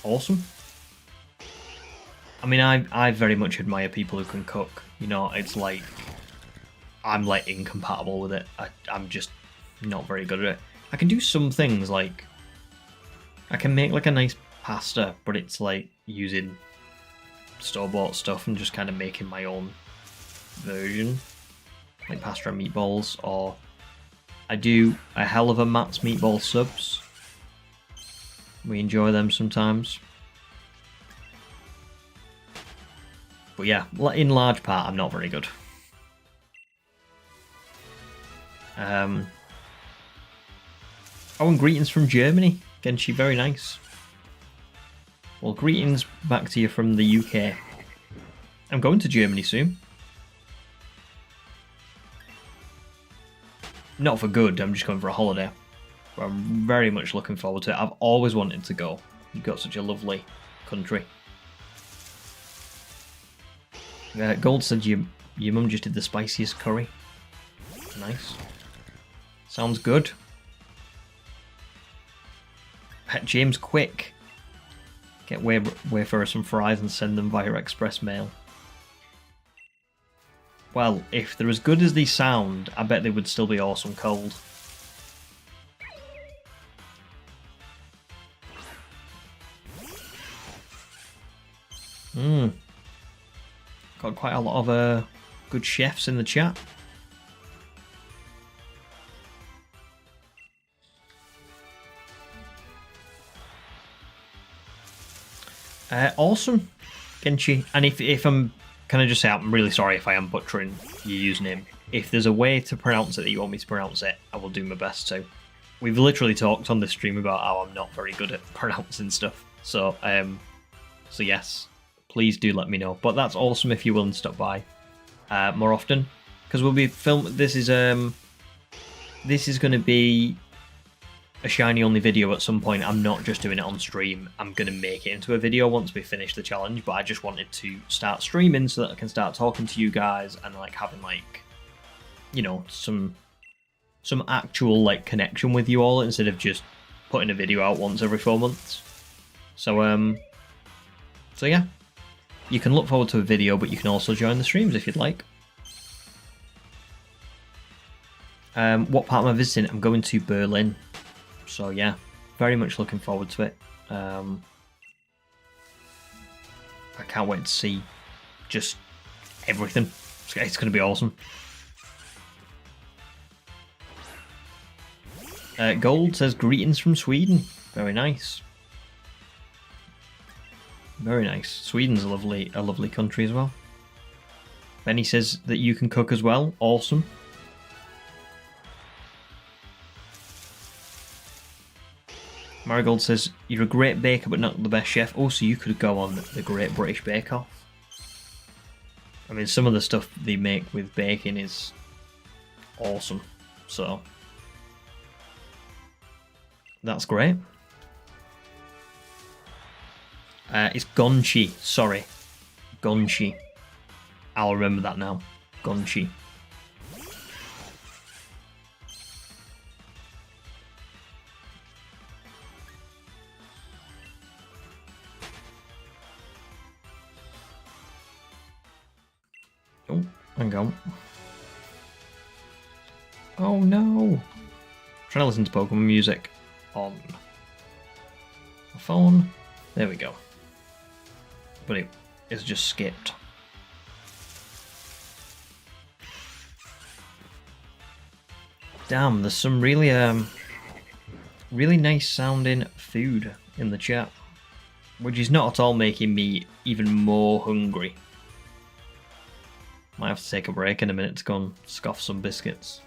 Awesome. I mean, I very much admire people who can cook. You know, it's like I'm like incompatible with it. I'm just not very good at it. I can do some things, like I can make like a nice pasta, but it's like using store-bought stuff and just kind of making my own version, like pasta and meatballs. Or I do a hell of a Matt's meatball subs. We enjoy them sometimes. But yeah, in large part, I'm not very good. Oh, and greetings from Germany. Genshi, very nice. Well, greetings back to you from the UK. I'm going to Germany soon. Not for good, I'm just going for a holiday. I'm very much looking forward to it. I've always wanted to go. You've got such a lovely country. Gold said your mum just did the spiciest curry. Nice. Sounds good. James Quick. Get Wayfarer some fries and send them via express mail. Well, if they're as good as they sound, I bet they would still be awesome cold. Got quite a lot of good chefs in the chat. Awesome, Genchi. And if I'm, can I just say, I'm really sorry if I am butchering your username. If there's a way to pronounce it that you want me to pronounce it, I will do my best to. We've literally talked on this stream about how I'm not very good at pronouncing stuff. So yes, please do let me know. But that's awesome if you're willing to stop by more often, because we'll be filming. This is going to be a shiny only video at some point. I'm not just doing it on stream. I'm going to make it into a video once we finish the challenge, but I just wanted to start streaming so that I can start talking to you guys and like having like, you know, some actual like connection with you all instead of just putting a video out once every 4 months. So yeah, you can look forward to a video, but you can also join the streams if you'd like. What part am I visiting? I'm going to Berlin. So yeah, very much looking forward to it. I can't wait to see just everything. It's going to be awesome. Gold says greetings from Sweden. Very nice. Very nice. Sweden's a lovely country as well. Benny says that you can cook as well. Awesome. Marigold says, you're a great baker but not the best chef. Also, you could go on the Great British Bake Off. I mean, some of the stuff they make with baking is awesome. So, that's great. It's Gonchi. Sorry. Gonchi. I'll remember that now. Gonchi. Oh, hang on. Oh no! I'm trying to listen to Pokemon music on my phone. There we go. But it's just skipped. Damn, there's some really really nice sounding food in the chat, which is not at all making me even more hungry. Might have to take a break in a minute to go and scoff some biscuits.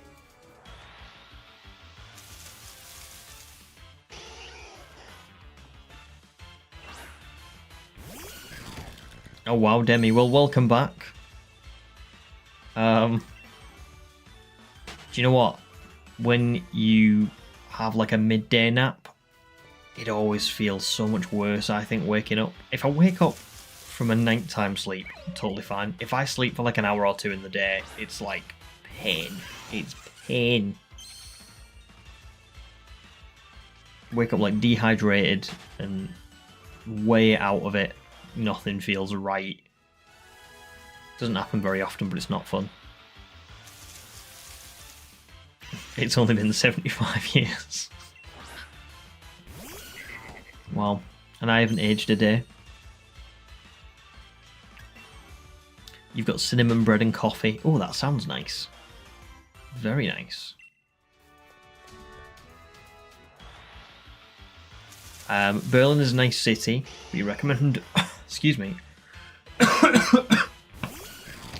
Oh wow, Demi, well, welcome back. Do you know what? When you have like a midday nap, it always feels so much worse, I think, waking up. If I wake up from a nighttime sleep, totally fine. If I sleep for like an hour or two in the day, it's like pain. It's pain. Wake up like dehydrated and way out of it. Nothing feels right. Doesn't happen very often, but it's not fun. It's only been 75 years. Wow. And I haven't aged a day. You've got cinnamon bread and coffee. Oh, that sounds nice. Very nice. Berlin is a nice city. We recommend... Excuse me.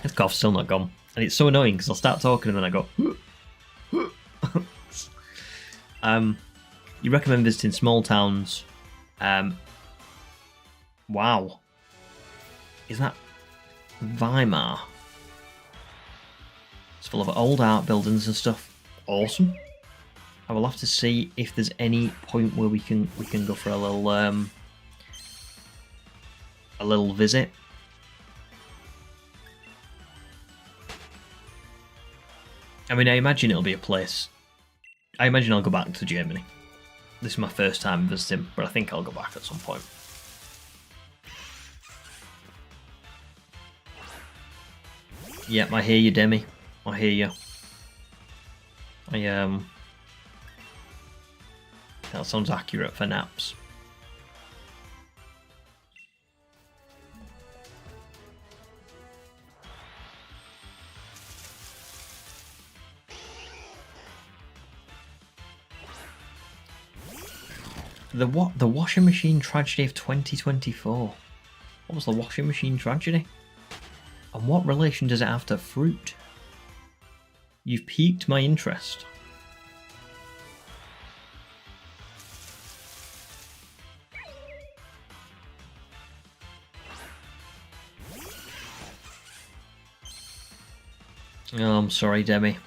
This cough's still not gone. And it's so annoying because I'll start talking and then I go... You recommend visiting small towns. Wow. Is that Weimar? It's full of old art buildings and stuff. Awesome. I will have to see if there's any point where we can go for a little visit. I mean, I imagine it'll be a place. I imagine I'll go back to Germany. This is my first time visiting, but I think I'll go back at some point. Yep, I hear you, Demi. I hear you. That sounds accurate for naps. The washing machine tragedy of 2024. What was the washing machine tragedy? And what relation does it have to fruit? You've piqued my interest. Oh, I'm sorry, Demi.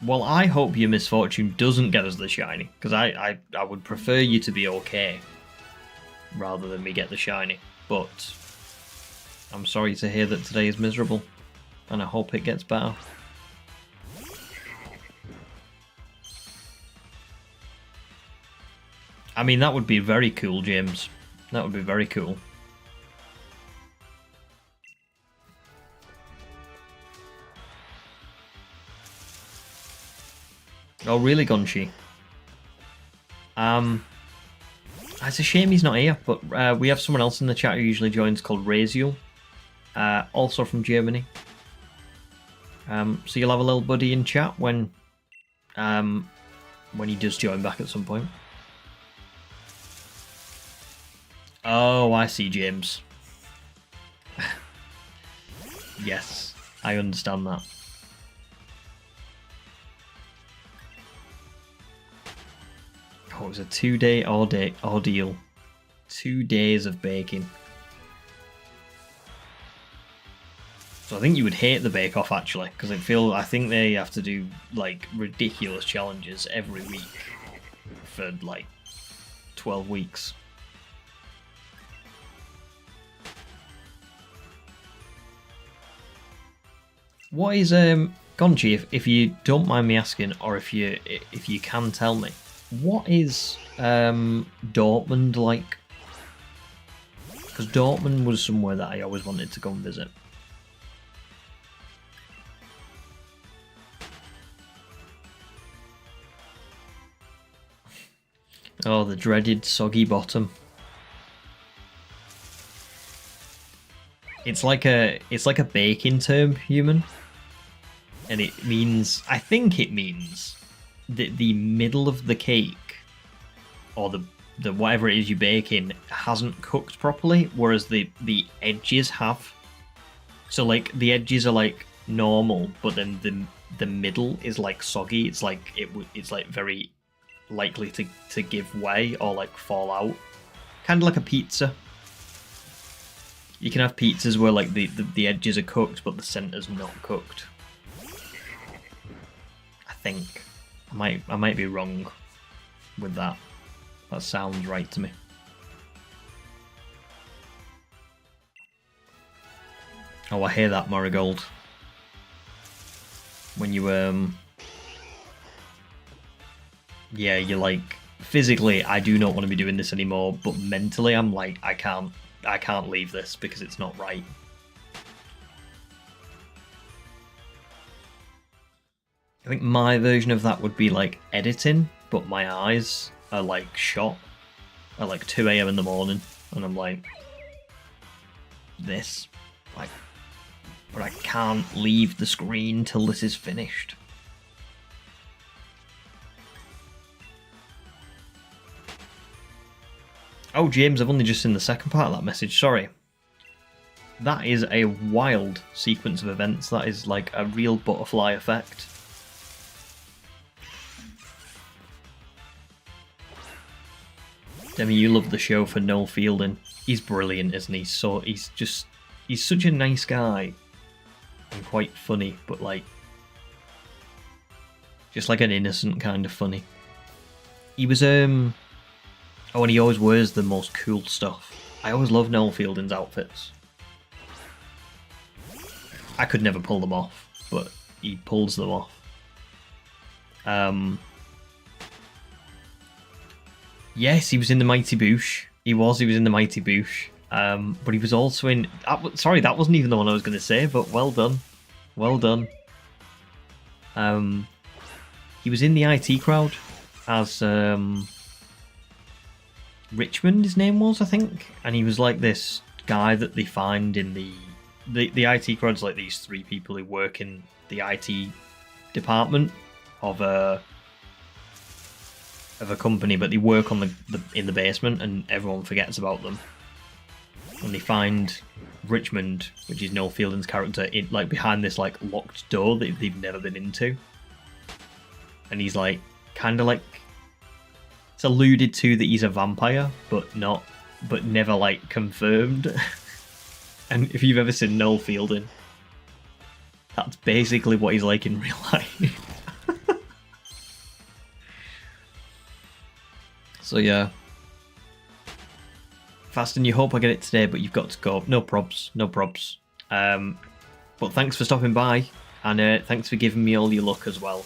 Well, I hope your misfortune doesn't get us the shiny, because I would prefer you to be okay rather than me get the shiny. But I'm sorry to hear that today is miserable, and I hope it gets better. I mean, that would be very cool, James. That would be very cool. Oh, really, Gonshi? It's a shame he's not here, but we have someone else in the chat who usually joins called Raziel, also from Germany. So you'll have a little buddy in chat when he does join back at some point. Oh, I see, James. Yes, I understand that. Oh, it was a 2-day ordeal. 2 days of baking. So I think you would hate the Bake Off actually, because I think they have to do like ridiculous challenges every week for like 12 weeks. What is Gonchi, if you don't mind me asking, or if you can tell me, what is Dortmund like? Because Dortmund was somewhere that I always wanted to go and visit. Oh, the dreaded soggy bottom. It's like a baking term, human, and it means, I think it means that the middle of the cake, or the whatever it is you bake in, hasn't cooked properly, whereas the edges have. So like the edges are like normal, but then the middle is like soggy. It's like it's like very likely to give way or like fall out, kind of like a pizza. You can have pizzas where like the edges are cooked but the center's not cooked. I think I might be wrong with that. That sounds right to me. Oh, I hear that, Marigold. When you yeah, you're like, physically I do not want to be doing this anymore, but mentally I'm like, I can't leave this because it's not right. I think my version of that would be like editing, but my eyes are like shot at like 2 AM in the morning, and I'm like, this, like, but I can't leave the screen till this is finished. Oh, James, I've only just seen the second part of that message, sorry. That is a wild sequence of events. That is like a real butterfly effect. Demi, you love the show for Noel Fielding. He's brilliant, isn't he? So he's such a nice guy and quite funny, but like, Just like an innocent kind of funny. He was oh, and he always wears the most cool stuff. I always love Noel Fielding's outfits. I could never pull them off, but he pulls them off. Yes, he was in the Mighty Boosh. He was in the Mighty Boosh. But he was also in... sorry, that wasn't even the one I was going to say, but well done. Well done. He was in the IT crowd as Richmond, his name was, I think. And he was like this guy that they find in the IT crowd's like these three people who work in the IT department of a company, but they work on in the basement, and everyone forgets about them. And they find Richmond, which is Noel Fielding's character, in like behind this like locked door that they've never been into. And he's like kind of like, it's alluded to that he's a vampire, but never like confirmed. And if you've ever seen Noel Fielding, that's basically what he's like in real life. So yeah. Fasten, you hope I get it today, but you've got to go. No probs, no probs. But thanks for stopping by, and thanks for giving me all your luck as well.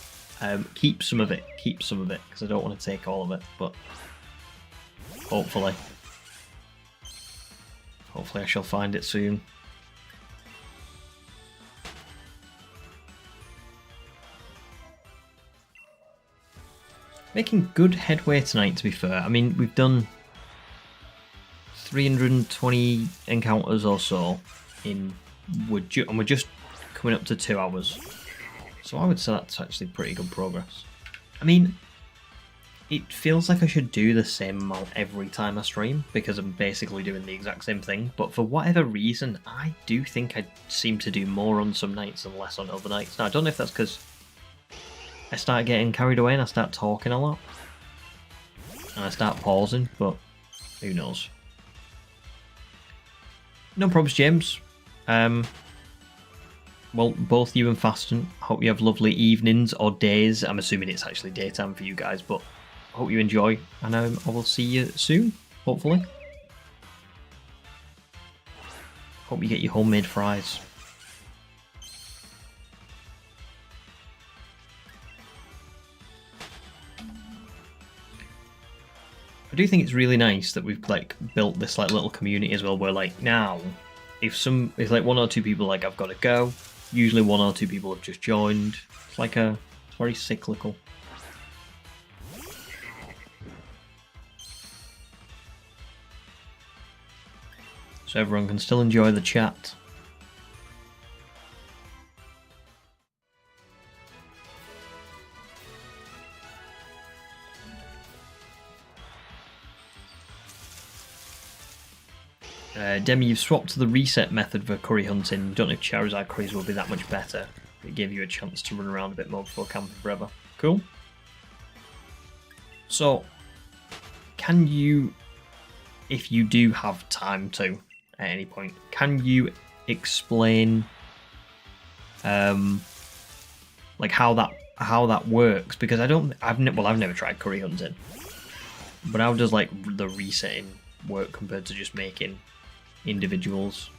Keep some of it, because I don't want to take all of it, but hopefully I shall find it soon. Making good headway tonight, to be fair. I mean, we've done 320 encounters or so and we're just coming up to 2 hours. So I would say that's actually pretty good progress. I mean, it feels like I should do the same amount every time I stream because I'm basically doing the exact same thing, but for whatever reason, I do think I seem to do more on some nights and less on other nights. Now, I don't know if that's because I start getting carried away and I start talking a lot and I start pausing, but who knows. No problems, James. Well, both you and Fasten, hope you have lovely evenings or days. I'm assuming it's actually daytime for you guys, but hope you enjoy, and I will see you soon, hopefully. Hope you get your homemade fries. I do think it's really nice that we've like built this like little community as well, where like now, if like 1 or 2 people like I've got to go, usually 1 or 2 people have just joined. It's like it's very cyclical. So everyone can still enjoy the chat. Demi, you've swapped to the reset method for curry hunting. Don't know if Charizard curries will be that much better. It gave you a chance to run around a bit more before camping forever. Cool. So, can you, if you do have time to, at any point, can you explain, like how that works? Because I've never tried curry hunting, but how does like the resetting work compared to just making individuals?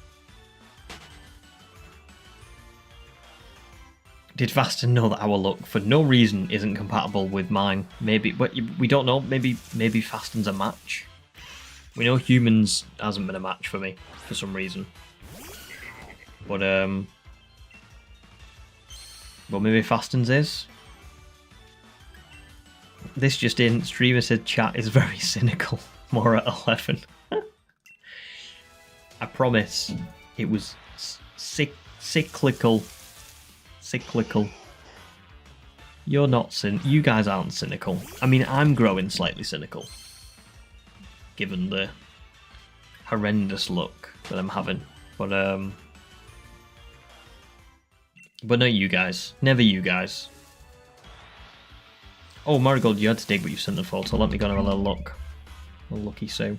Did Fasten know that our luck for no reason isn't compatible with mine? Maybe, but we don't know. Maybe Fasten's a match. We know humans hasn't been a match for me for some reason. But well, maybe Fasten's is. This just in, streamer said chat is very cynical. More at 11. I promise it was cyclical. Cyclical. You're not you guys aren't cynical. I mean, I'm growing slightly cynical, given the horrendous luck that I'm having. But not you guys. Never you guys. Oh, Marigold, you had to dig, but you sent the photo. Let me go and have a little look. Lucky Sue.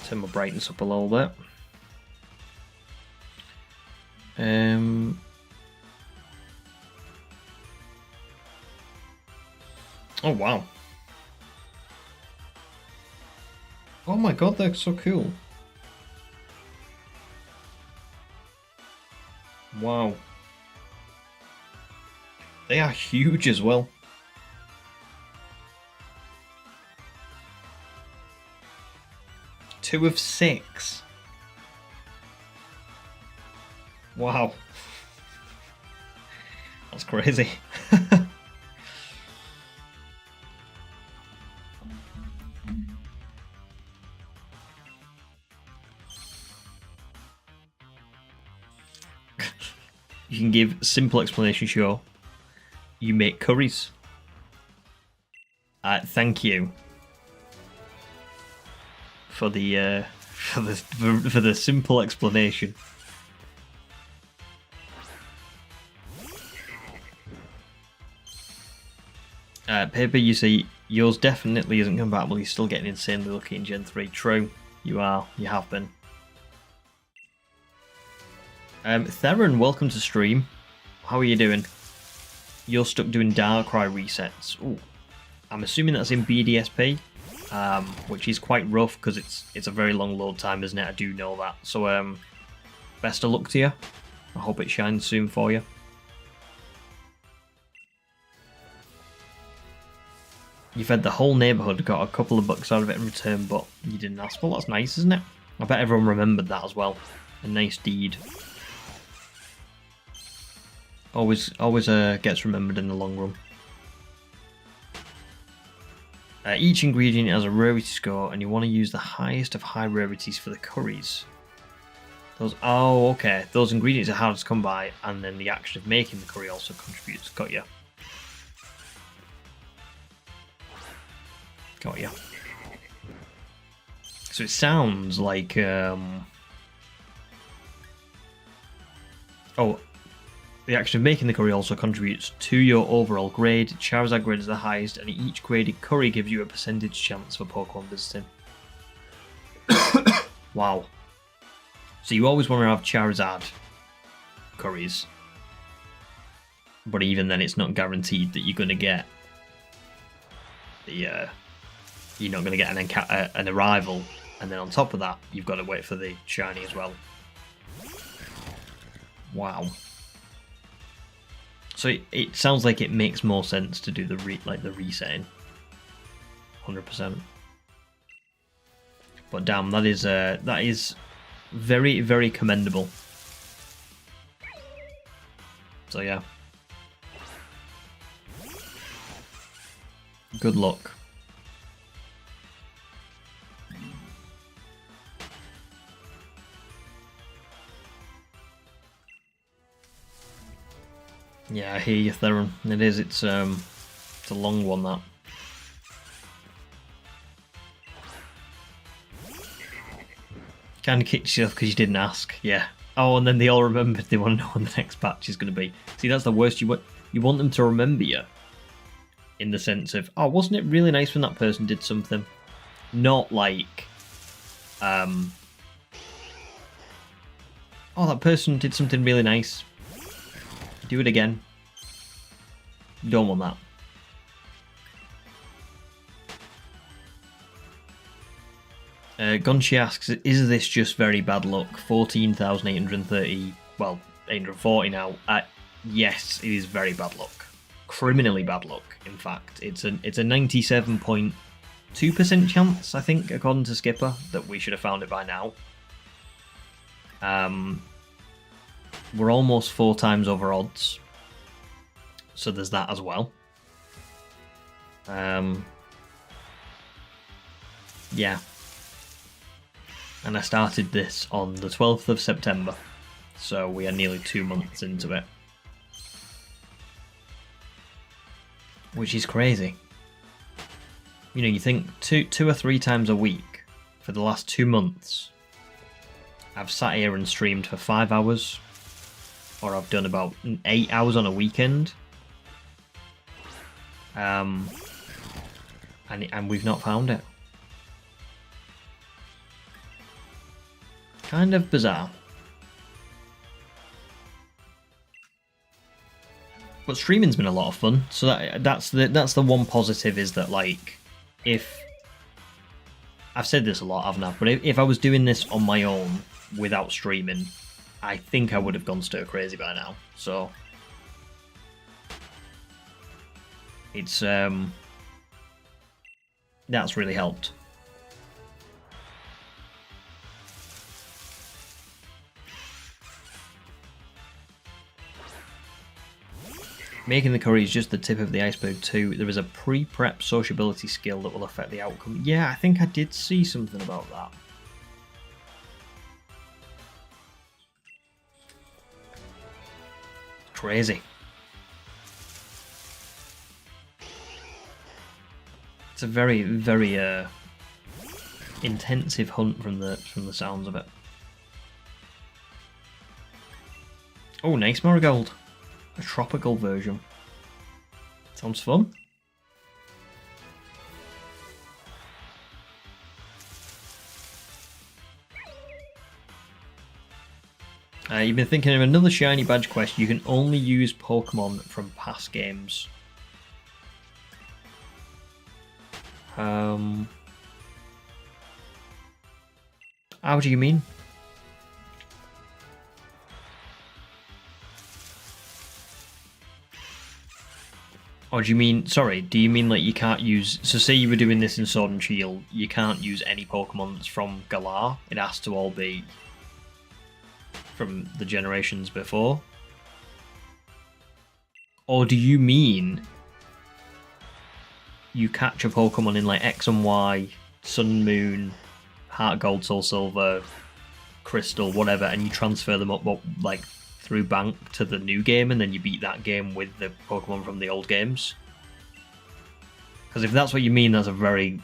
Turn my brightness up a little bit. Oh, wow. Oh my god, they're so cool. Wow. They are huge as well. Two of 6. Wow. That's crazy. You can give simple explanation, sure. You make curries. Thank you for the for the simple explanation. Paper, you see, yours definitely isn't compatible. You're still getting insanely lucky in Gen 3. True, you are. You have been. Theron, welcome to stream. How are you doing? You're stuck doing Darkrai resets. Ooh. I'm assuming that's in BDSP, which is quite rough because it's a very long load time, isn't it? I do know that. So, best of luck to you. I hope it shines soon for you. You fed the whole neighbourhood, got a couple of bucks out of it in return, but you didn't ask. Well, that's nice, isn't it? I bet everyone remembered that as well. A nice deed. Always gets remembered in the long run. Each ingredient has a rarity score, and you want to use the highest of high rarities for the curries. Oh, okay. Those ingredients are hard to come by, and then the action of making the curry also contributes. Got ya. Got ya. So it sounds like oh, the action of making the curry also contributes to your overall grade. Charizard grade is the highest, and each graded curry gives you a percentage chance for Pokemon visiting. Wow. So you always want to have Charizard curries. But even then, it's not guaranteed that you're going to get the... you're not going to get an arrival, and then on top of that, you've got to wait for the shiny as well. Wow. So it sounds like it makes more sense to do the resetting. 100%. But damn, that is very, very commendable. So yeah. Good luck. Yeah, I hear you, Theron. It is. It's a long one, that. Kind of kicked yourself because you didn't ask. Yeah. Oh, and then they all remembered they want to know when the next batch is going to be. See, that's the worst. You want them to remember you. In the sense of, oh, wasn't it really nice when that person did something? Not like, oh, that person did something really nice. Do it again. Don't want that. Gunshi asks, is this just very bad luck? 14,830, well, 840 now. Yes, it is very bad luck. Criminally bad luck, in fact. It's a 97.2% chance, I think, according to Skipper, that we should have found it by now. We're almost 4 times over odds. So there's that as well. Yeah. And I started this on the 12th of September. So we are nearly 2 months into it. Which is crazy. You know, you think two or 3 times a week for the last 2 months. I've sat here and streamed for 5 hours. Or I've done about 8 hours on a weekend. And we've not found it. Kind of bizarre. But streaming's been a lot of fun. So that's the one positive, is that, like, if I've said this a lot, haven't I? But if I was doing this on my own without streaming, I think I would have gone stir crazy by now. So it's that's really helped. Making the curry is just the tip of the iceberg too. There is a pre-prep sociability skill that will affect the outcome. Yeah, I think I did see something about that. Crazy. It's a very, very intensive hunt from the sounds of it. Oh, nice marigold. A tropical version. Sounds fun. You've been thinking of another shiny badge quest. You can only use Pokemon from past games. How do you mean? Or do you mean, sorry, do you mean like you can't use, so say you were doing this in Sword and Shield, you can't use any Pokemon that's from Galar, it has to all be from the generations before? Or do you mean you catch a Pokemon in like X and Y, Sun, Moon, Heart Gold, Soul Silver, Crystal, whatever, and you transfer them up like through Bank to the new game, and then you beat that game with the Pokemon from the old games? Because if that's what you mean, that's a very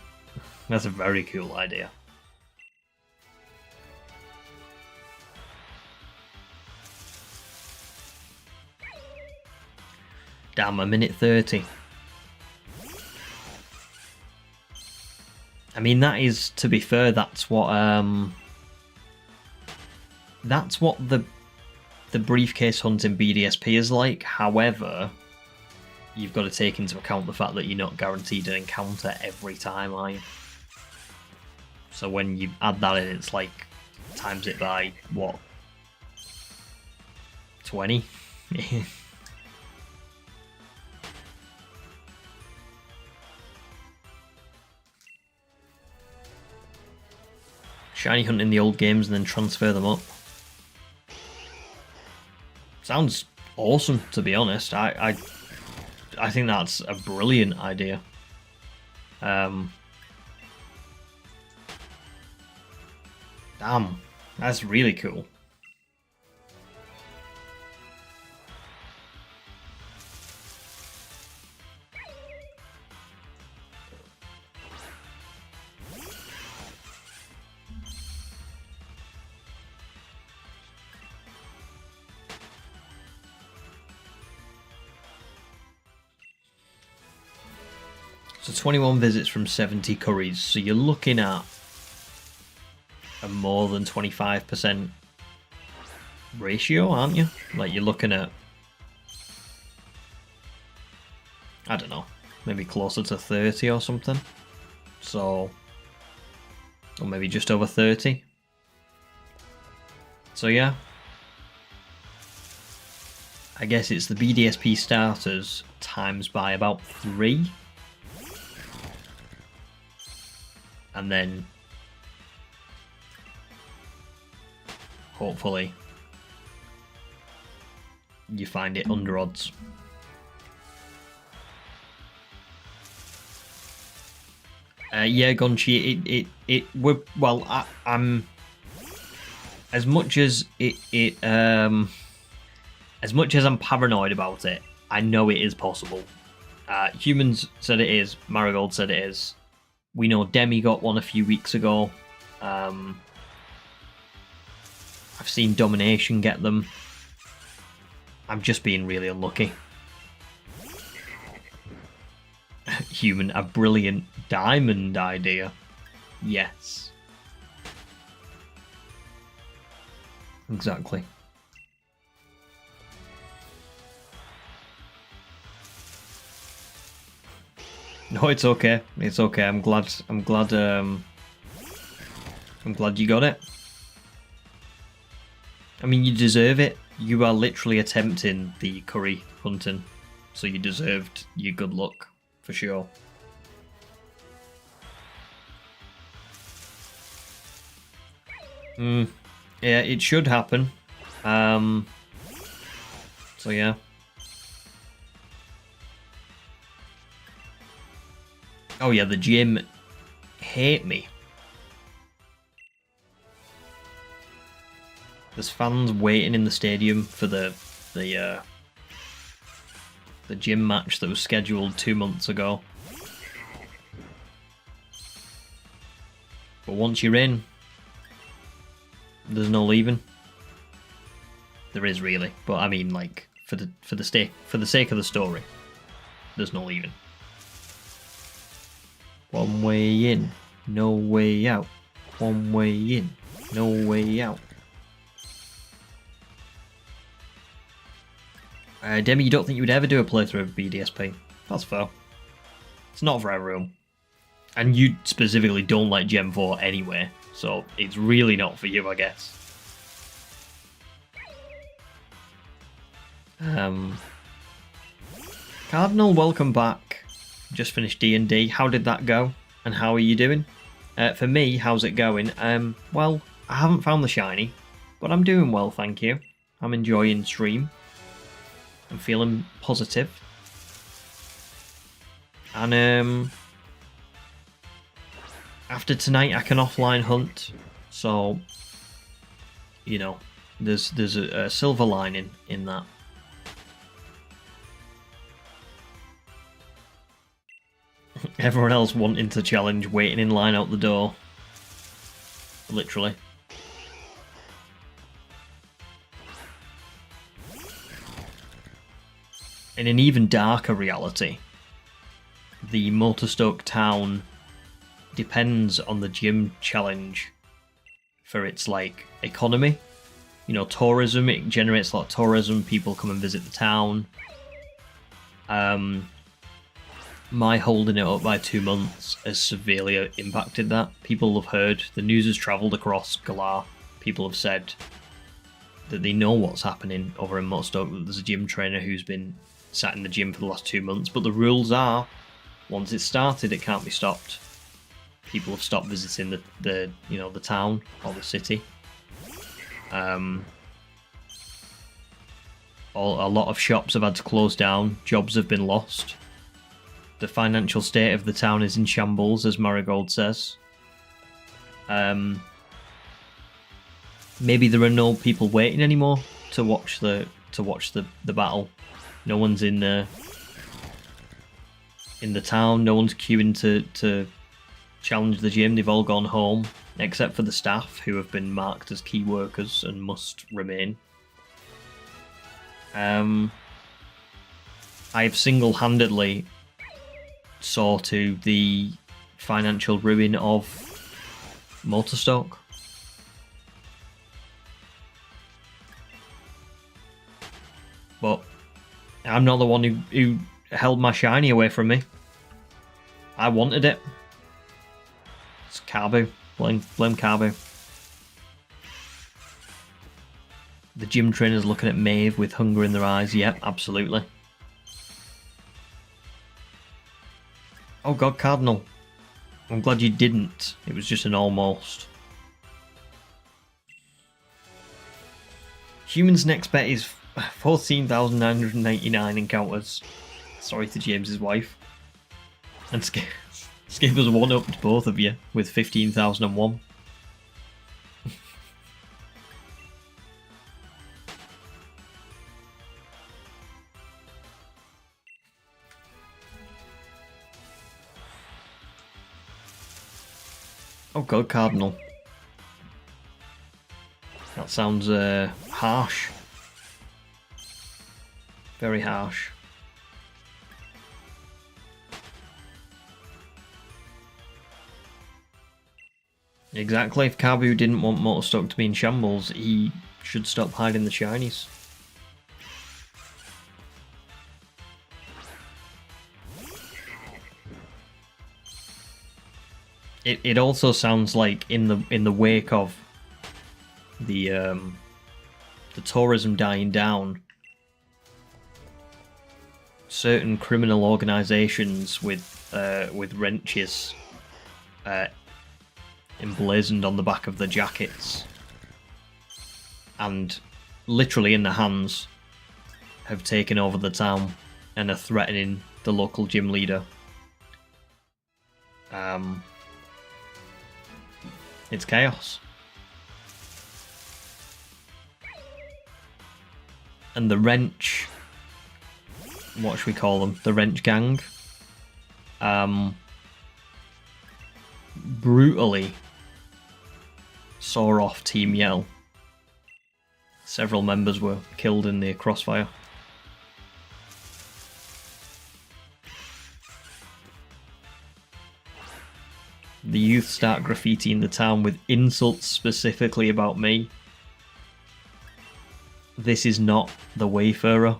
cool idea. Damn, a minute 30. I mean, that is, to be fair, that's what the briefcase hunt in BDSP is like. However, you've got to take into account the fact that you're not guaranteed an encounter every time, are you? So when you add that in, it's like times it by what? 20? Shiny hunt in the old games and then transfer them up. Sounds awesome, to be honest. I think that's a brilliant idea. Damn, that's really cool. So 21 visits from 70 curries. So you're looking at a more than 25% ratio, aren't you? Like you're looking at, I don't know, maybe closer to 30 or something. So, or maybe just over 30. So yeah. I guess it's the BDSP starters times by about 3. And then hopefully you find it under odds. Yeah, Gonchi, I'm as much as as much as I'm paranoid about it, I know it is possible. Humans said it is, Marigold said it is. We know Demi got one a few weeks ago. I've seen Domination get them. I'm just being really unlucky. Human, a brilliant diamond idea. Yes. Exactly. No, it's okay. It's okay. I'm glad you got it. I mean, you deserve it. You are literally attempting the curry hunting, so you deserved your good luck for sure. Yeah, it should happen. So yeah. Oh yeah, the gym hate me. There's fans waiting in the stadium for the gym match that was scheduled 2 months ago. But once you're in, there's no leaving. There is really, but I mean, like for the sake of the story, there's no leaving. One way in, no way out. One way in, no way out. Demi, you don't think you would ever do a playthrough of BDSP? That's fair. It's not for everyone. And you specifically don't like Gen 4 anyway, so it's really not for you, I guess. Cardinal, welcome back. Just finished D&D. How did that go? And how are you doing? For me, how's it going? Well, I haven't found the shiny, but I'm doing well, thank you. I'm enjoying stream. I'm feeling positive. And after tonight I can offline hunt, so you know, there's a silver lining in that. Everyone else wanting to challenge, waiting in line out the door. Literally. In an even darker reality, the Motostoke town depends on the gym challenge for its like economy. You know, tourism, it generates a lot of tourism, people come and visit the town. My holding it up by 2 months has severely impacted that. People have heard, the news has travelled across Galar. People have said that they know what's happening over in Motostoke, that there's a gym trainer who's been sat in the gym for the last 2 months, but the rules are, once it's started, it can't be stopped. People have stopped visiting the you know, the town or the city. A lot of shops have had to close down. Jobs have been lost. The financial state of the town is in shambles, as Marigold says. Maybe there are no people waiting anymore to watch the battle. No one's in the town. No one's queuing to challenge the gym. They've all gone home, except for the staff, who have been marked as key workers and must remain. I've single-handedly saw to the financial ruin of Motostoke. But I'm not the one who held my shiny away from me. I wanted it. It's Carbu. Blame Carbu. The gym trainer's looking at Maeve with hunger in their eyes. Yep, absolutely. Oh god, Cardinal. I'm glad you didn't. It was just an almost. Human's next bet is 14,989 encounters. Sorry to James's wife. And Skipper's one-upped both of you with 15,001. Oh god, Cardinal. That sounds harsh. Very harsh. Exactly, if Carbu didn't want Motostoke to be in shambles, he should stop hiding the shinies. It also sounds like in the wake of the tourism dying down, certain criminal organisations with wrenches emblazoned on the back of the jackets and literally in their hands have taken over the town and are threatening the local gym leader. It's chaos. And the wrench, what should we call them? The wrench gang, brutally saw off Team Yell. Several members were killed in the crossfire. The youth start graffitiing the town with insults specifically about me. This is not the Wayfarer.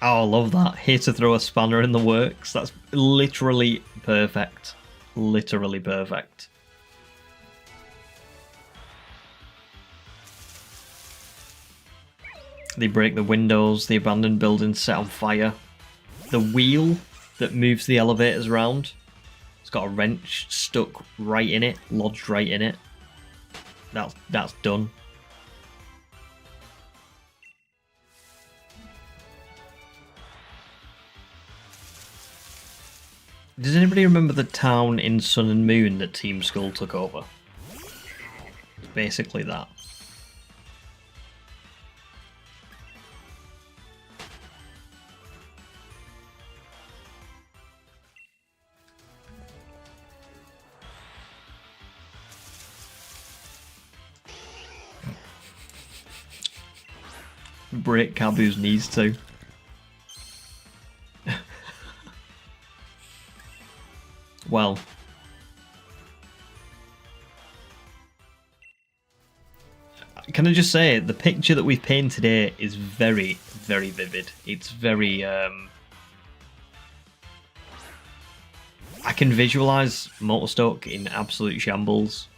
Oh, I love that. Here to throw a spanner in the works. That's literally perfect. Literally perfect. They break the windows, the abandoned buildings set on fire. The wheel that moves the elevators around, it's got a wrench stuck right in it, lodged right in it. That's done. Does anybody remember the town in Sun and Moon that Team Skull took over? It's basically that. Break Kabu's knees too. Well, can I just say, the picture that we've painted today is very, very vivid. It's very, I can visualise Motostoke in absolute shambles.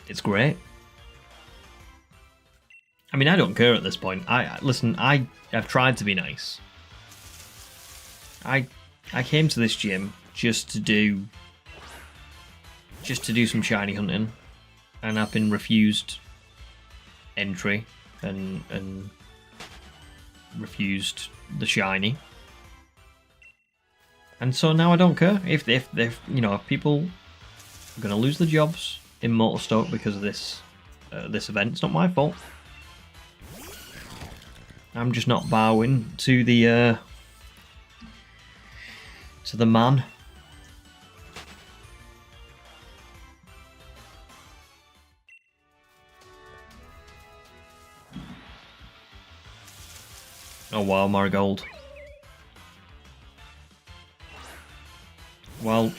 It's great. I mean, I don't care at this point. Listen, I've tried to be nice. I came to this gym just to do some shiny hunting, and I've been refused entry and refused the shiny, and so now I don't care if you know, if people are gonna lose their jobs in Motostoke because of this event. It's not my fault. I'm just not bowing to the man. Oh wow, Marigold. Well,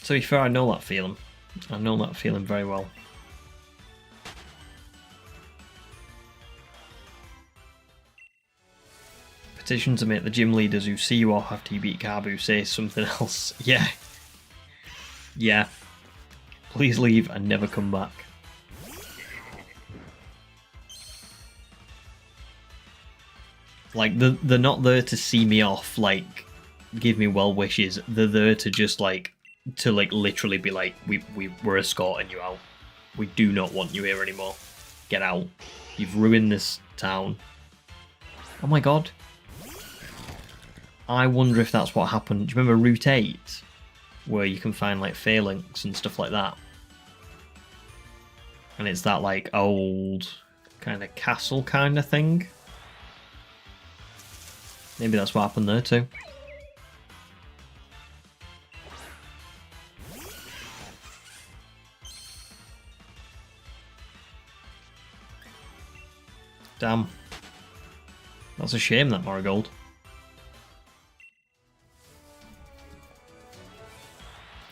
to be fair, I know that feeling. I know that feeling very well. Petition to make the gym leaders who see you off after you beat Kabu say something else. Yeah. Yeah. Please leave and never come back. Like, they're not there to see me off, like, give me well wishes. They're there to just, like, literally be like, we're escorting you out. We do not want you here anymore. Get out. You've ruined this town. Oh my god. I wonder if that's what happened. Do you remember Route 8? Where you can find, like, phalanx and stuff like that. And it's that, like, old kind of castle kind of thing. Maybe that's what happened there too. Damn. That's a shame, that Marigold.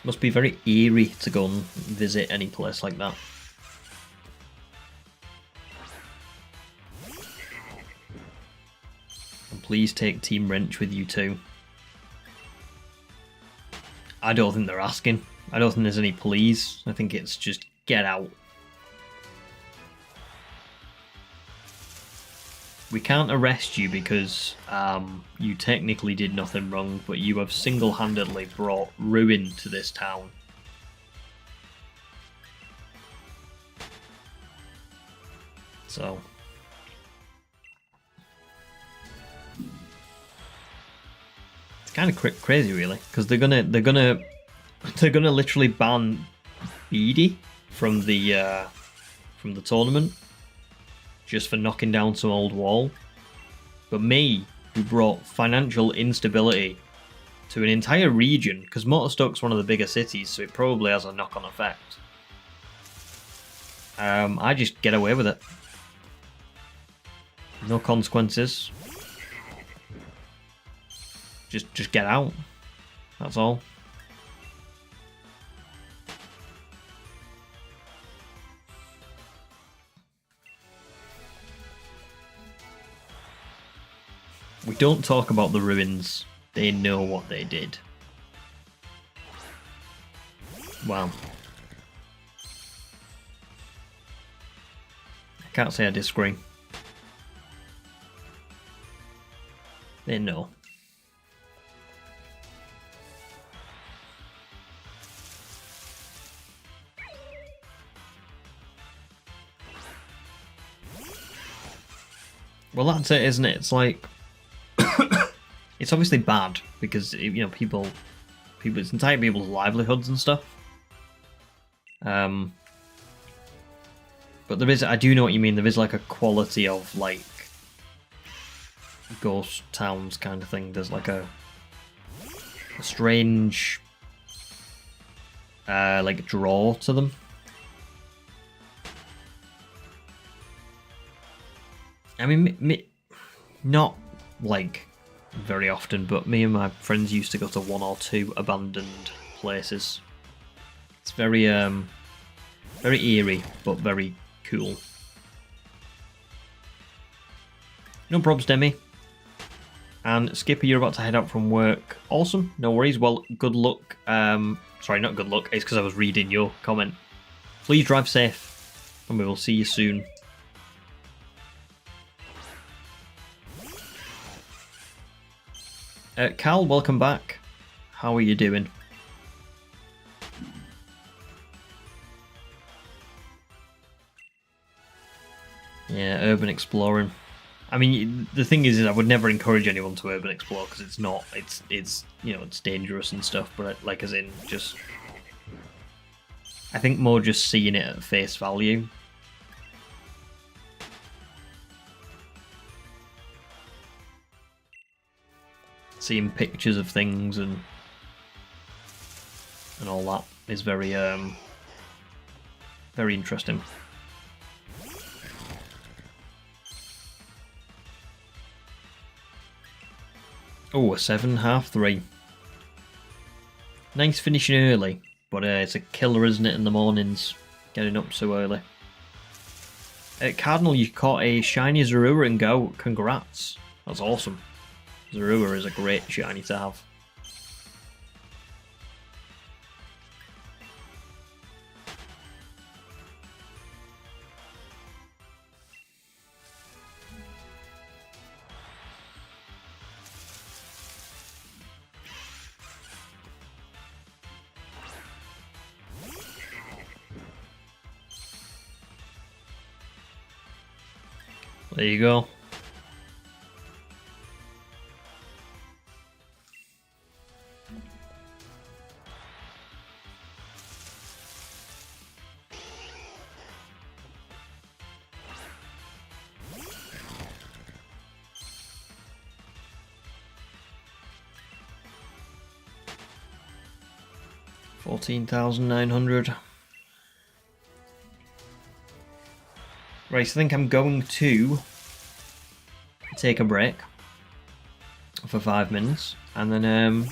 Must be very eerie to go and visit any place like that. And please take Team Wrench with you too. I don't think they're asking. I don't think there's any please. I think it's just get out. We can't arrest you because you technically did nothing wrong, but you have single-handedly brought ruin to this town. So it's kind of crazy, really, because they're gonna literally ban Beady from the tournament just for knocking down some old wall. But me, who brought financial instability to an entire region, because Motostoke's one of the bigger cities, so it probably has a knock-on effect. I just get away with it. No consequences. Just get out. That's all. We don't talk about the ruins. They know what they did. Wow. I can't say I disagree. They know. Well, that's it, isn't it? It's like... it's obviously bad because, you know, people, it's entire people's livelihoods and stuff. But there is, I do know what you mean. There is like a quality of like ghost towns kind of thing. There's like a strange like draw to them. I mean, not like very often, but me and my friends used to go to one or two abandoned places. It's very very eerie, but very cool. No probs, Demi. And Skipper, you're about to head out from work. Awesome, no worries. Well, good luck. Sorry, not good luck. It's because I was reading your comment. Please drive safe, and we will see you soon. Cal, welcome back. How are you doing? Yeah, urban exploring. I mean, the thing is I would never encourage anyone to urban explore because it's not. It's you know, it's dangerous and stuff. But like, as in, just I think more just seeing it at face value. Seeing pictures of things and all that is very very interesting. Oh, a 7, 3:30. Nice finishing early, but it's a killer, isn't it, in the mornings, getting up so early. Cardinal, you caught a shiny Zorua and go. Congrats. That's awesome. Zorua is a great shiny to have. There you go. $14,900. Right, so I think I'm going to take a break for 5 minutes, and then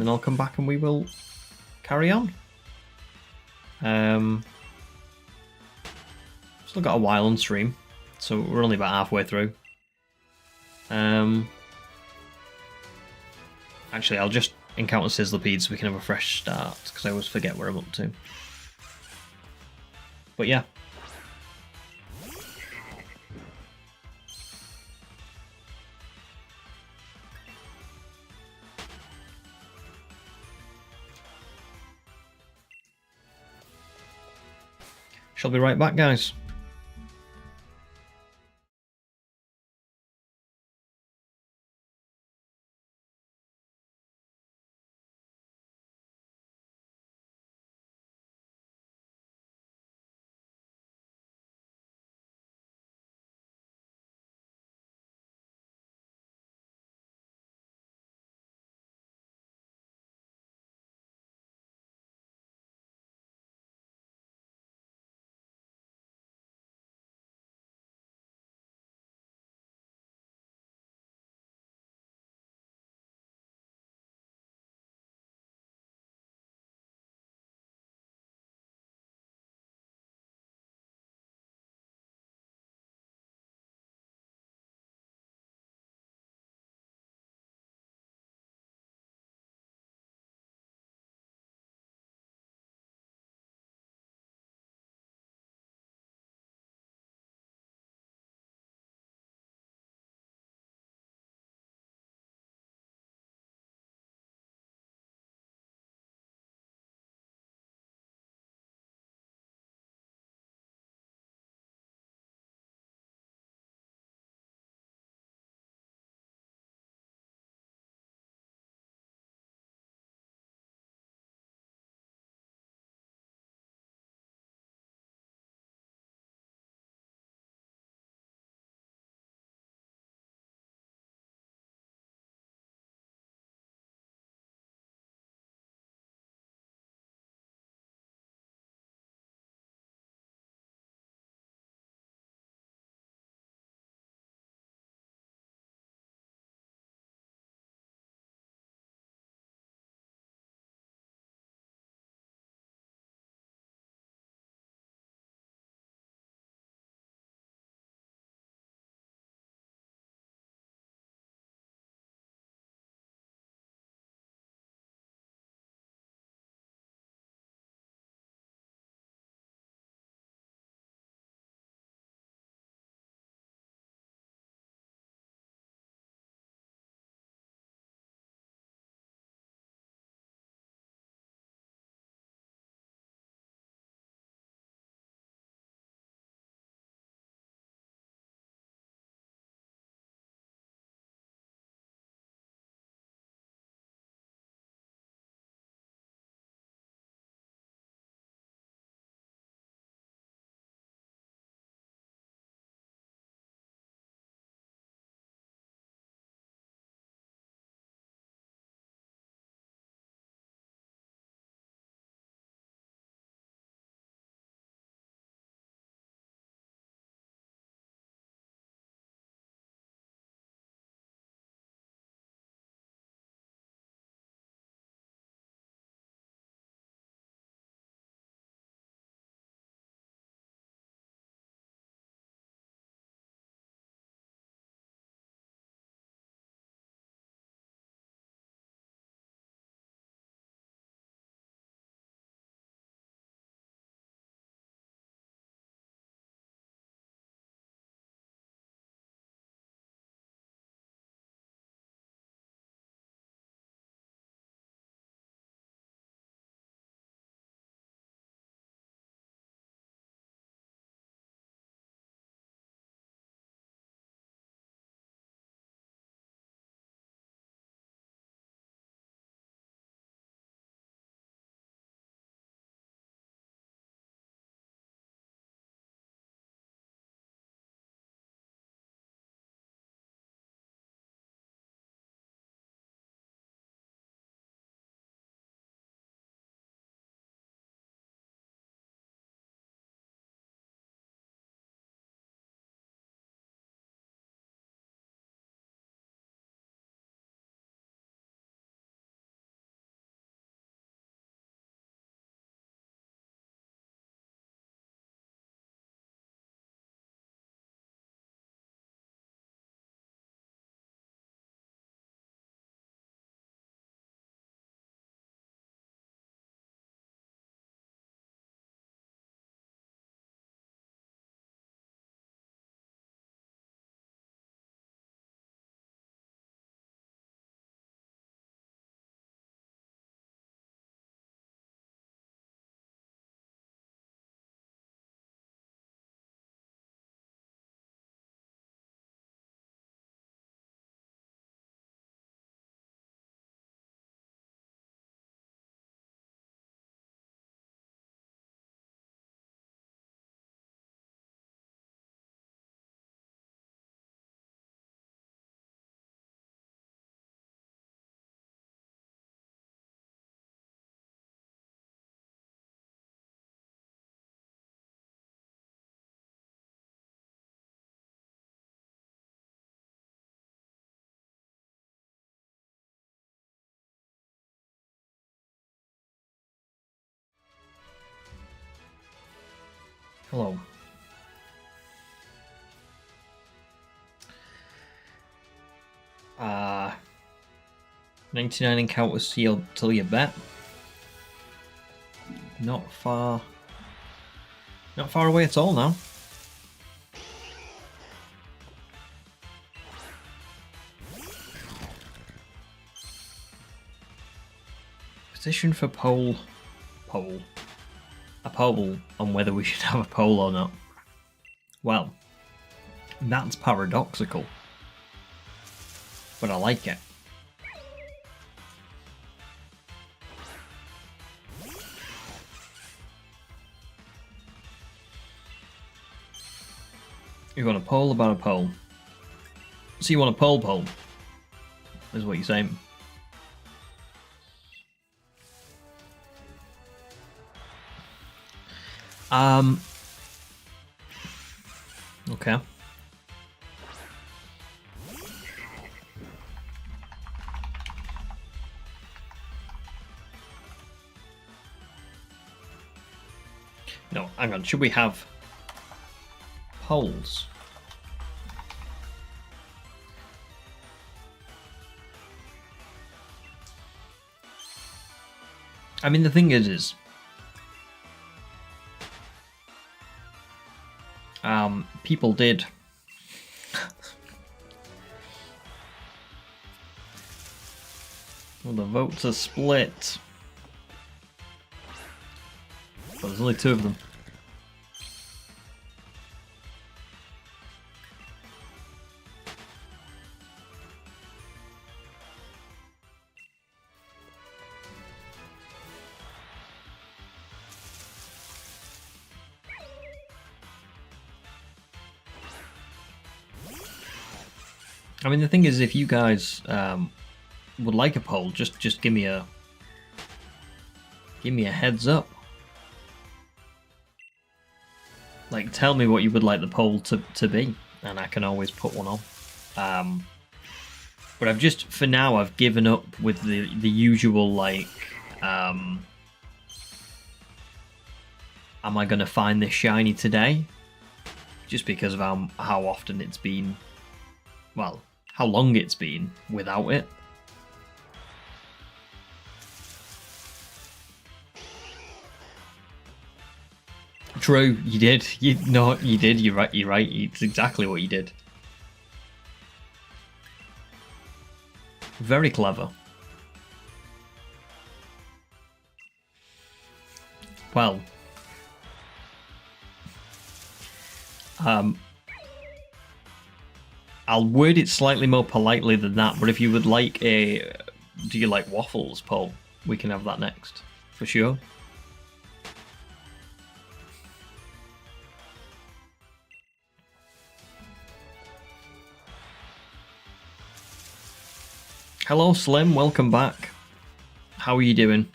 I'll come back and we will carry on. Still got a while on stream, so we're only about halfway through. Actually, I'll just encounter Sizzlipede so we can have a fresh start, because I always forget where I'm up to. But yeah. Shall be right back, guys. Hello. Uh, 99 encounters till you bet. Not far away at all now. Position for a poll on whether we should have a poll or not. Well, that's paradoxical, but I like it. You want a poll about a poll. So you want a poll, is what you're saying. Okay. No, hang on. Should we have polls? I mean, the thing is people did well, the votes are split, but there's only 2 of them. I mean, the thing is, if you guys would like a poll, just give me a heads up. Like, tell me what you would like the poll to be, and I can always put one on. But I've just, for now, I've given up with the usual, like, am I going to find this shiny today? Just because of how often it's been, well, how long it's been without it. True, you did. You did. You're right. You're right. It's exactly what you did. Very clever. Well, I'll word it slightly more politely than that, but if you would like a do you like waffles poll, we can have that next, for sure. Hello Slim, welcome back. How are you doing?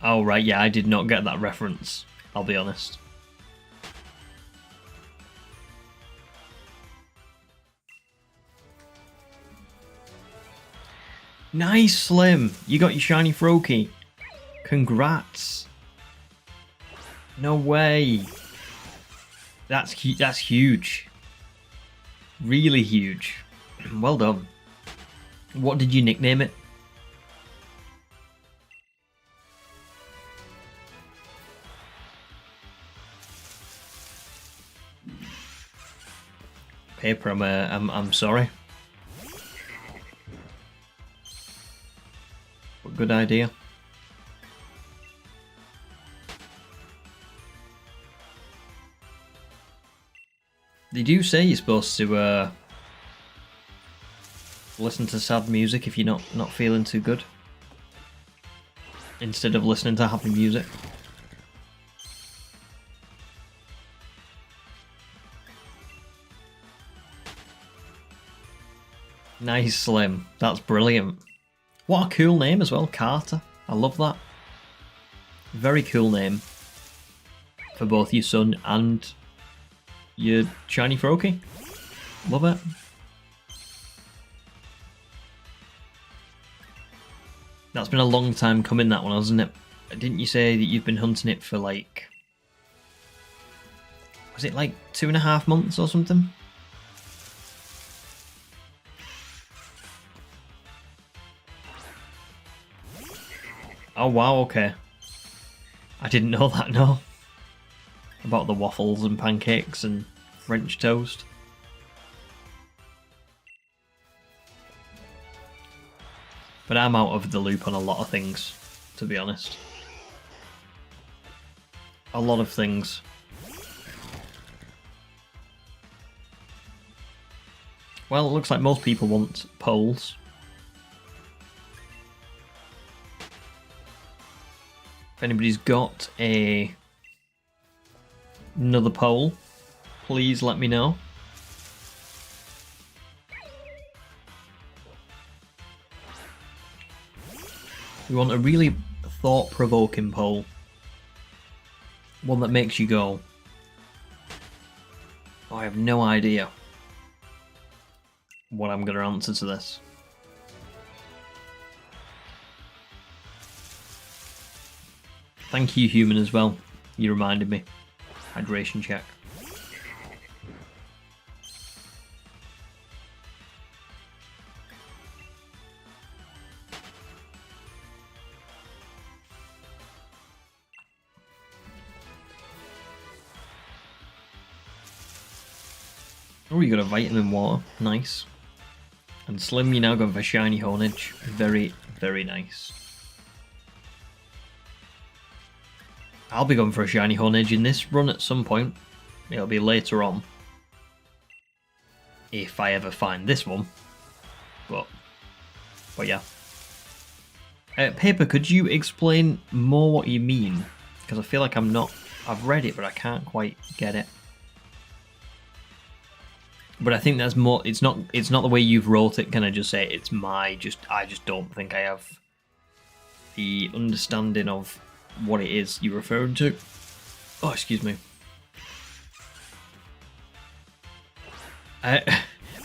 Oh right, yeah, I did not get that reference, I'll be honest. Nice, Slim! You got your shiny Froakie. Congrats! No way! That's huge. Really huge. Well done. What did you nickname it? Paper, I'm sorry. But good idea. They do say you're supposed to listen to sad music if you're not feeling too good, instead of listening to happy music. Nice, Slim. That's brilliant. What a cool name as well, Carter. I love that. Very cool name for both your son and your shiny Froakie. Love it. That's been a long time coming, that one, hasn't it? Didn't you say that you've been hunting it for like... Was it like 2.5 months or something? Oh wow, okay. I didn't know that, no. About the waffles and pancakes and French toast. But I'm out of the loop on a lot of things, to be honest. A lot of things. Well, it looks like most people want polls. If anybody's got another poll, please let me know. We want a really thought-provoking poll. One that makes you go, oh, I have no idea what I'm going to answer to this. Thank you, human, as well. You reminded me. Hydration check. Oh, you got a vitamin water. Nice. And Slim, you're now going for shiny Hornage. Very, very nice. I'll be going for a shiny Hornage in this run at some point. It'll be later on. If I ever find this one. But yeah. Paper, could you explain more what you mean? Because I feel like I've read it, but I can't quite get it. But I think that's more. It's not the way you've wrote it. Can I just say it's I just don't think I have the understanding of what it is you're referring to. Oh, excuse me.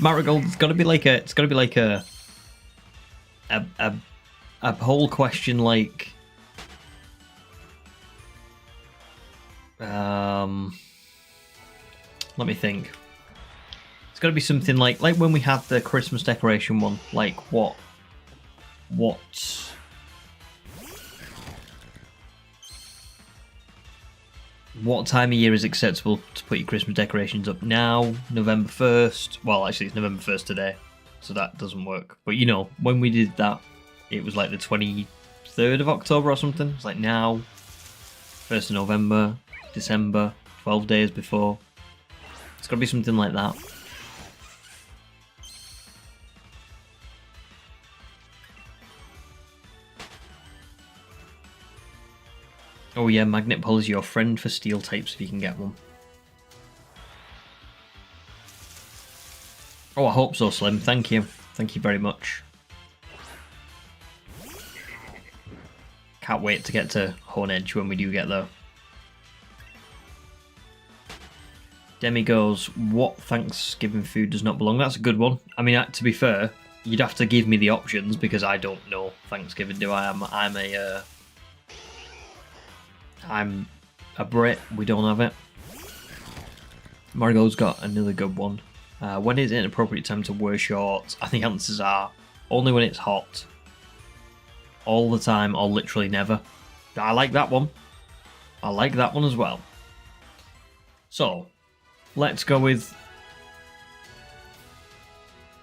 Marigold, it's got to be like a whole question like let me think. It's got to be something like when we had the Christmas decoration one. Like what time of year is acceptable to put your Christmas decorations up? Now, November 1st. Well, actually, it's November 1st today, so that doesn't work. But you know, when we did that, it was like the 23rd of October or something. It's like now, 1st of November, December, 12 days before. It's got to be something like that. Oh yeah, Magnet Pole is your friend for steel types if you can get one. Oh, I hope so, Slim. Thank you. Thank you very much. Can't wait to get to Hornage when we do get there. Demi goes, what Thanksgiving food does not belong? That's a good one. I mean, to be fair, you'd have to give me the options because I don't know Thanksgiving, do I? I'm a Brit, we don't have it. Marigold's got another good one. When is it an appropriate time to wear shorts? I think answers are only when it's hot, all the time, or literally never. I like that one. I like that one as well. So, let's go with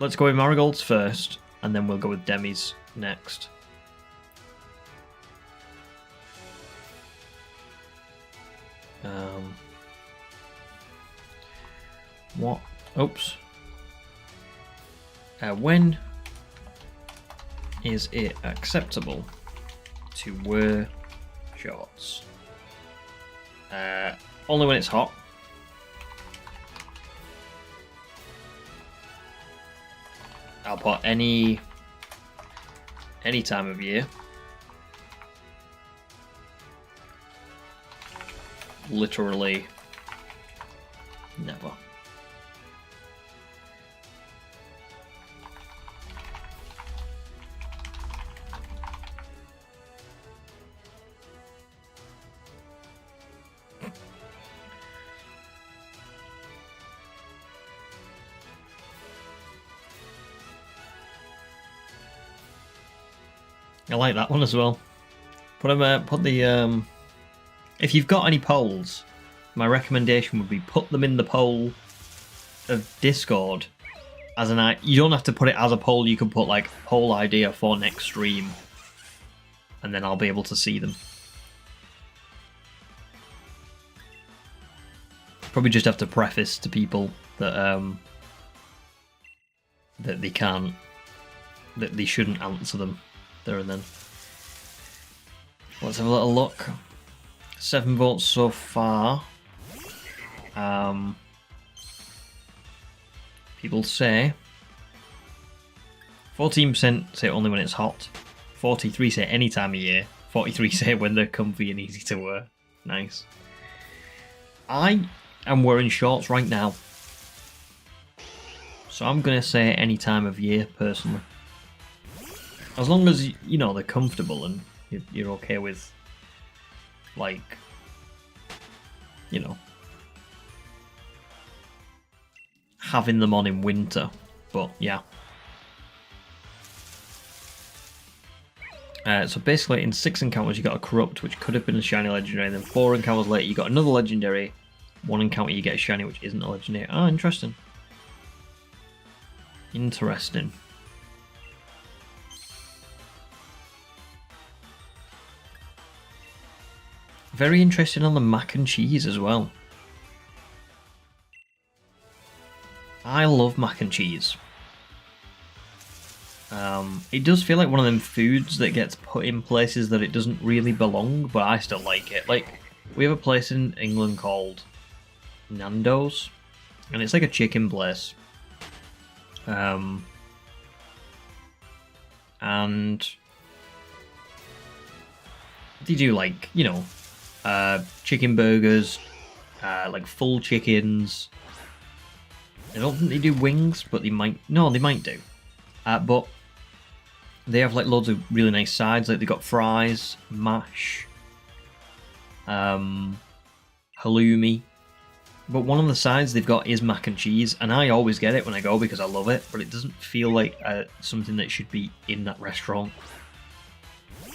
Marigold's first, and then we'll go with Demi's next. What? Oops. When is it acceptable to wear shorts? Only when it's hot. I'll put any time of year. Literally never. I like that one as well. Put the if you've got any polls, my recommendation would be put them in the poll of Discord as an. You don't have to put it as a poll. You can put like poll idea for next stream, and then I'll be able to see them. Probably just have to preface to people that that they shouldn't answer them there and then. Let's have a little look. 7 votes so far. People say 14% say only when it's hot. 43 say any time of year. 43 say when they're comfy and easy to wear. Nice. I am wearing shorts right now, so I'm gonna say any time of year personally. As long as, you know, they're comfortable and you're okay with, like, you know, having them on in winter. But yeah. So basically in 6 encounters you got a corrupt, which could have been a shiny legendary, and then 4 encounters later you got another legendary. 1 encounter you get a shiny, which isn't a legendary. Oh, interesting. Interesting. Very interesting on the mac and cheese as well. I love mac and cheese. It does feel like one of them foods that gets put in places that it doesn't really belong, but I still like it. Like, we have a place in England called Nando's, and it's like a chicken place. And they do, like, you know, chicken burgers, like full chickens. I don't think they do wings, but they might. No, they might do. But they have like loads of really nice sides. Like they got fries, mash, halloumi. But one of the sides they've got is mac and cheese, and I always get it when I go because I love it. But it doesn't feel like something that should be in that restaurant. It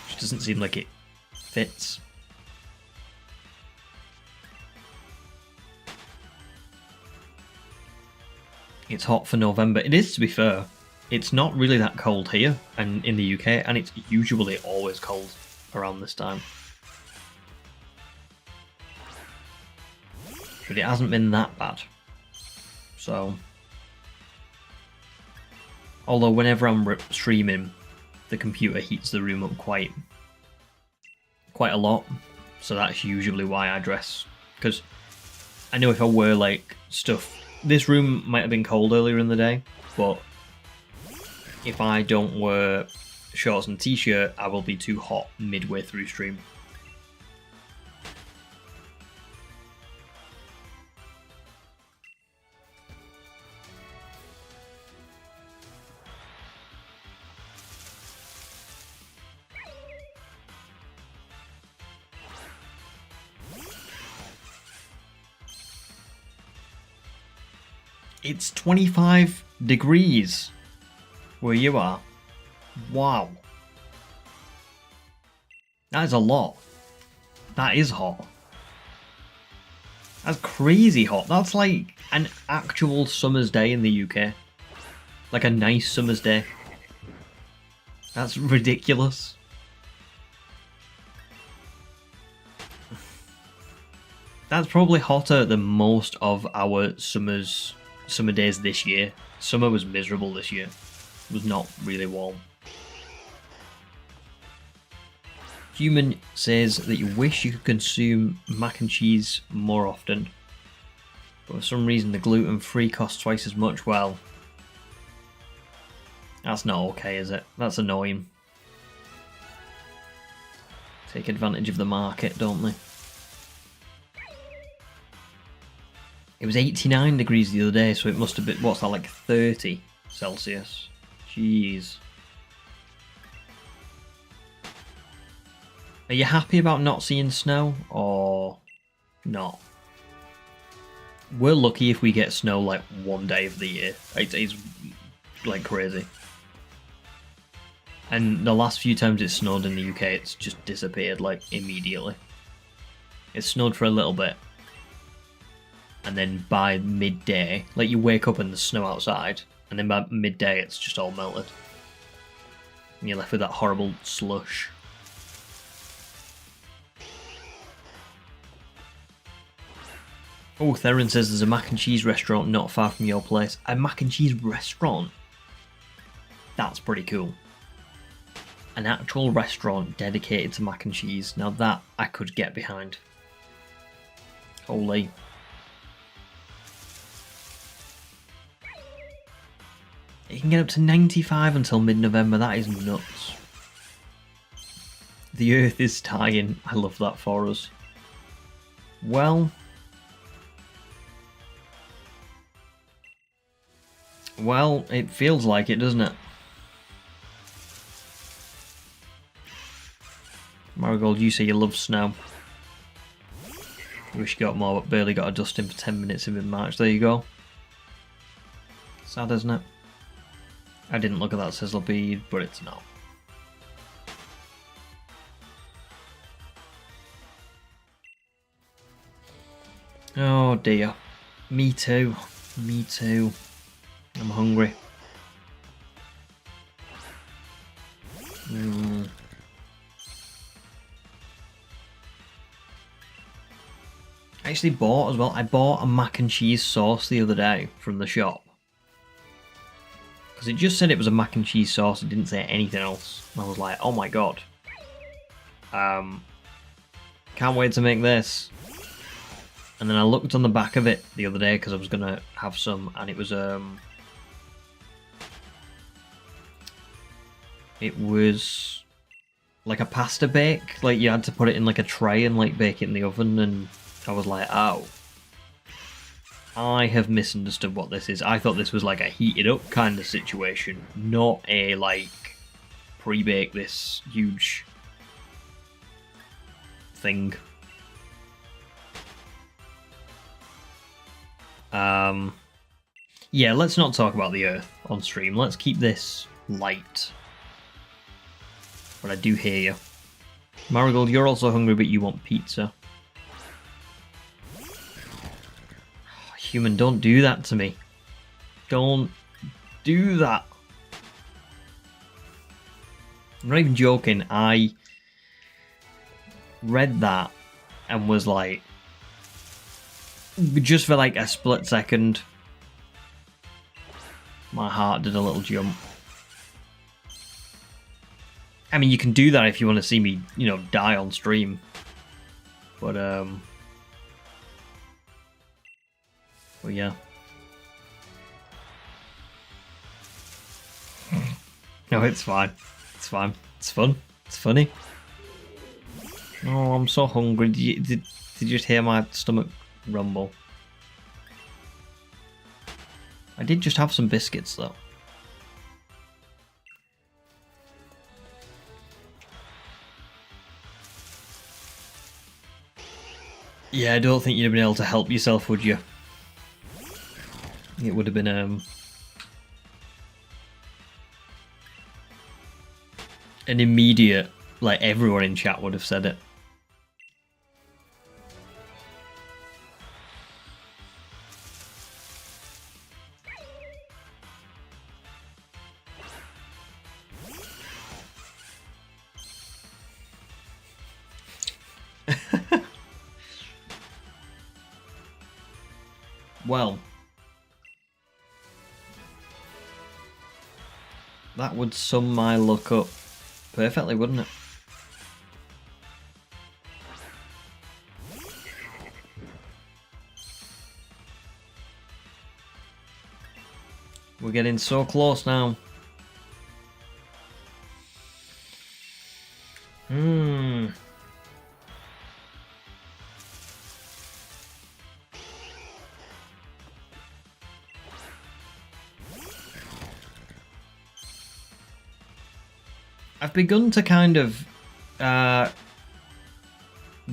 just doesn't seem like it fits. It's hot for November. It is, to be fair. It's not really that cold here and in the UK, and it's usually always cold around this time. But it hasn't been that bad. So, although whenever I'm streaming, the computer heats the room up quite a lot. So that's usually why I dress. Because I know if I wear like stuff, this room might have been cold earlier in the day, but if I don't wear shorts and t-shirt, I will be too hot midway through stream. It's 25 degrees where you are. Wow. That is a lot. That is hot. That's crazy hot. That's like an actual summer's day in the UK. Like a nice summer's day. That's ridiculous. That's probably hotter than most of our summer days this year. Summer was miserable this year. It was not really warm. Human says that you wish you could consume mac and cheese more often, but for some reason the gluten-free costs twice as much. Well, That's not okay, is it? That's annoying. Take advantage of the market, don't they? It was 89 degrees the other day, so it must have been, what's that, like 30 Celsius? Jeez. Are you happy about not seeing snow, or not? We're lucky if we get snow like one day of the year. It's like crazy. And the last few times it snowed in the UK, it's just disappeared like immediately. It snowed for a little bit. And then by midday, like you wake up and there's snow outside, and then by midday it's just all melted. And you're left with that horrible slush. Oh, Theron says there's a mac and cheese restaurant not far from your place. A mac and cheese restaurant? That's pretty cool. An actual restaurant dedicated to mac and cheese. Now that I could get behind. Holy. It can get up to 95 until mid-November. That is nuts. The earth is dying. I love that for us. Well, it feels like it, doesn't it? Marigold, you say you love snow. Wish you got more, but barely got a dusting for 10 minutes in mid-March. There you go. Sad, isn't it? I didn't look at that sizzle bead, but it's not. Oh dear. Me too. Me too. I'm hungry. I actually bought as well. I bought a mac and cheese sauce the other day from the shop. Because it just said it was a mac and cheese sauce. It didn't say anything else. And I was like, oh my god. Can't wait to make this. And then I looked on the back of it the other day because I was going to have some. And it was like a pasta bake. Like you had to put it in like a tray and like bake it in the oven. And I was like, oh. I have misunderstood what this is. I thought this was like a heated up kind of situation, not a like pre-bake this huge thing. Yeah, let's not talk about the Earth on stream. Let's keep this light. But I do hear you. Marigold, you're also hungry, but you want pizza. Human, don't do that to me. Don't do that. I'm not even joking. I read that and was like, just for like a split second, my heart did a little jump. I mean, you can do that if you want to see me, you know, die on stream. But, well, yeah. No, it's fine. It's fine. It's fun. It's funny. Oh, I'm so hungry. Did you just hear my stomach rumble? I did just have some biscuits, though. Yeah, I don't think you'd have been able to help yourself, would you? It would have been, an immediate, like, everyone in chat would have said it. Well, that would sum my luck up perfectly, wouldn't it? We're getting so close now. Hmm. I've begun to kind of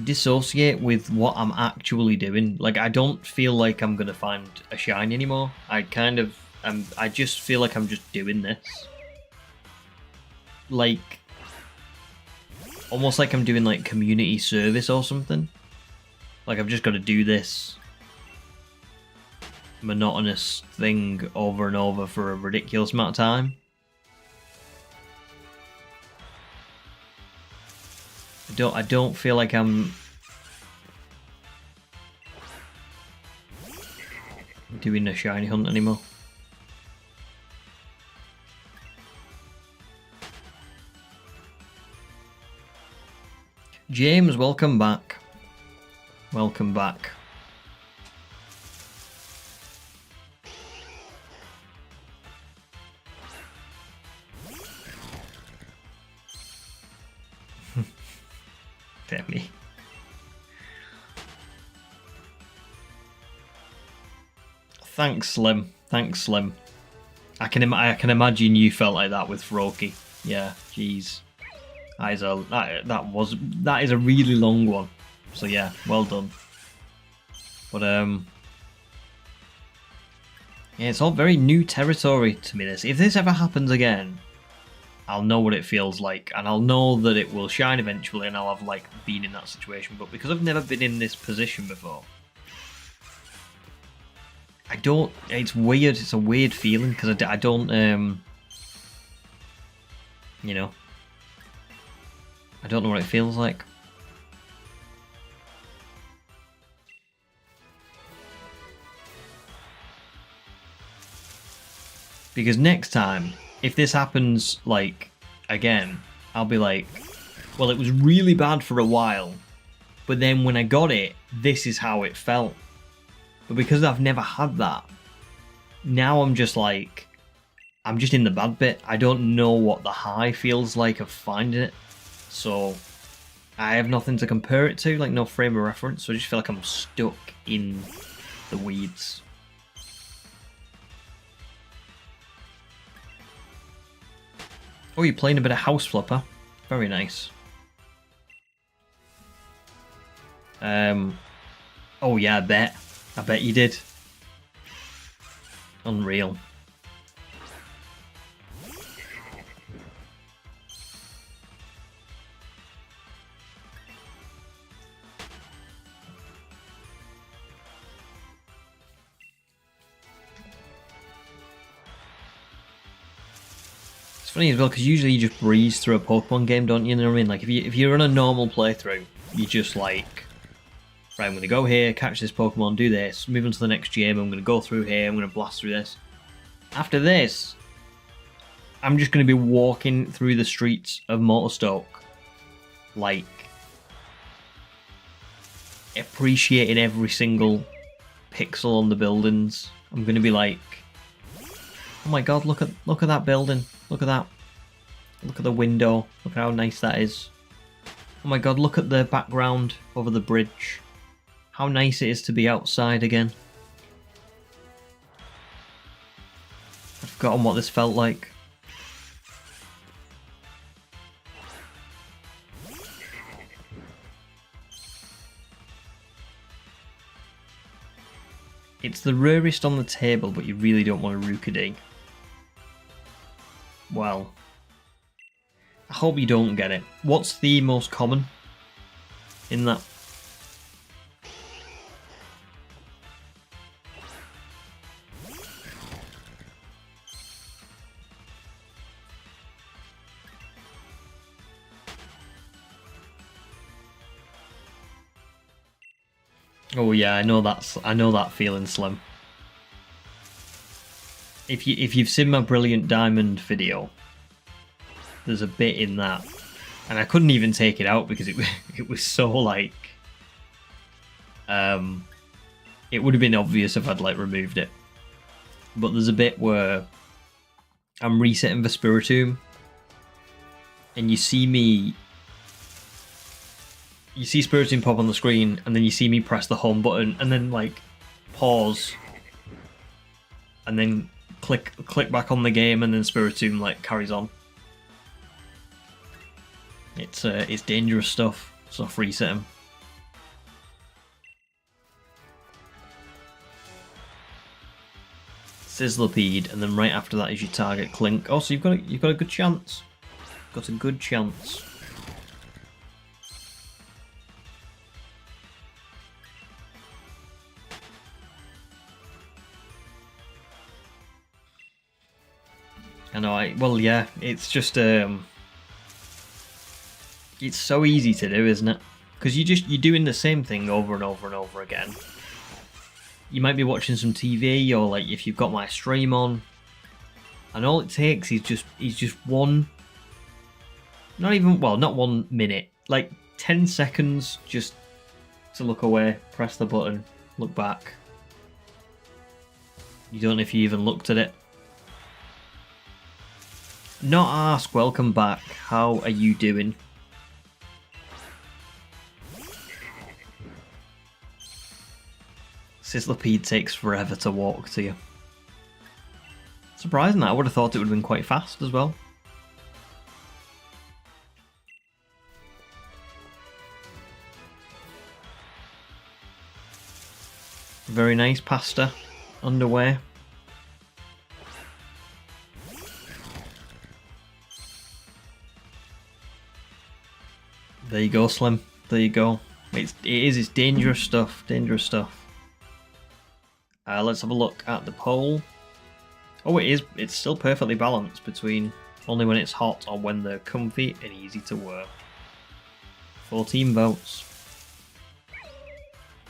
dissociate with what I'm actually doing. Like, I don't feel like I'm gonna find a shiny anymore. I just feel like I'm just doing this. Like, almost like I'm doing like community service or something. Like, I've just got to do this monotonous thing over and over for a ridiculous amount of time. I don't feel like I'm doing a shiny hunt anymore. James, welcome back. Welcome back. Damn me. Thanks, Slim. Thanks, Slim. I can imagine you felt like that with Froakie. Yeah, jeez. That is a really long one. So yeah, well done. But yeah, it's all very new territory to me. This, if this ever happens again, I'll know what it feels like, and I'll know that it will shine eventually, and I'll have like been in that situation. But because I've never been in this position before, I don't. It's weird. It's a weird feeling because I don't. You know, I don't know what it feels like. Because next time, if this happens, like, again, I'll be like, well, it was really bad for a while, but then when I got it, this is how it felt. But because I've never had that, now I'm just like, I'm just in the bad bit. I don't know what the high feels like of finding it. So I have nothing to compare it to, like no frame of reference, so I just feel like I'm stuck in the weeds. Oh, you're playing a bit of House Flipper. Very nice. Oh yeah, I bet. I bet you did. Unreal. It's funny as well because usually you just breeze through a Pokemon game, don't you? You know what I mean? Like if you're on a normal playthrough, you just like, right, I'm going to go here, catch this Pokemon, do this, move on to the next gym, I'm going to go through here, I'm going to blast through this. After this, I'm just going to be walking through the streets of Motostoke, like, appreciating every single pixel on the buildings. I'm going to be like, oh my god, look at that building. Look at that. Look at the window. Look at how nice that is. Oh my god, look at the background over the bridge. How nice it is to be outside again. I've forgotten what this felt like. It's the rarest on the table, but you really don't want a Rookidee. Well, I hope you don't get it. What's the most common in that? Oh yeah, I know that feeling, Slim. If you've seen my Brilliant Diamond video, there's a bit in that, and I couldn't even take it out because it was so like, it would have been obvious if I'd like removed it. But there's a bit where I'm resetting the Spiritomb, and you see me you see Spiritomb pop on the screen, and then you see me press the home button, and then like pause, and then click back on the game, and then Spiritomb like carries on. It's dangerous stuff. So off reset him. Sizzlipede, and then right after that is your target Clink. Oh, so you've got a good chance. Got a good chance. I know. Well, yeah. It's just it's so easy to do, isn't it? Because you're doing the same thing over and over and over again. You might be watching some TV, or like if you've got my stream on, and all it takes is just one, not 1 minute, like 10 seconds just to look away, press the button, look back. You don't know if you even looked at it. Not ask, welcome back. How are you doing? Sizzlipede takes forever to walk to you. Surprising that. I would have thought it would have been quite fast as well. Very nice pasta underway. There you go, Slim. There you go. It's dangerous stuff. Dangerous stuff. Let's have a look at the poll. Oh, it's still perfectly balanced between only when it's hot or when they're comfy and easy to wear. 14 votes.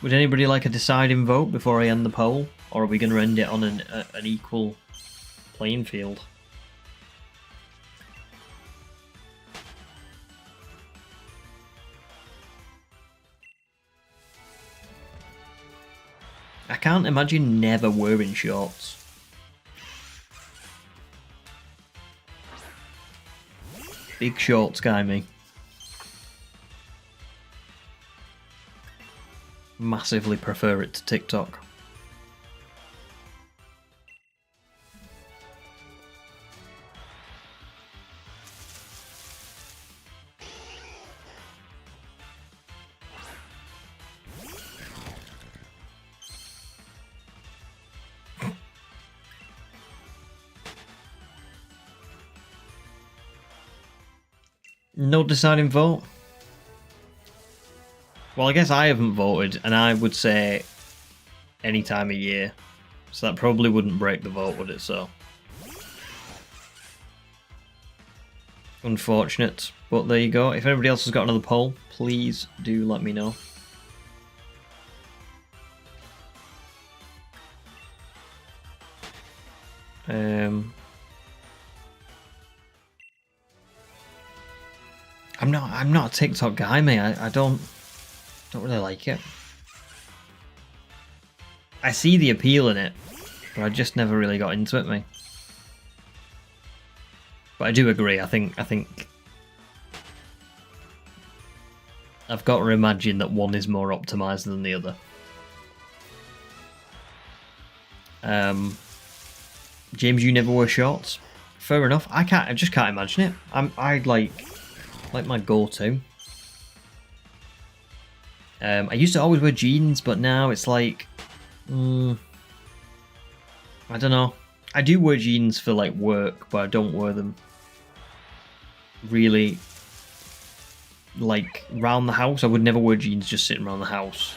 Would anybody like a deciding vote before I end the poll? Or are we going to end it on an equal playing field? I can't imagine never wearing shorts. Big shorts guy, me. Massively prefer it to TikTok. No deciding vote? Well, I guess I haven't voted, and I would say any time of year. So that probably wouldn't break the vote, would it? So unfortunate, but there you go. If anybody else has got another poll, please do let me know. I'm not a TikTok guy, mate. I don't really like it. I see the appeal in it, but I just never really got into it, mate. But I do agree. I think I've got to imagine that one is more optimized than the other. James, you never wear shorts. Fair enough. I just can't imagine it. I'd like my go-to. I used to always wear jeans, but now it's like, I don't know. I do wear jeans for like work, but I don't wear them really like round the house. I would never wear jeans just sitting around the house.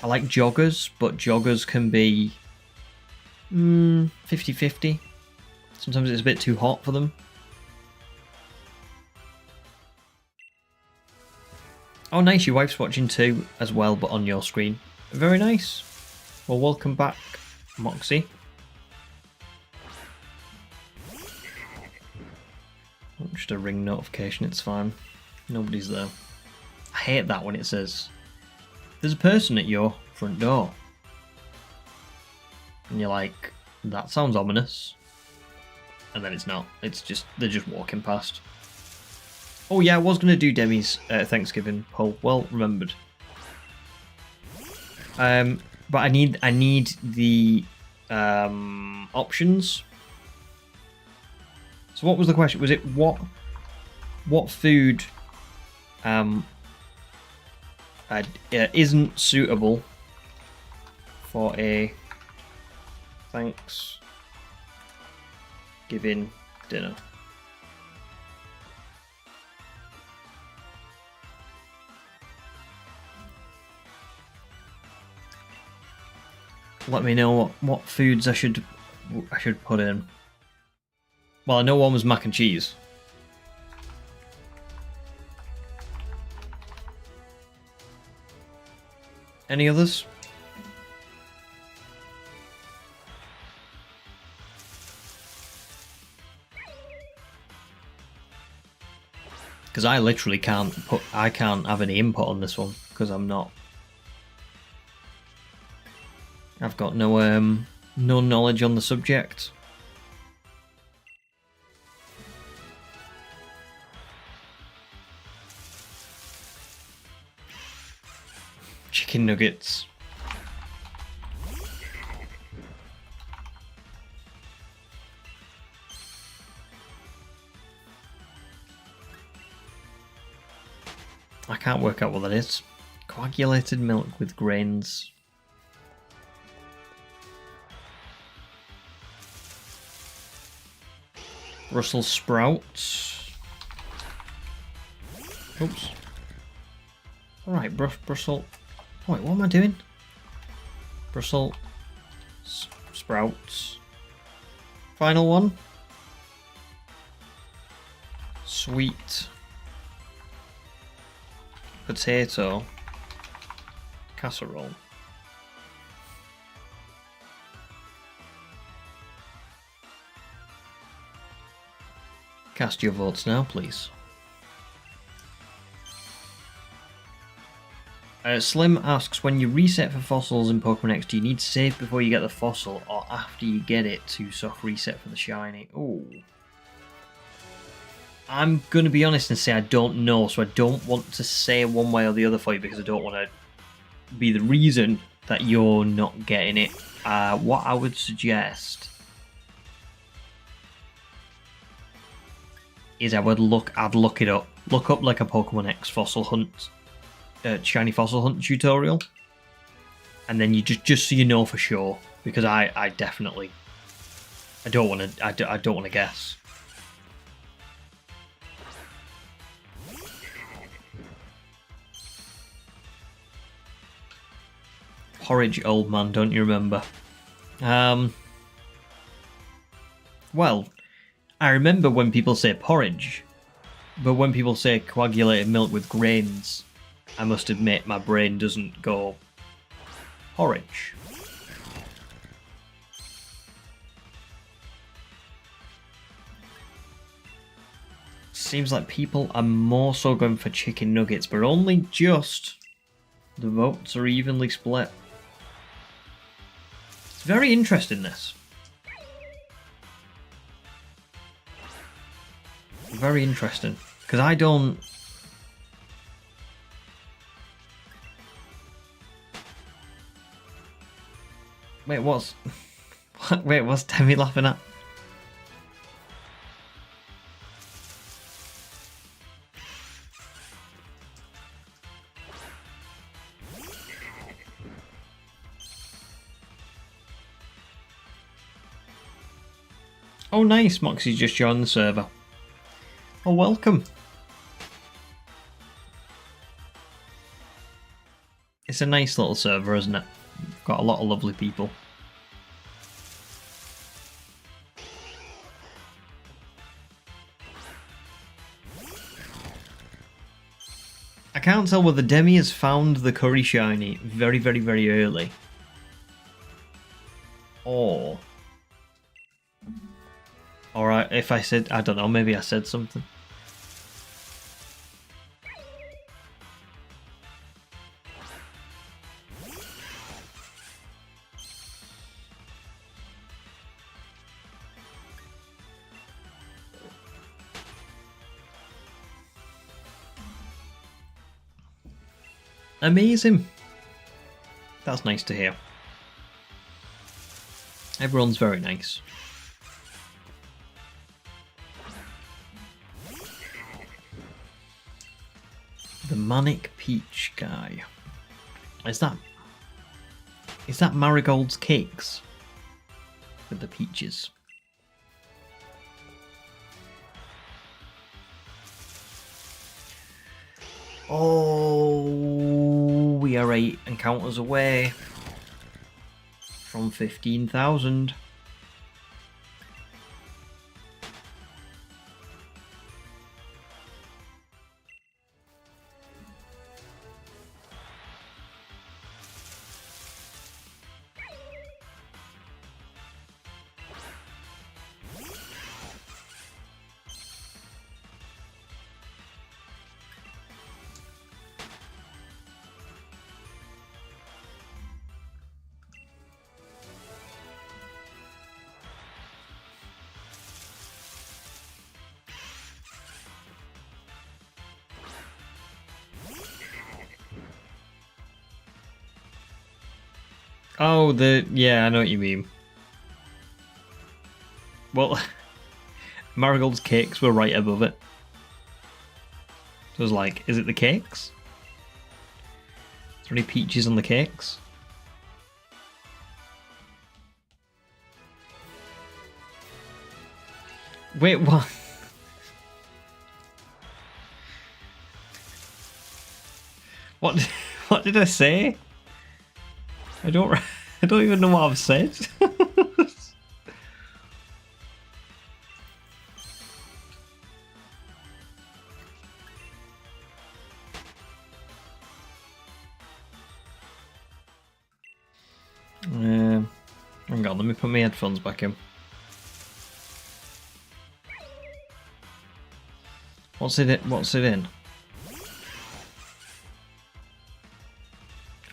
I like joggers, but joggers can be 50-50. Sometimes it's a bit too hot for them. Oh, nice. Your wife's watching too as well, but on your screen. Very nice. Well, welcome back, Moxie. Just a ring notification. It's fine. Nobody's there. I hate that when it says, there's a person at your front door. And you're like, that sounds ominous. And then it's not. It's just, they're just walking past. Oh yeah, I was going to do Demi's Thanksgiving poll. Well remembered. But I need the options. So what was the question? Was it what food isn't suitable for a Thanksgiving dinner? Let me know what foods I should put in. Well, I know one was mac and cheese. Any others? Because I literally can't have any input on this one because I'm not. I've got no knowledge on the subject. Chicken nuggets. I can't work out what that is. Coagulated milk with grains. Brussels sprouts. Oops. Alright, Brussels. Wait, what am I doing? Brussels sprouts. Final one. Sweet potato casserole. Cast your votes now, please. Slim asks, when you reset for fossils in Pokemon X, do you need to save before you get the fossil or after you get it to soft reset for the shiny? Ooh. I'm going to be honest and say I don't know, so I don't want to say one way or the other for you because I don't want to be the reason that you're not getting it. What I would suggest is I'd look it up. Look up like a Pokemon X fossil hunt, shiny fossil hunt tutorial, and then you just so you know for sure, because I definitely I don't want to guess. Porridge, old man, don't you remember? Well, I remember when people say porridge, but when people say coagulated milk with grains, I must admit my brain doesn't go porridge. Seems like people are more so going for chicken nuggets, but only just. The votes are evenly split. It's very interesting, this. Very interesting, because I don't. Wait, what's Demi laughing at? Oh, nice. Moxie's just joined the server. Oh, welcome. It's a nice little server, isn't it? Got a lot of lovely people. I can't tell whether Demi has found the curry shiny very, very, very early, or if I said, I don't know, maybe I said something. Amazing. That's nice to hear. Everyone's very nice. The Manic Peach guy. Is that Marigold's Cakes? With the peaches. Oh, we are 8 encounters away from 15,000. Oh, yeah, I know what you mean. Well, Marigold's Cakes were right above it. So I was like, is it the cakes? Is there any peaches on the cakes? Wait, what? What did I say? I don't even know what I've said. Hang on, let me put my headphones back in. What's it in?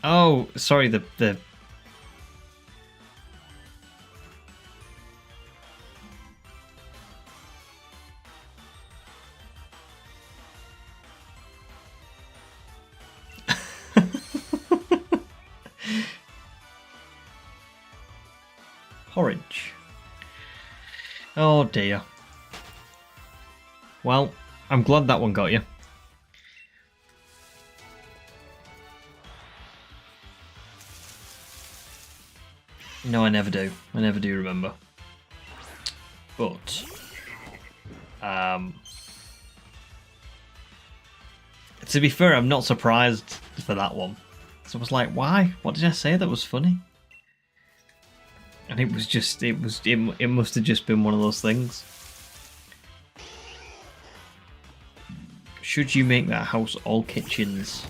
Oh, sorry, the porridge. Oh dear. Well, I'm glad that one got you. No, I never do. I never do remember. But to be fair, I'm not surprised for that one. So I was like, why? What did I say that was funny? And it was just, it must have just been one of those things. Should you make that house all kitchens?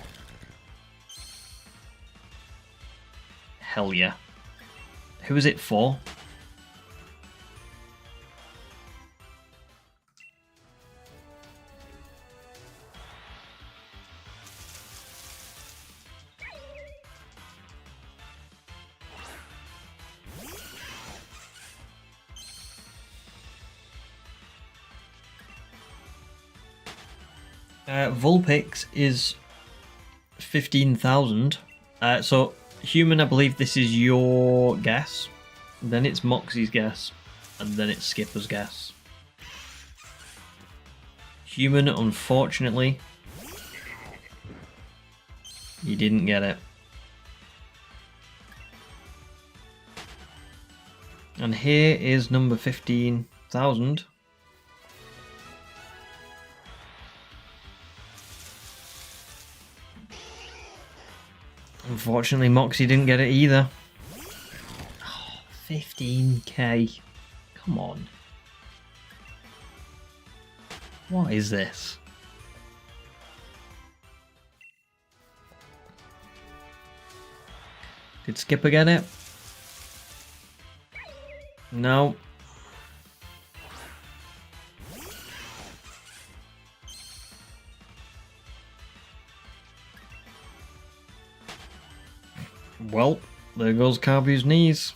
Hell yeah. Who is it for? Vulpix is 15,000. So human, I believe this is your guess. Then it's Moxie's guess, and then it's Skipper's guess. Human, unfortunately, you didn't get it. And here is number 15,000. Unfortunately, Moxie didn't get it either. Oh, 15k. Come on. What is this? Did Skipper get it? No. Well, there goes Carby's knees.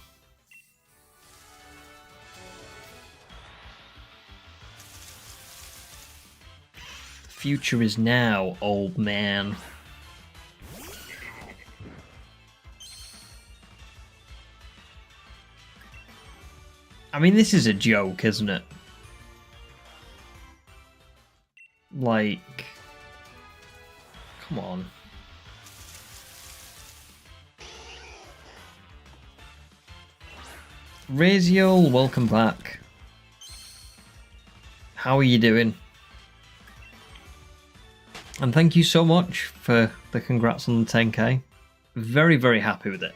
The future is now, old man. I mean, this is a joke, isn't it? Like, come on. Raziel, welcome back. How are you doing? And thank you so much for the congrats on the 10k. Very, very happy with it.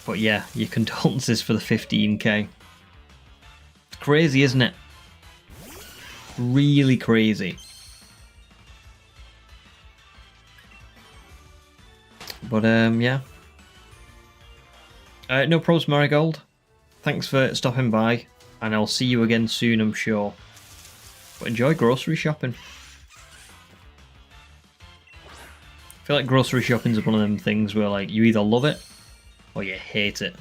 But yeah, your condolences for the 15k. It's crazy, isn't it? Really crazy. But yeah. No problems, Marigold. Thanks for stopping by, and I'll see you again soon, I'm sure. But enjoy grocery shopping. I feel like grocery shopping is one of them things where like you either love it or you hate it.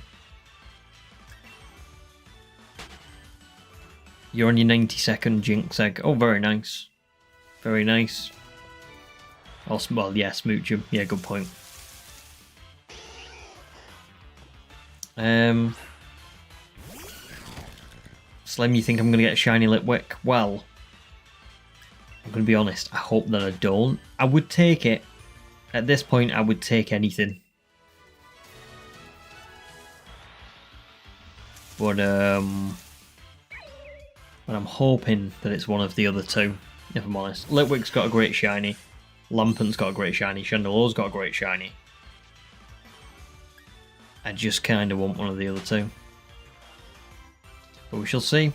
You're on your 90-second Jinx egg. Oh, very nice. Very nice. Well, yeah, smooch him. Yeah, good point. Slim, you think I'm going to get a shiny Litwick? Well, I'm going to be honest. I hope that I don't. I would take it. At this point, I would take anything. But I'm hoping that it's one of the other two, if I'm honest. Litwick's got a great shiny. Lampen's got a great shiny. Chandelore's got a great shiny. I just kind of want one of the other two. But we shall see.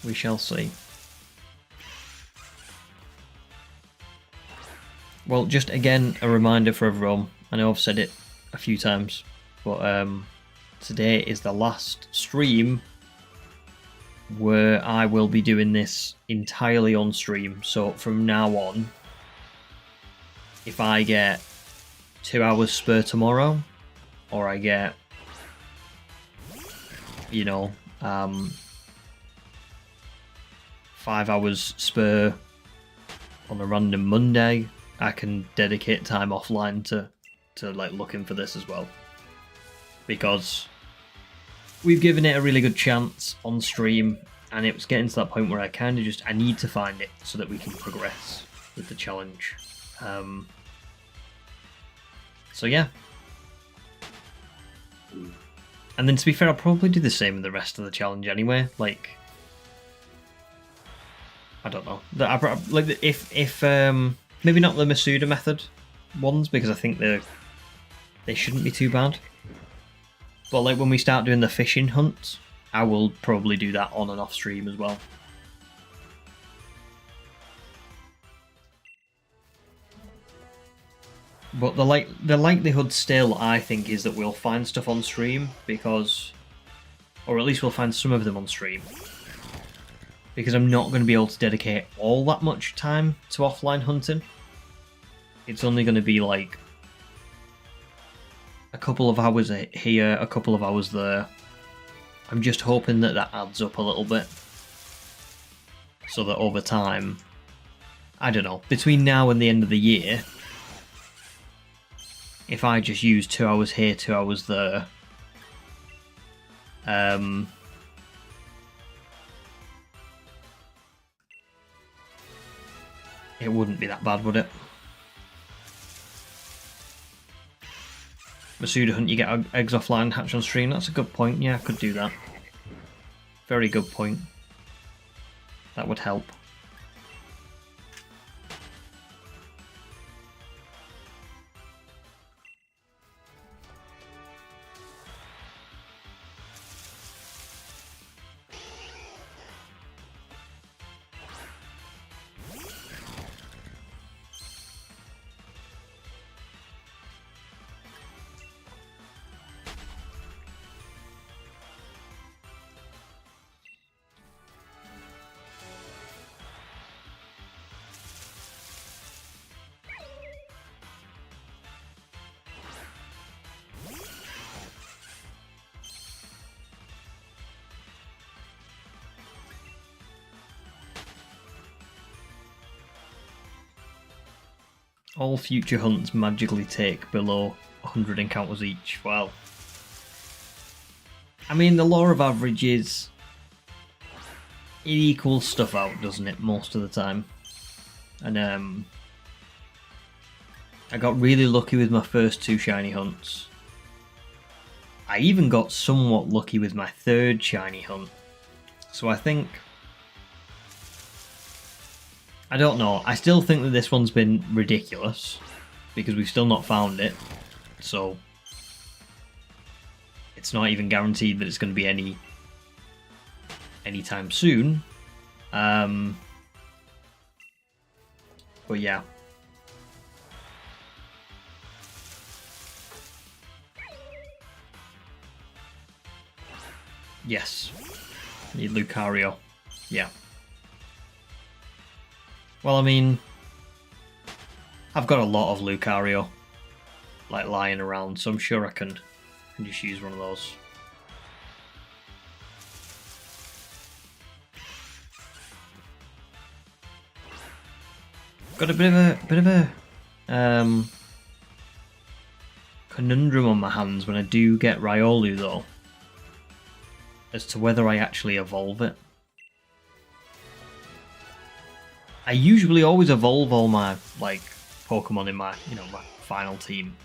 We shall see. Well, just again, a reminder for everyone. I know I've said it a few times, but today is the last stream where I will be doing this entirely on stream. So from now on, if I get 2 hours spare tomorrow, or I get, you know, 5 hours spare on a random Monday, I can dedicate time offline to like looking for this as well, because we've given it a really good chance on stream, and it was getting to that point where I kind of I need to find it so that we can progress with the challenge. So yeah. And then to be fair, I'll probably do the same with the rest of the challenge anyway. Like, I don't know. Like, if maybe not the Masuda method ones, because I think they shouldn't be too bad. But like when we start doing the fishing hunts, I will probably do that on and off stream as well. But the likelihood still, I think, is that we'll find stuff on stream, because, or at least we'll find some of them on stream, because I'm not going to be able to dedicate all that much time to offline hunting. It's only going to be like a couple of hours here, a couple of hours there. I'm just hoping that that adds up a little bit, so that over time, I don't know, between now and the end of the year, if I just use 2 hours here, 2 hours there, it wouldn't be that bad, would it? Masuda hunt, you get eggs offline, hatch on stream. That's a good point. Yeah, I could do that. Very good point. That would help. All future hunts magically take below 100 encounters each. Well, I mean, the law of averages, it equals stuff out, doesn't it, most of the time? And I got really lucky with my first 2 shiny hunts. I even got somewhat lucky with my 3rd shiny hunt. So I think... I don't know. I still think that this one's been ridiculous because we've still not found it. So it's not even guaranteed that it's going to be anytime soon. But yeah. Yes. Need Lucario. Yeah. Well, I mean, I've got a lot of Lucario, like, lying around, so I'm sure I can just use one of those. Got a bit of a conundrum on my hands when I do get Riolu, though, as to whether I actually evolve it. I usually always evolve all my, like, Pokemon in my, my final team.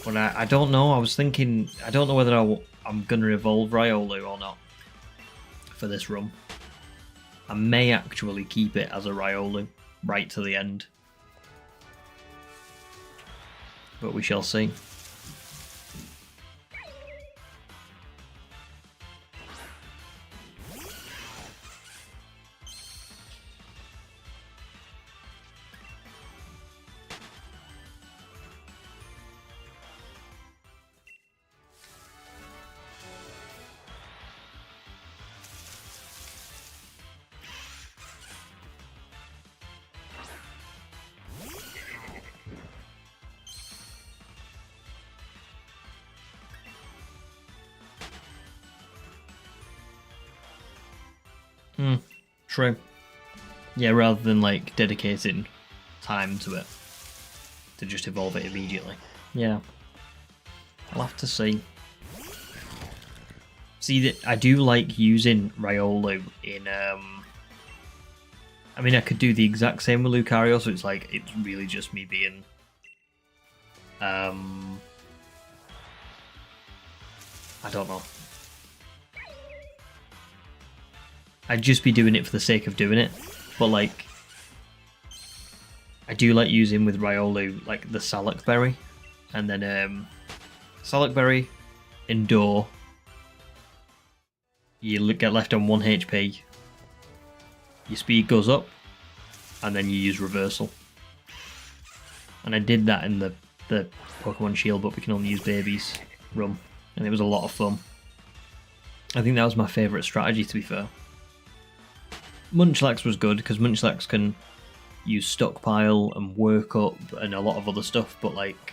But I don't know, I was thinking, I don't know whether I'm going to evolve Riolu or not for this run. I may actually keep it as a Riolu right to the end. But we shall see. True. Yeah, rather than like dedicating time to it to just evolve it immediately. Yeah. I'll have to see. See, that I do like using Riolu in I mean, I could do the exact same with Lucario, so it's like it's really just me being I don't know. I'd just be doing it for the sake of doing it, but like, I do like using with Riolu, like the Salak Berry, and then Salak Berry, Endure, you get left on 1 HP, your speed goes up, and then you use Reversal. And I did that in the Pokemon Shield, but we can only use babies run, and it was a lot of fun. I think that was my favourite strategy, to be fair. Munchlax was good because Munchlax can use Stockpile and Work Up and a lot of other stuff, but like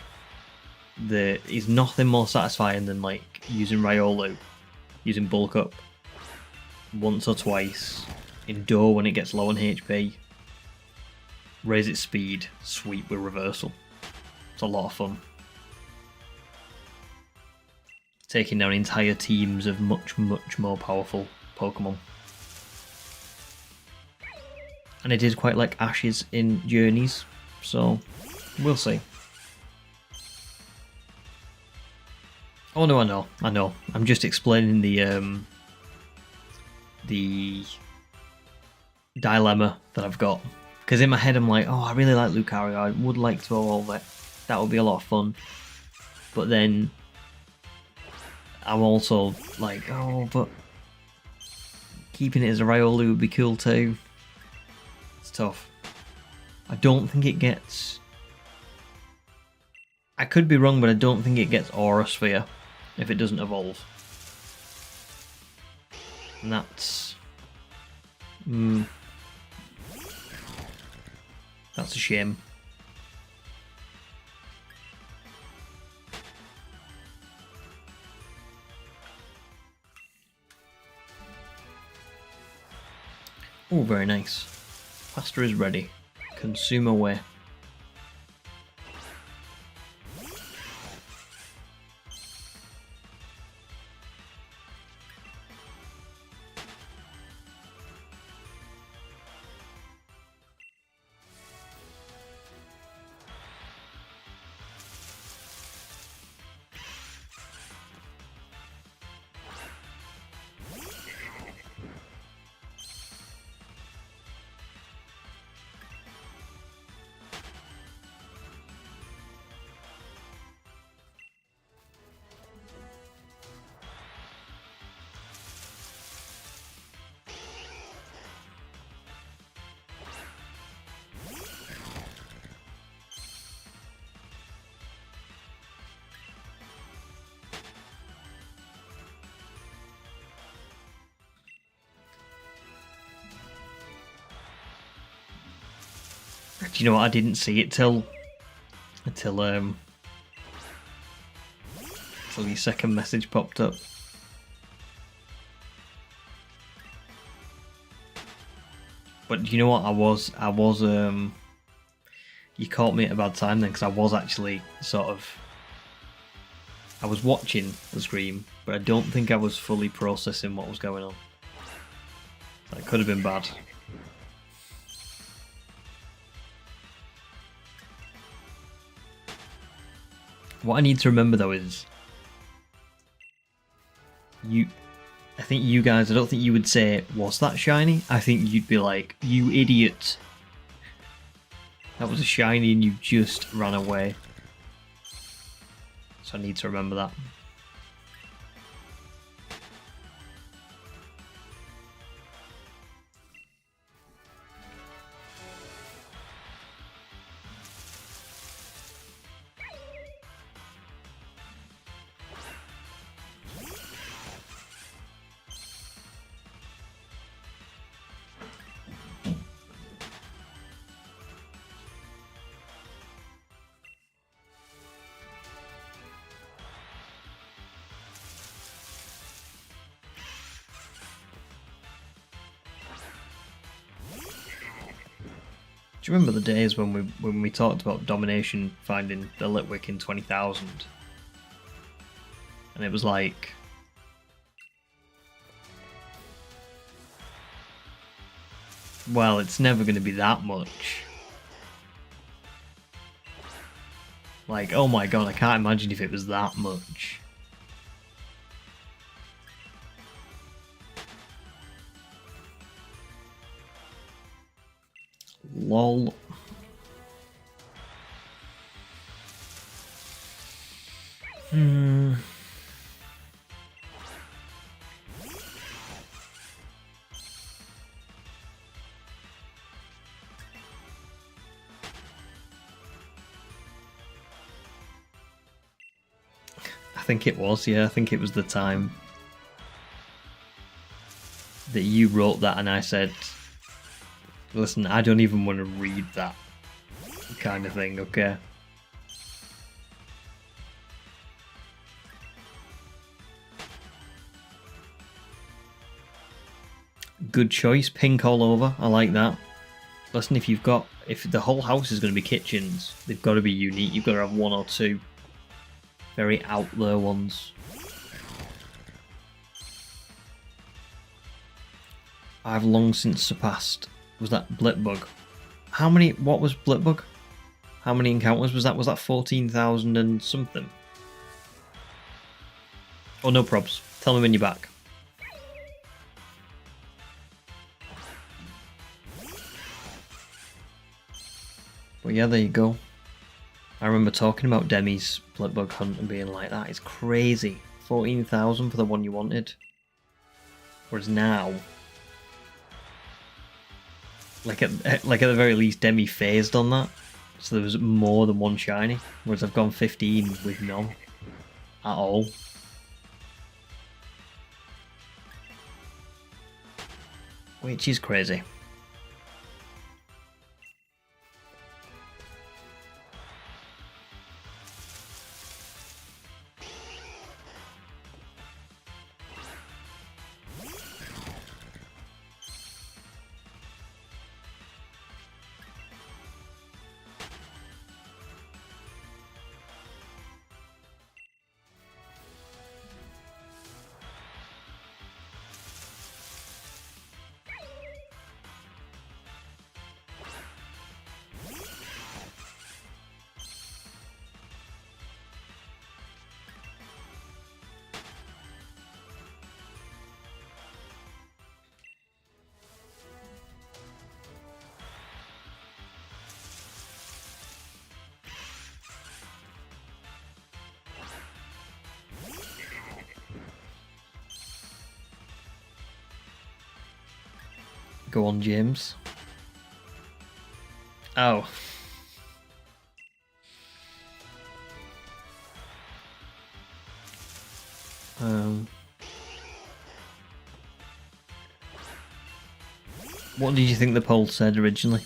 there's nothing more satisfying than like using Riolu, using Bulk Up once or twice, Endure when it gets low on HP, raise its speed, sweep with Reversal. It's a lot of fun. Taking down entire teams of much more powerful Pokemon. And I did quite like Ashes in Journeys, so we'll see. Oh no, I know. I'm just explaining the dilemma that I've got. Because in my head I'm like, oh, I really like Lucario, I would like to evolve it. That would be a lot of fun. But then I'm also like, oh, but keeping it as a Riolu would be cool too. Tough. I don't think it gets... I could be wrong, but I don't think it gets Aura Sphere if it doesn't evolve. And that's... that's a shame. Oh, very nice. Pasta is ready. Consume away. Do you know what? I didn't see it till your second message popped up. But you know what? You caught me at a bad time then, because I was actually I was watching the stream, but I don't think I was fully processing what was going on. That could have been bad. What I need to remember though is, I think you guys, I don't think you would say, was that shiny? I think you'd be like, you idiot. That was a shiny and you just ran away. So I need to remember that. Do you remember the days when we talked about domination finding the Litwick in 20,000? And it was like, well, it's never going to be that much. Like, oh my god, I can't imagine if it was that much. Lol. I think it was, yeah, I think it was the time that you wrote that and I said, listen, I don't even want to read that kind of thing, okay? Good choice, pink all over, I like that. Listen, if the whole house is going to be kitchens, they've got to be unique, you've got to have one or two very out there ones. I've long since surpassed. Was that Blitbug? What was Blitbug? How many encounters was that? Was that 14,000 and something? Oh, no probs. Tell me when you're back. But yeah, there you go. I remember talking about Demi's Blitbug hunt and being like, that is crazy. 14,000 for the one you wanted. Whereas now, like at the very least, Demi phased on that. So there was more than one shiny. Whereas I've gone 15 with none. At all. Which is crazy. Go on, James. Oh. What did you think the poll said originally?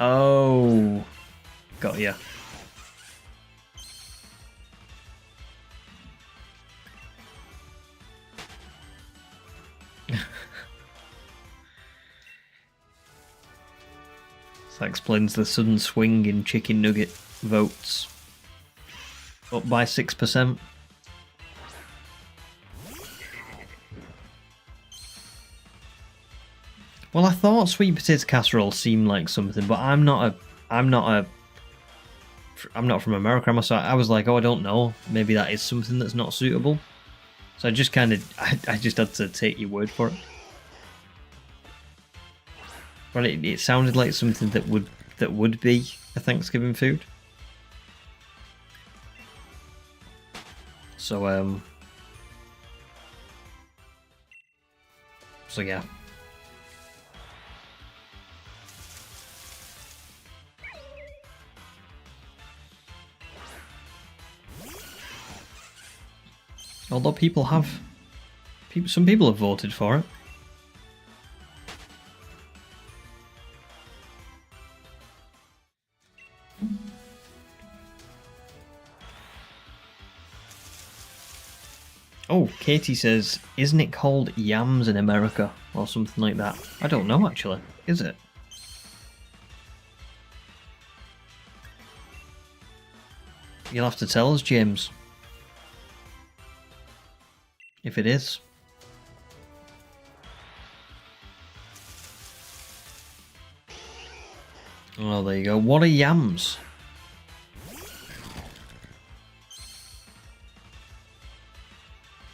Oh, got ya. That explains the sudden swing in chicken nugget votes. Up by 6%. Well, I thought sweet potato casserole seemed like something, but I'm not from America, am I? So I was like, oh, I don't know. Maybe that is something that's not suitable. So I just kind of, I just had to take your word for it. But it sounded like something that would be a Thanksgiving food. So yeah. Although some people have voted for it. Oh, Katie says, isn't it called yams in America? Or something like that. I don't know, actually. Is it? You'll have to tell us, James. If it is. Oh, there you go. What are yams?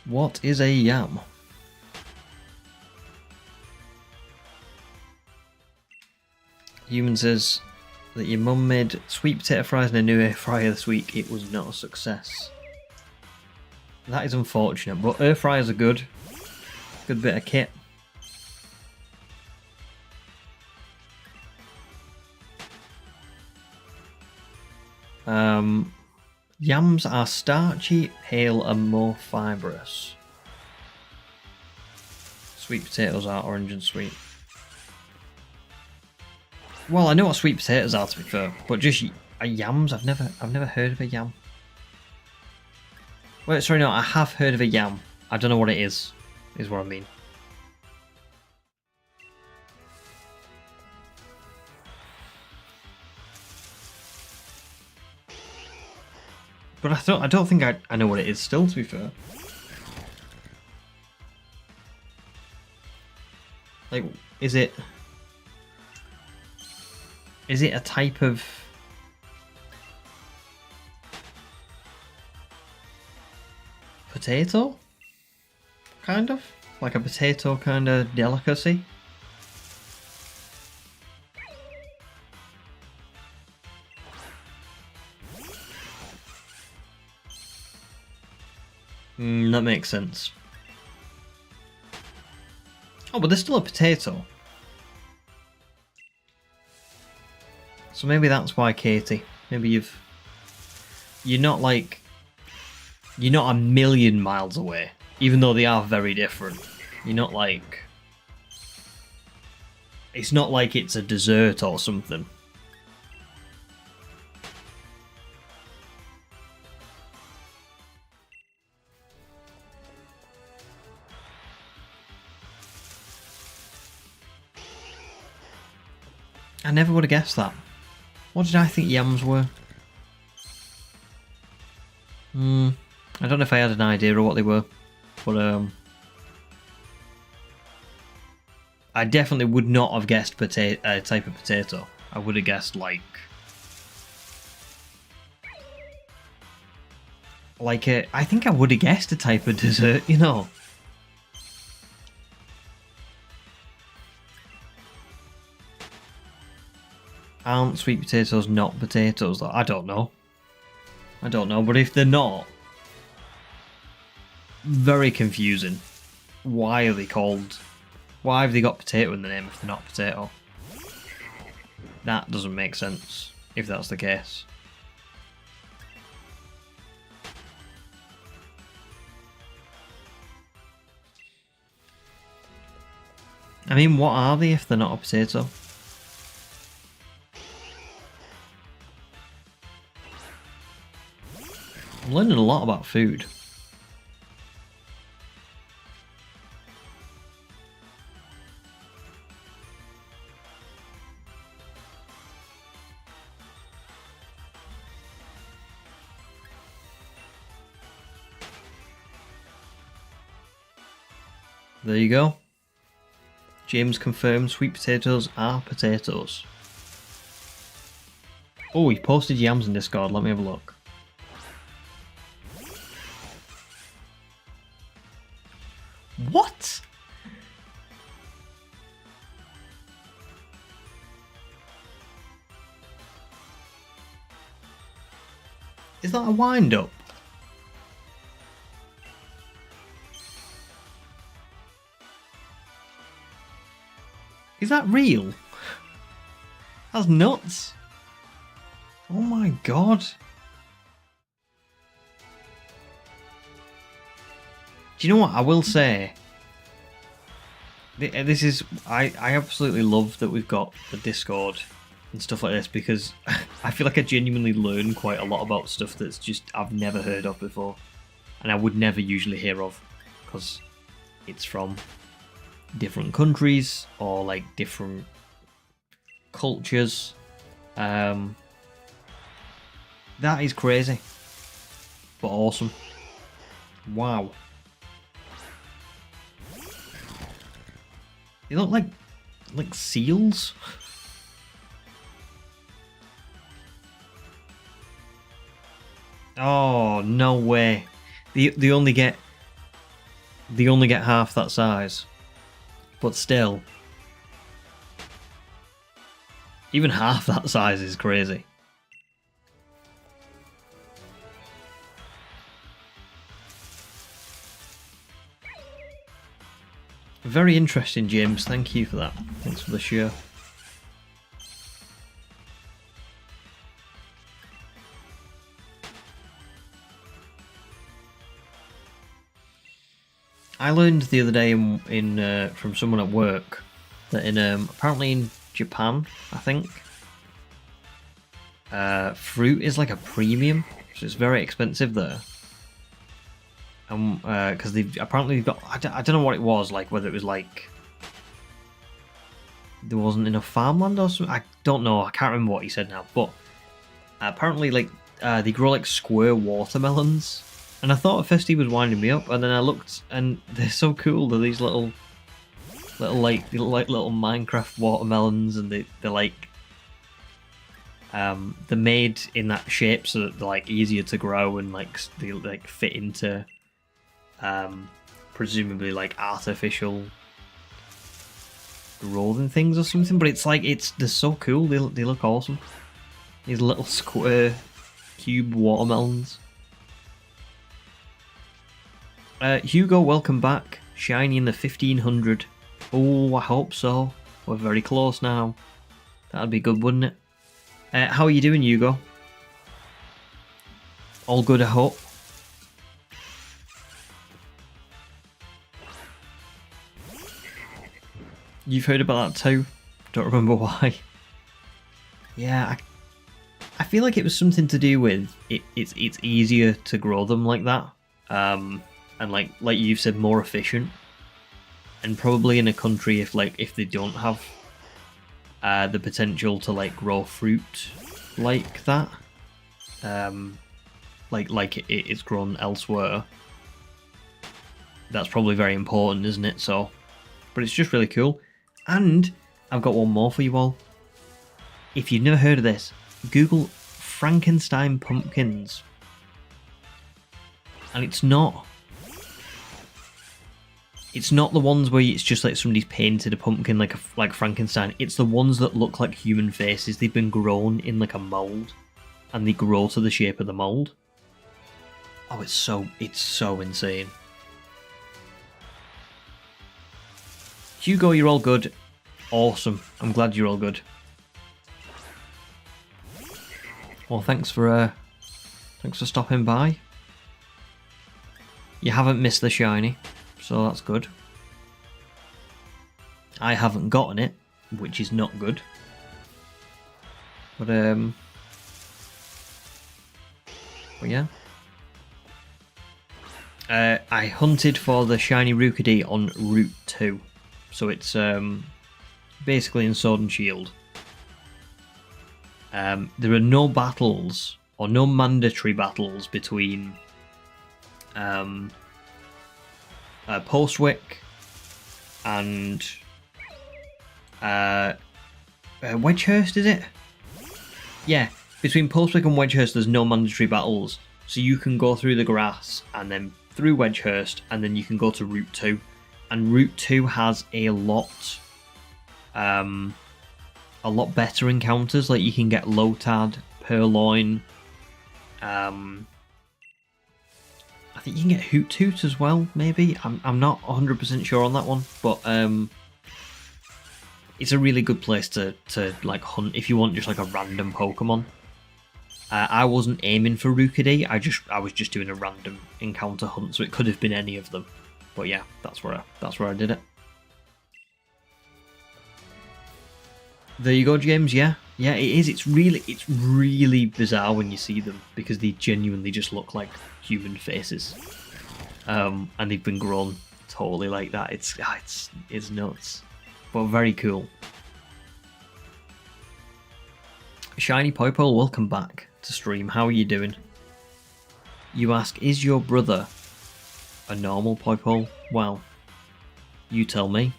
What is a yam? Human says that your mum made sweet potato fries in a new air fryer this week. It was not a success. That is unfortunate, but air fryers are good. Good bit of kit. Yams are starchy, pale, and more fibrous. Sweet potatoes are orange and sweet. Well, I know what sweet potatoes are, to be fair, but just yams. I've never heard of a yam. Wait, sorry, no, I have heard of a yam. I don't know what it is what I mean. But I don't think I know what it is still, to be fair. Like, is it a type of potato? Kind of? Like a potato kind of delicacy? That makes sense. Oh, but there's still a potato. So maybe that's why, Katie. Maybe you're not a million miles away, even though they are very different. You're not like, it's not like it's a dessert or something. I never would have guessed that. What did I think yams were? I don't know if I had an idea of what they were, but I definitely would not have guessed type of potato. I would have guessed like I think I would have guessed a type of dessert, you know. Aren't sweet potatoes not potatoes? I don't know. I don't know, but if they're not, very confusing. Why are they called? Why have they got potato in the name if they're not potato? That doesn't make sense, if that's the case. I mean, what are they if they're not a potato? I'm learning a lot about food. There you go. James confirms sweet potatoes are potatoes. Oh, he posted yams in Discord. Let me have a look. What? Is that a wind-up? Is that real? That's nuts. Oh my god. Do you know what I will say? This is I absolutely love that we've got the Discord and stuff like this, because I feel like I genuinely learn quite a lot about stuff that's just I've never heard of before, and I would never usually hear of, because it's from different countries or like different cultures. That is crazy, but awesome. Wow. They look like seals. Oh no way! They only get half that size, but still, even half that size is crazy. Very interesting, James. Thank you for that. Thanks for the share. I learned the other day from someone at work that apparently in Japan, I think, fruit is like a premium, so it's very expensive there. Because they've got I don't know what it was, like whether it was like there wasn't enough farmland or something. I don't know. I can't remember what he said now, but apparently like they grow like square watermelons. And I thought at first he was winding me up, and then I looked, and they're so cool. They're these little they look like little Minecraft watermelons, and they're like they're made in that shape so that they're like easier to grow, and like they like fit into presumably like artificial growing things or something. But it's like they're so cool. They look awesome. These little square cube watermelons. Hugo, welcome back. Shiny in the 1500. Oh, I hope so. We're very close now. That'd be good, wouldn't it? How are you doing, Hugo? All good, I hope. You've heard about that too? Don't remember why. Yeah, I feel like it was something to do with it's easier to grow them like that. And like you've said, more efficient, and probably in a country if they don't have the potential to like grow fruit like that, like it's grown elsewhere, that's probably very important, isn't it? So, but it's just really cool. And I've got one more for you all. If you've never heard of this, Google Frankenstein pumpkins, and it's not It's not the ones where it's just like somebody's painted a pumpkin like Frankenstein. It's the ones that look like human faces. They've been grown in like a mold, and they grow to the shape of the mold. Oh, it's so insane. Hugo, you're all good. Awesome. I'm glad you're all good. Well, thanks for stopping by. You haven't missed the shiny, so that's good. I haven't gotten it, which is not good. But yeah. I hunted for the shiny Rookidee on Route 2. So it's basically in Sword and Shield. There are no battles, or no mandatory battles between Postwick and Wedgehurst, is it? Yeah, between Postwick and Wedgehurst there's no mandatory battles. So you can go through the grass and then through Wedgehurst, and then you can go to Route 2. And Route 2 has a lot better encounters. Like you can get Lotad, Purloin. I think you can get Hoot Toot as well. Maybe I'm not 100% sure on that one, but it's a really good place to like hunt if you want just like a random Pokemon. I wasn't aiming for Rookidee. I was just doing a random encounter hunt, so it could have been any of them. But yeah, that's where I did it. There you go, James. Yeah, it is. It's really bizarre when you see them because they genuinely just look like human faces, and they've been grown totally like that. It's nuts, but very cool. Shiny Poipole, welcome back to stream. How are you doing? You ask, is your brother a normal Poipole? Well, you tell me.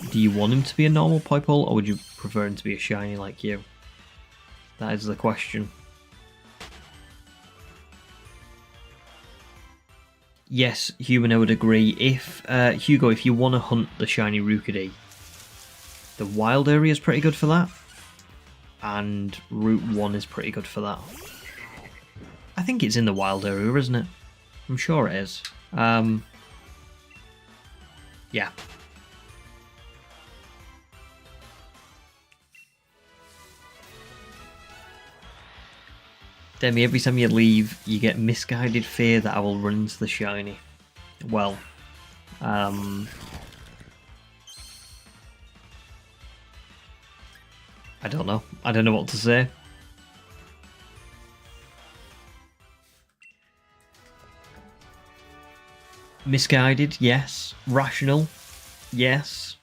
Do you want him to be a normal Poipole, or would you prefer him to be a shiny like you? That is the question. Yes, Human, I would agree. If Hugo, if you want to hunt the shiny Rookidee, the wild area is pretty good for that, and Route 1 is pretty good for that. I think it's in the wild area, isn't it? I'm sure it is. Yeah. Demi, every time you leave, you get misguided fear that I will run into the shiny. Well, I don't know. I don't know what to say. Misguided, yes. Rational, yes.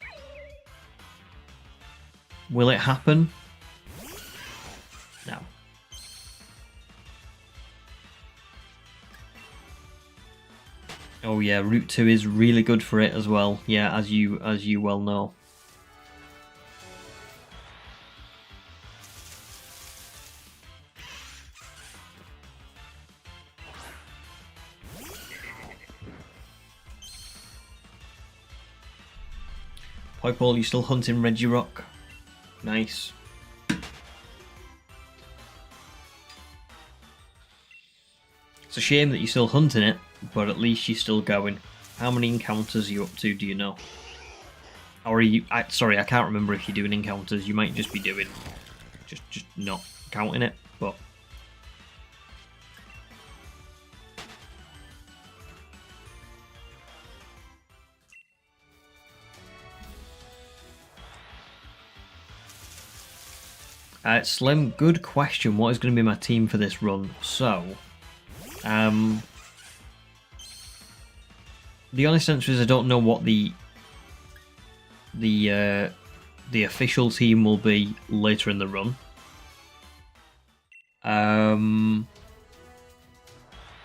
Will it happen? No. Oh yeah, Route 2 is really good for it as well. Yeah, as you well know. Poipole, you still hunting Regirock? Nice. It's a shame that you're still hunting it, but at least you're still going. How many encounters are you up to, do you know? Or are you... sorry, I can't remember if you're doing encounters. You might just be doing... Just not counting it, but... Slim, good question. What is going to be my team for this run? So, the honest answer is I don't know what the official team will be later in the run.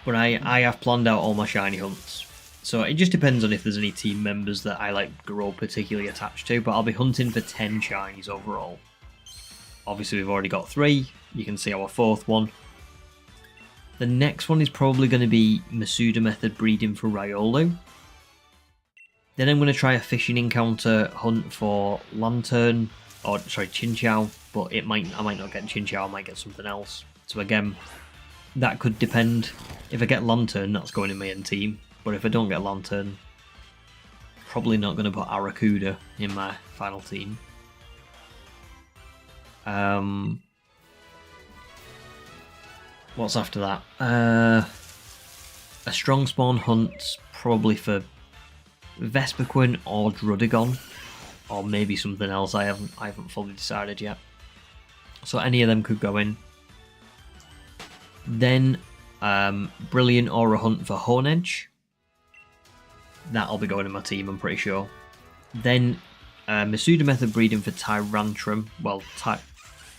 But I have planned out all my shiny hunts. So it just depends on if there's any team members that I like grow particularly attached to. But I'll be hunting for 10 shinies overall. Obviously, we've already got 3. You can see our 4th one. The next one is probably going to be Masuda method breeding for Riolu. Then I'm going to try a fishing encounter hunt for Lantern, or sorry, Chinchou, but I might not get Chinchou, I might get something else. So again, that could depend. If I get Lantern, that's going in my end team. But if I don't get Lantern, probably not going to put Arrokuda in my final team. What's after that? A strong spawn hunt, probably for Vespiquen or Drudigon, or maybe something else. I haven't fully decided yet. So any of them could go in. Then Brilliant Aura Hunt for Hornedge. That'll be going in my team, I'm pretty sure. Then Masuda Method Breeding for Tyrantrum. Well,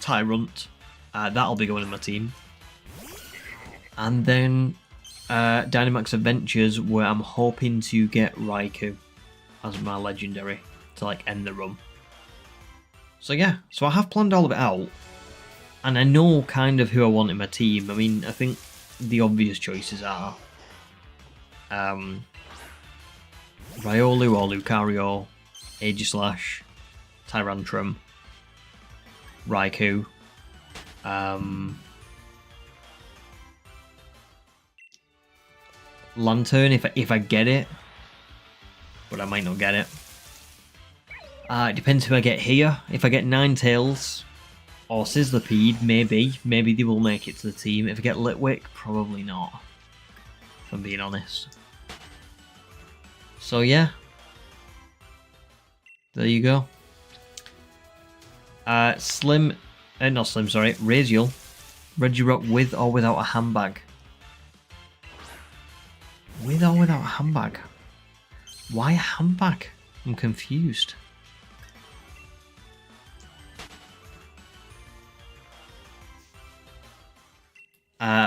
Tyrant. That'll be going in my team. And then Dynamax Adventures, where I'm hoping to get Raikou as my legendary to like end the run. So yeah, so I have planned all of it out, and I know kind of who I want in my team. I mean, I think the obvious choices are Riolu or Lucario, Aegislash, Tyrantrum, Raikou, Lantern if I get it, but I might not get it. It depends who I get here. If I get Ninetales or Sizzlipede, maybe they will make it to the team. If I get Litwick, probably not, if I'm being honest. So yeah, there you go. Not Slim, sorry, Raziel, Regirock with or without a handbag? With or without a handbag? Why a handbag? I'm confused.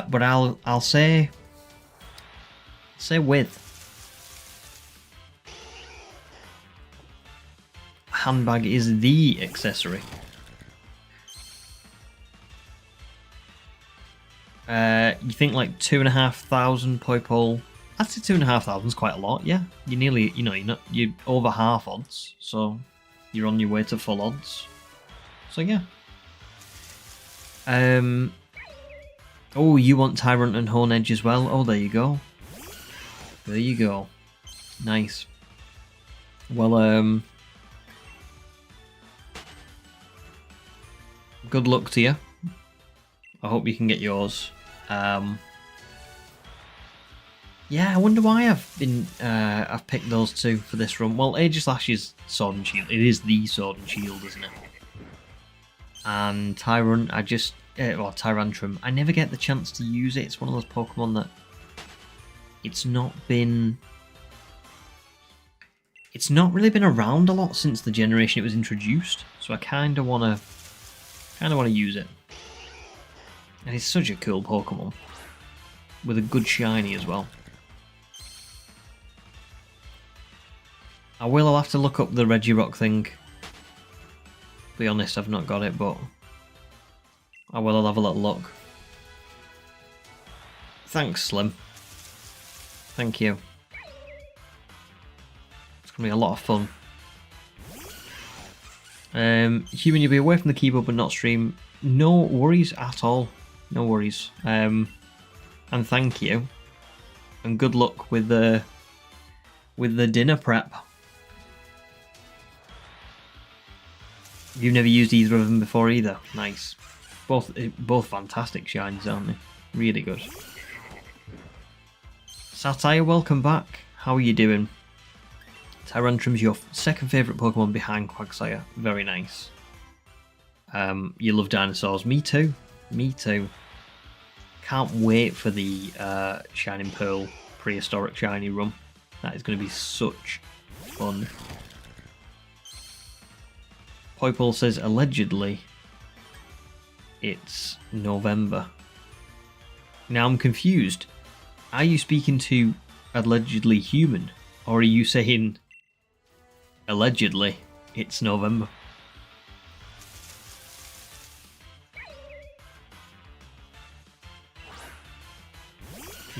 But I'll say with. Handbag is the accessory. You think like 2,500 Poipole? I'd say 2,500 is quite a lot. Yeah, you're nearly, you're over half odds, so you're on your way to full odds. So yeah. Oh, you want Tyrant and Hornedge as well? Oh, there you go. There you go. Nice. Well, good luck to you. I hope you can get yours. Yeah, I wonder why I've picked those two for this run. Well, Aegislash is Sword and Shield. It is the Sword and Shield, isn't it? And Tyrant, or Tyrantrum, I never get the chance to use it. It's one of those Pokemon that it's not really been around a lot since the generation it was introduced. So I kind of want to use it. And it's such a cool Pokemon with a good shiny as well. I'll have to look up the Regirock thing. Be honest, I've not got it, but I'll have a little look. Thanks, Slim. Thank you. It's gonna be a lot of fun. Human, you'll be away from the keyboard but not stream. No worries at all. No worries. And thank you. And good luck with the dinner prep. You've never used either of them before either. Nice. Both fantastic shines, aren't they? Really good. Satire, welcome back. How are you doing? Tyrantrum's your second favourite Pokemon behind Quagsire. Very nice. You love dinosaurs. Me too. Me too. Can't wait for the Shining Pearl prehistoric shiny run. That is going to be such fun. Poipole says allegedly it's November. Now I'm confused. Are you speaking to allegedly human, or are you saying allegedly it's November?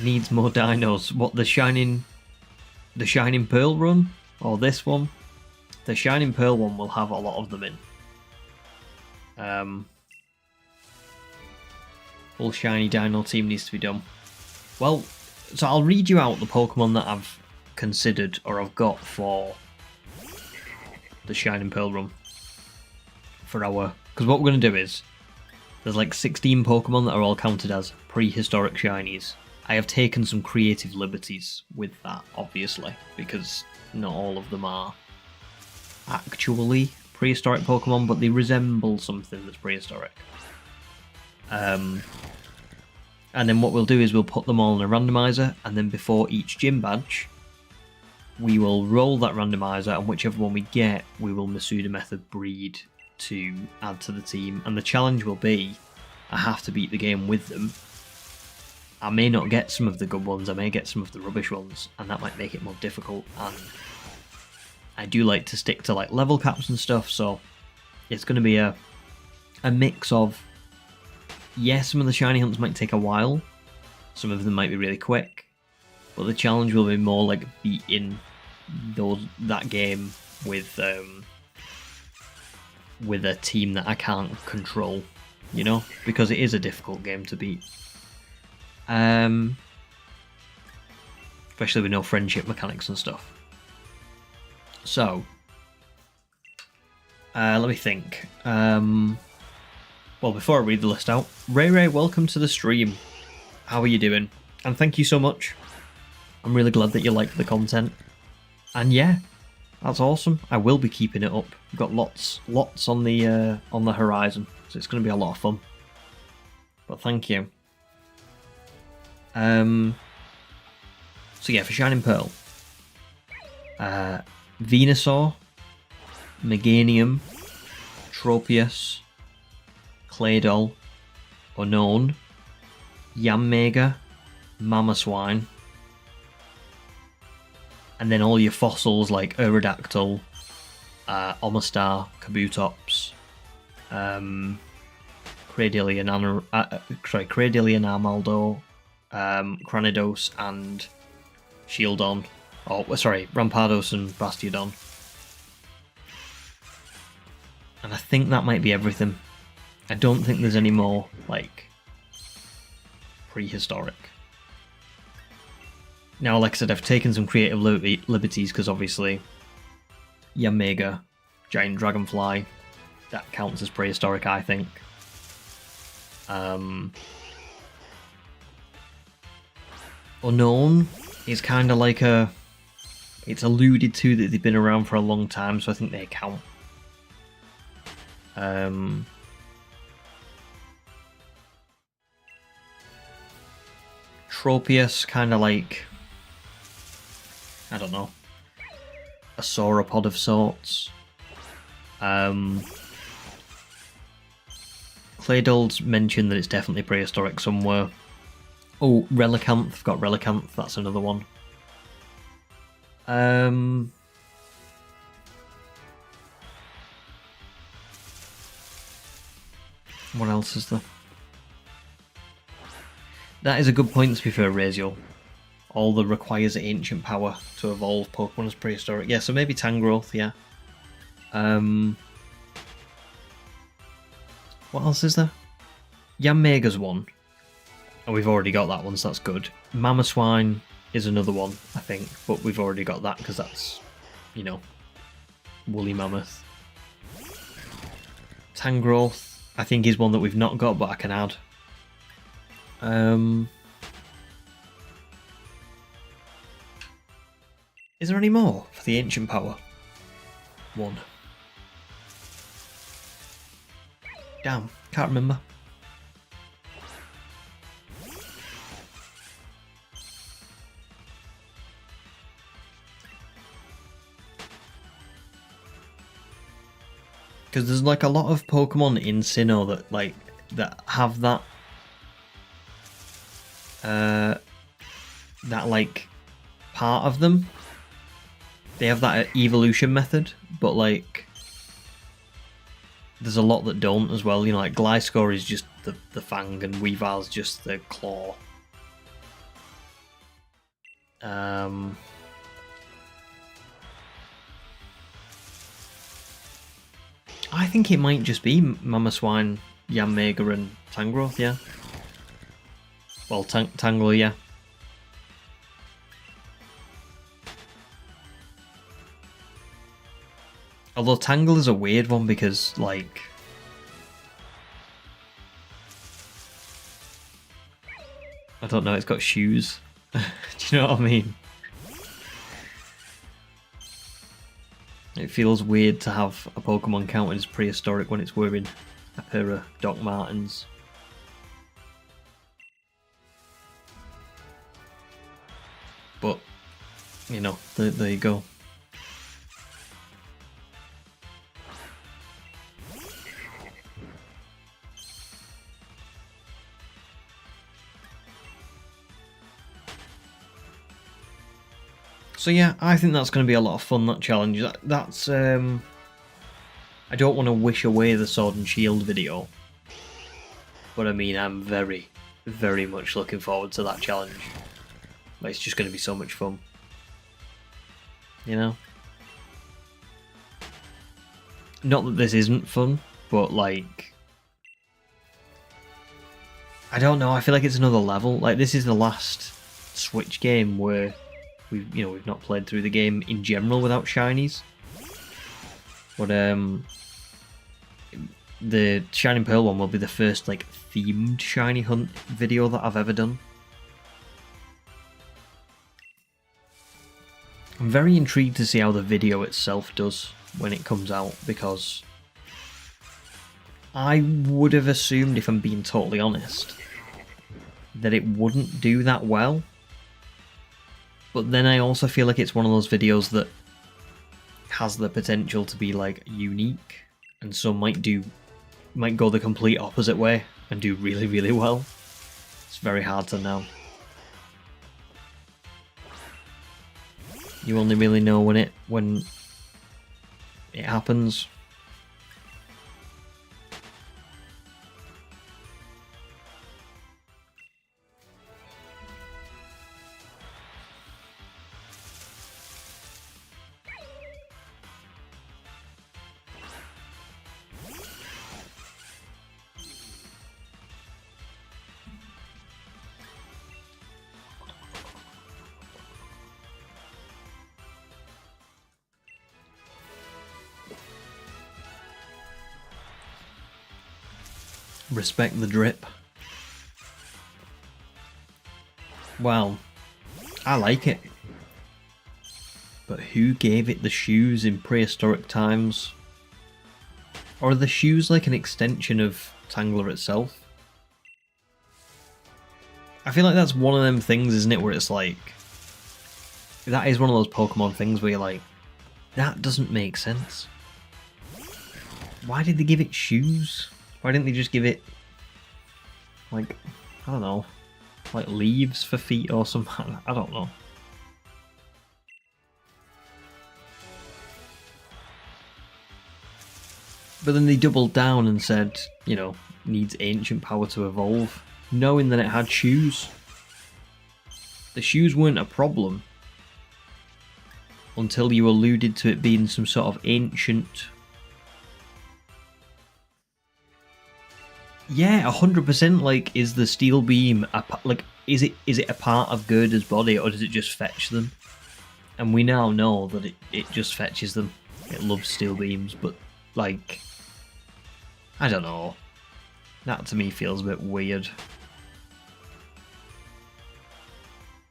Needs more dinos. What, the Shining Pearl run? or this one. The Shining Pearl one will have a lot of them in. Full shiny dino team needs to be done. Well, so I'll read you out the Pokemon that I've considered or I've got for the Shining Pearl run. For our... Because what we're going to do is, there's like 16 Pokemon that are all counted as prehistoric shinies. I have taken some creative liberties with that, obviously, because not all of them are actually prehistoric Pokemon, but they resemble something that's prehistoric. And then what we'll do is we'll put them all in a randomizer, and then before each gym badge, we will roll that randomizer, and whichever one we get, we will Masuda Method breed to add to the team. And the challenge will be, I have to beat the game with them. I may not get some of the good ones, I may get some of the rubbish ones, and that might make it more difficult. And I do like to stick to like level caps and stuff, so it's going to be a mix of, yes, some of the shiny hunts might take a while, some of them might be really quick, but the challenge will be more like beating that game with a team that I can't control, you know, because it is a difficult game to beat. Especially with no friendship mechanics and stuff. So, let me think. Well, before I read the list out, Ray, welcome to the stream. How are you doing? And thank you so much. I'm really glad that you like the content. And yeah, that's awesome. I will be keeping it up. We've got lots on the horizon, so it's going to be a lot of fun. But thank you. So yeah, for Shining Pearl, Venusaur, Meganium, Tropius, Claydol, Unknown, Yanmega, Mamoswine, and then all your fossils like Aerodactyl, Omastar, Kabutops, Cradilian Armaldo, Cranidos and Shieldon. Oh, sorry, Rampardos and Bastiodon. And I think that might be everything. I don't think there's any more, like, prehistoric. Now, like I said, I've taken some creative liberties, because obviously Yanmega, Giant Dragonfly, that counts as prehistoric, I think. Unknown is kind of like it's alluded to that they've been around for a long time, so I think they count. Tropius, kind of like, I don't know, a sauropod of sorts. Claydol's mentioned that it's definitely prehistoric somewhere. Oh, Relicanth, I've got Relicanth, that's another one. What else is there? That is a good point, to be fair, Razio. All that requires ancient power to evolve Pokemon as prehistoric. Yeah, so maybe Tangrowth, yeah. What else is there? Yanmega's one. And we've already got that one, so that's good. Mamoswine is another one, I think, but we've already got that because that's, you know, woolly mammoth. Tangrowth, I think, is one that we've not got, but I can add. Is there any more for the ancient power? One. Damn, can't remember. Because there's like a lot of Pokemon in Sinnoh that have that like part of them. They have that evolution method, but like there's a lot that don't as well. You know, like Gliscor is just the fang and Weavile's just the claw. I think it might just be Mamoswine, Yanmega, and Tangrowth, yeah. Well, Tangler, yeah. Although Tangler's a weird one because, like... I don't know, it's got shoes. Do you know what I mean? It feels weird to have a Pokemon counted as prehistoric when it's wearing a pair of Doc Martens. But, you know, there you go. So yeah, I think that's going to be a lot of fun, that challenge. That's, I don't want to wish away the Sword and Shield video. But I mean, I'm very, very much looking forward to that challenge. Like, it's just going to be so much fun. You know? Not that this isn't fun, but like... I don't know, I feel like it's another level. Like, this is the last Switch game where... we've not played through the game in general without shinies. But the Shining Pearl one will be the first like themed shiny hunt video that I've ever done. I'm very intrigued to see how the video itself does when it comes out, because I would have assumed, if I'm being totally honest, that it wouldn't do that well. But then I also feel like it's one of those videos that has the potential to be like unique, and so might go the complete opposite way and do really, really well. It's very hard to know. You only really know when it happens. Respect the drip. Well, I like it. But who gave it the shoes in prehistoric times? Or are the shoes like an extension of Tangler itself? I feel like that's one of them things, isn't it, where it's like... that is one of those Pokemon things where you're like, that doesn't make sense. Why did they give it shoes? Why didn't they just give it, like, I don't know, like leaves for feet or something? I don't know. But then they doubled down and said, you know, needs ancient power to evolve, knowing that it had shoes. The shoes weren't a problem until you alluded to it being some sort of ancient... Yeah, 100%. Like, is the steel beam is it a part of Gerda's body, or does it just fetch them? And we now know that it just fetches them. It loves steel beams, but like, I don't know. That to me feels a bit weird.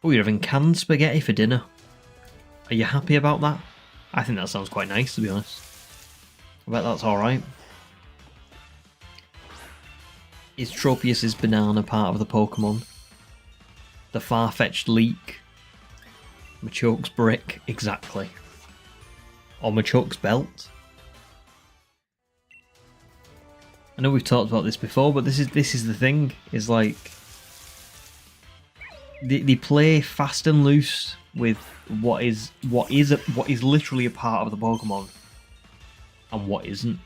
Oh, you're having canned spaghetti for dinner. Are you happy about that? I think that sounds quite nice, to be honest. I bet that's alright. Is Tropius's banana part of the Pokemon? The far-fetched leek? Machoke's brick? Exactly. Or Machoke's belt? I know we've talked about this before, but this is the thing, is like... They play fast and loose with what is literally a part of the Pokemon, and what isn't.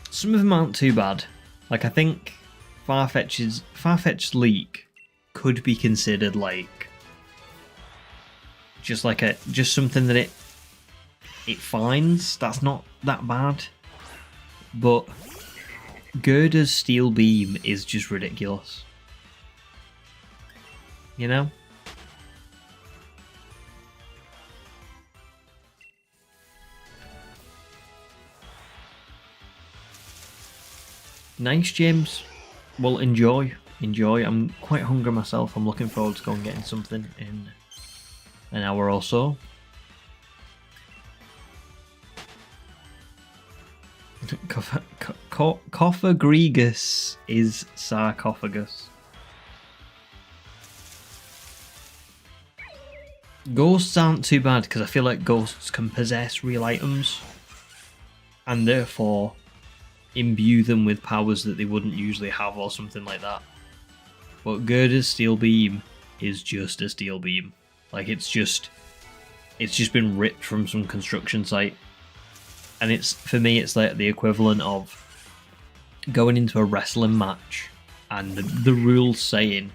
Some of them aren't too bad. Like, I think Farfetch'd Leak could be considered like just something that it finds. That's not that bad. but Gerda's steel beam is just ridiculous. You know? Nice, James. Well, enjoy. I'm quite hungry myself. I'm looking forward to going getting something in an hour or so. Cophagregus is sarcophagus. Ghosts aren't too bad because I feel like ghosts can possess real items and therefore imbue them with powers that they wouldn't usually have or something like that. But Gerda's steel beam is just a steel beam. Like it's just been ripped from some construction site. And it's, for me, it's like the equivalent of going into a wrestling match and the rules saying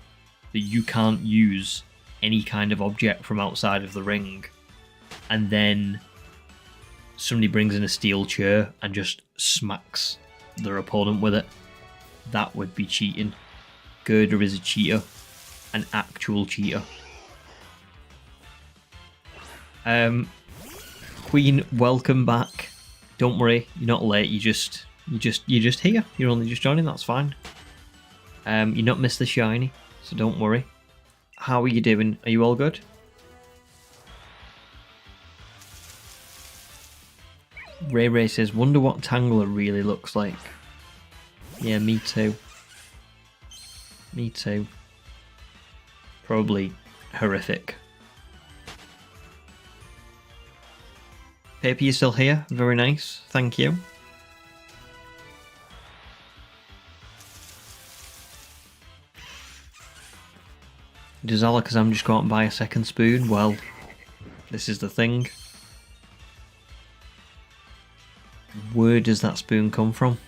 that you can't use any kind of object from outside of the ring, and then somebody brings in a steel chair and just smacks their opponent with it. That would be cheating. Gerda is a cheater. An actual cheater. Queen, welcome back. Don't worry, you're not late. You're just here. You're only just joining. That's fine. You're not missed the shiny, so don't worry. How are you doing? Are you all good? Ray says, "Wonder what Tangler really looks like." Yeah, me too. Me too. Probably horrific. Paper, you still here? Very nice. Thank you. Does Alakazam just go out and buy a second spoon? Well, this is the thing. Where does that spoon come from?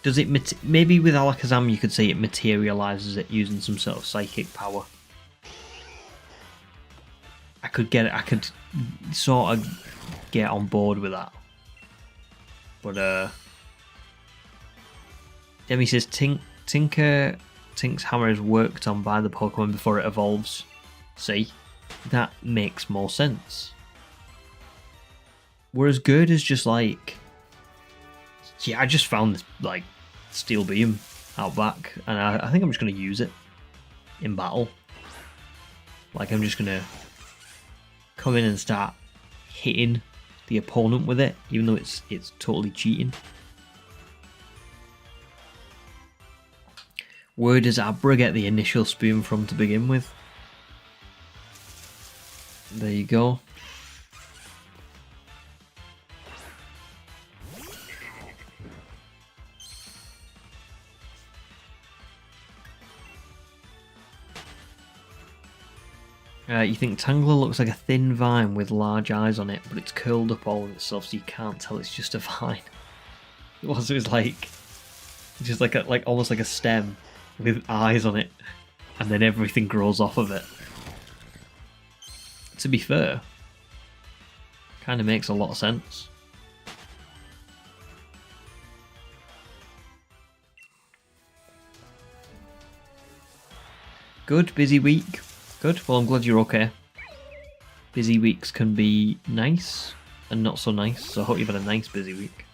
Does it... Maybe with Alakazam you could say it materializes it using some sort of psychic power. I could sort of get on board with that. But Demi says Tink's hammer is worked on by the Pokemon before it evolves. See? That makes more sense. Whereas Gerda's just like... Yeah, I just found this, like, steel beam out back, and I think I'm just going to use it in battle. Like, I'm just going to come in and start hitting the opponent with it, even though it's totally cheating. Where does Abra get the initial spoon from to begin with? There you go. You think Tangler looks like a thin vine with large eyes on it, but it's curled up all in itself, so you can't tell it's just a vine. It was like just like almost like a stem with eyes on it, and then everything grows off of it. To be fair, kind of makes a lot of sense. Good, busy week. Good, well I'm glad you're okay. Busy weeks can be nice and not so nice, so I hope you've had a nice busy week.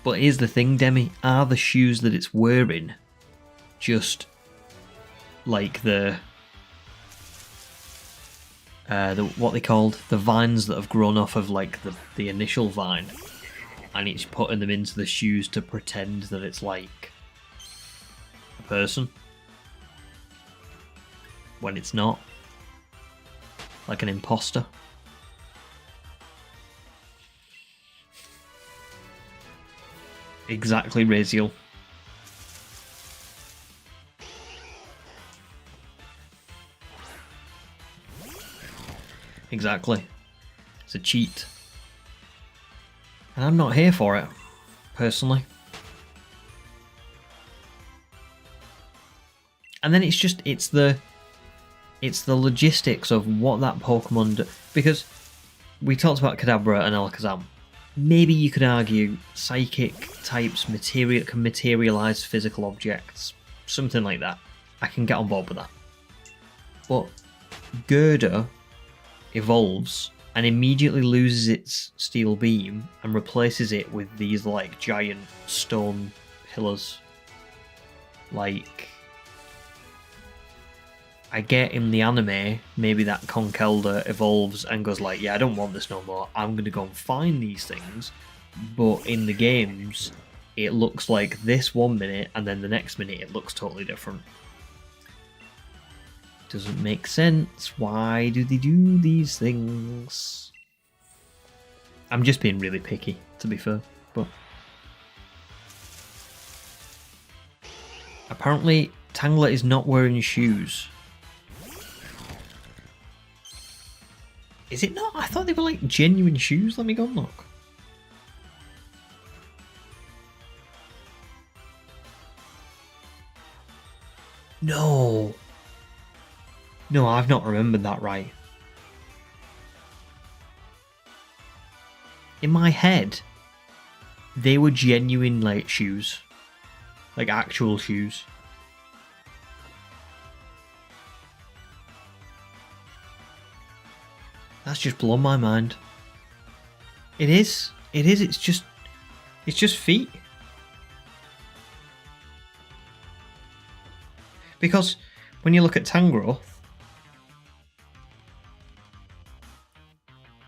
But here's the thing, Demi, are the shoes that it's wearing just like the what they called, the vines that have grown off of like the initial vine, and it's putting them into the shoes to pretend that it's like a person when it's not, like an imposter. Exactly, Raziel. Exactly. It's a cheat. And I'm not here for it, personally. And then it's the logistics of what that Pokemon because we talked about Kadabra and Alakazam. Maybe you could argue psychic types can materialize physical objects, something like that. I can get on board with that. But Gerda evolves and immediately loses its steel beam and replaces it with these like giant stone pillars. Like, I get in the anime, maybe that Conkeldurr evolves and goes like, yeah, I don't want this no more, I'm going to go and find these things. But in the games, it looks like this 1 minute, and then the next minute it looks totally different. Doesn't make sense. Why do they do these things? I'm just being really picky, to be fair. But apparently, Tangler is not wearing shoes. Is it not? I thought they were like genuine shoes. Let me go and look. No. No, I've not remembered that right. In my head, they were genuine like shoes. Like actual shoes. That's just blown my mind. It is. It is. It's just feet. Because when you look at Tangrowth,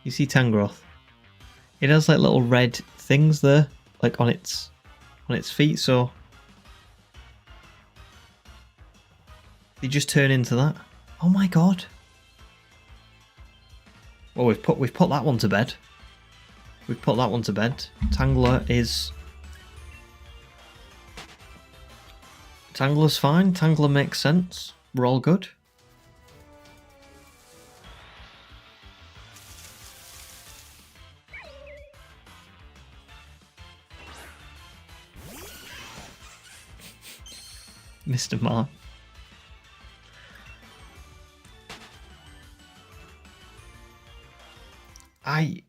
you see Tangrowth. It has like little red things there, like on its feet. So they just turn into that. Oh my god. Well, we've put that one to bed. We've put that one to bed. Tangler's fine. Tangler makes sense. We're all good. Mr. Mark. I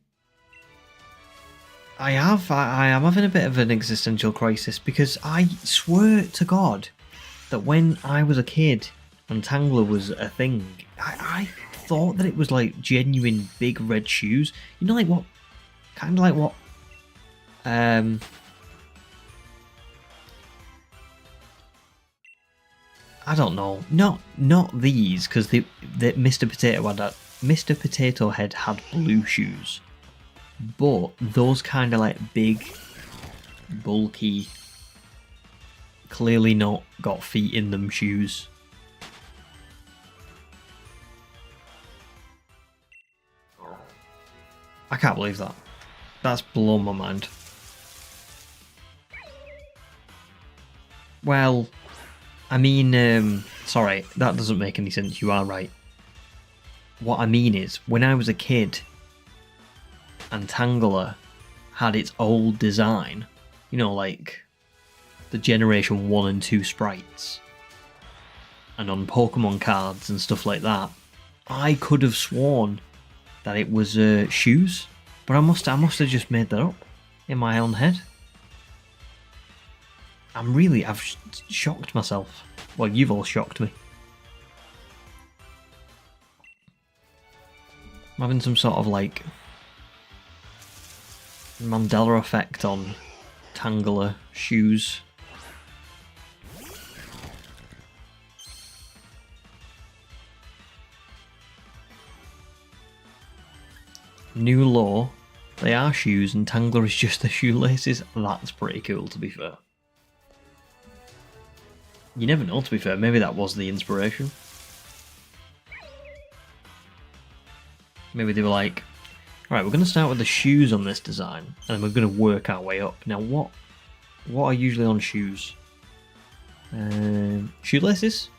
am having a bit of an existential crisis because I swear to God that when I was a kid and Tangler was a thing, I thought that it was like genuine big red shoes. You know, like what? Kind of like what? I don't know. Not these, because the Mr. Potato Head had blue shoes. But those kind of like big, bulky, clearly not got feet in them shoes. I can't believe that. That's blown my mind. Well, I mean, sorry, that doesn't make any sense. You are right. What I mean is, when I was a kid and Tangler had its old design, you know, like the Generation 1 and 2 sprites, and on Pokemon cards and stuff like that, I could have sworn that it was shoes, but I must have just made that up in my own head. I've shocked myself. Well, you've all shocked me. I'm having some sort of like Mandela effect on Tangler shoes. New law, they are shoes and Tangler is just the shoelaces. That's pretty cool, to be fair. You never know, to be fair. Maybe that was the inspiration. Maybe they were like, alright, we're going to start with the shoes on this design, and then we're going to work our way up. Now, what are usually on shoes? Shoelaces?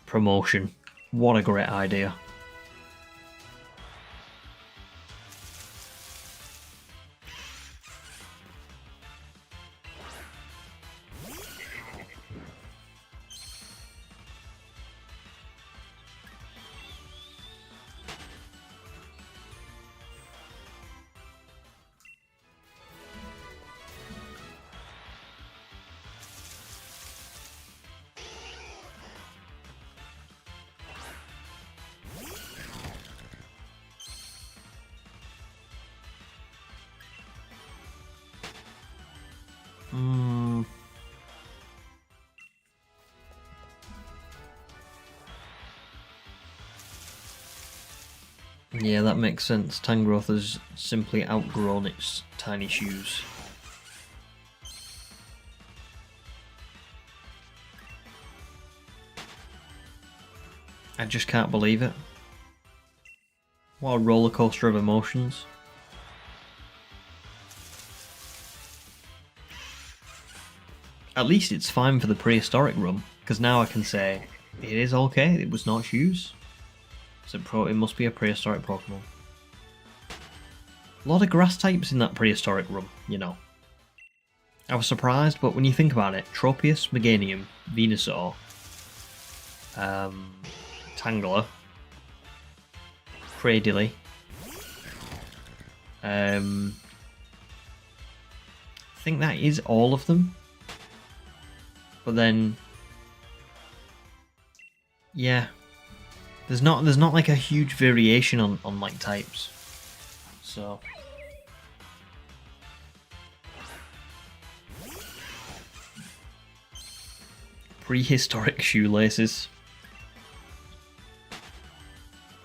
Promotion. What a great idea. Yeah, that makes sense. Tangrowth has simply outgrown its tiny shoes. I just can't believe it. What a roller coaster of emotions. At least it's fine for the prehistoric run, because now I can say it is okay, it was not shoes. It must be a prehistoric Pokemon. A lot of grass types in that prehistoric run, you know. I was surprised, but when you think about it, Tropius, Meganium, Venusaur, Tangela, Cradily, I think that is all of them. But then, yeah, there's not like a huge variation on like types. So prehistoric shoelaces.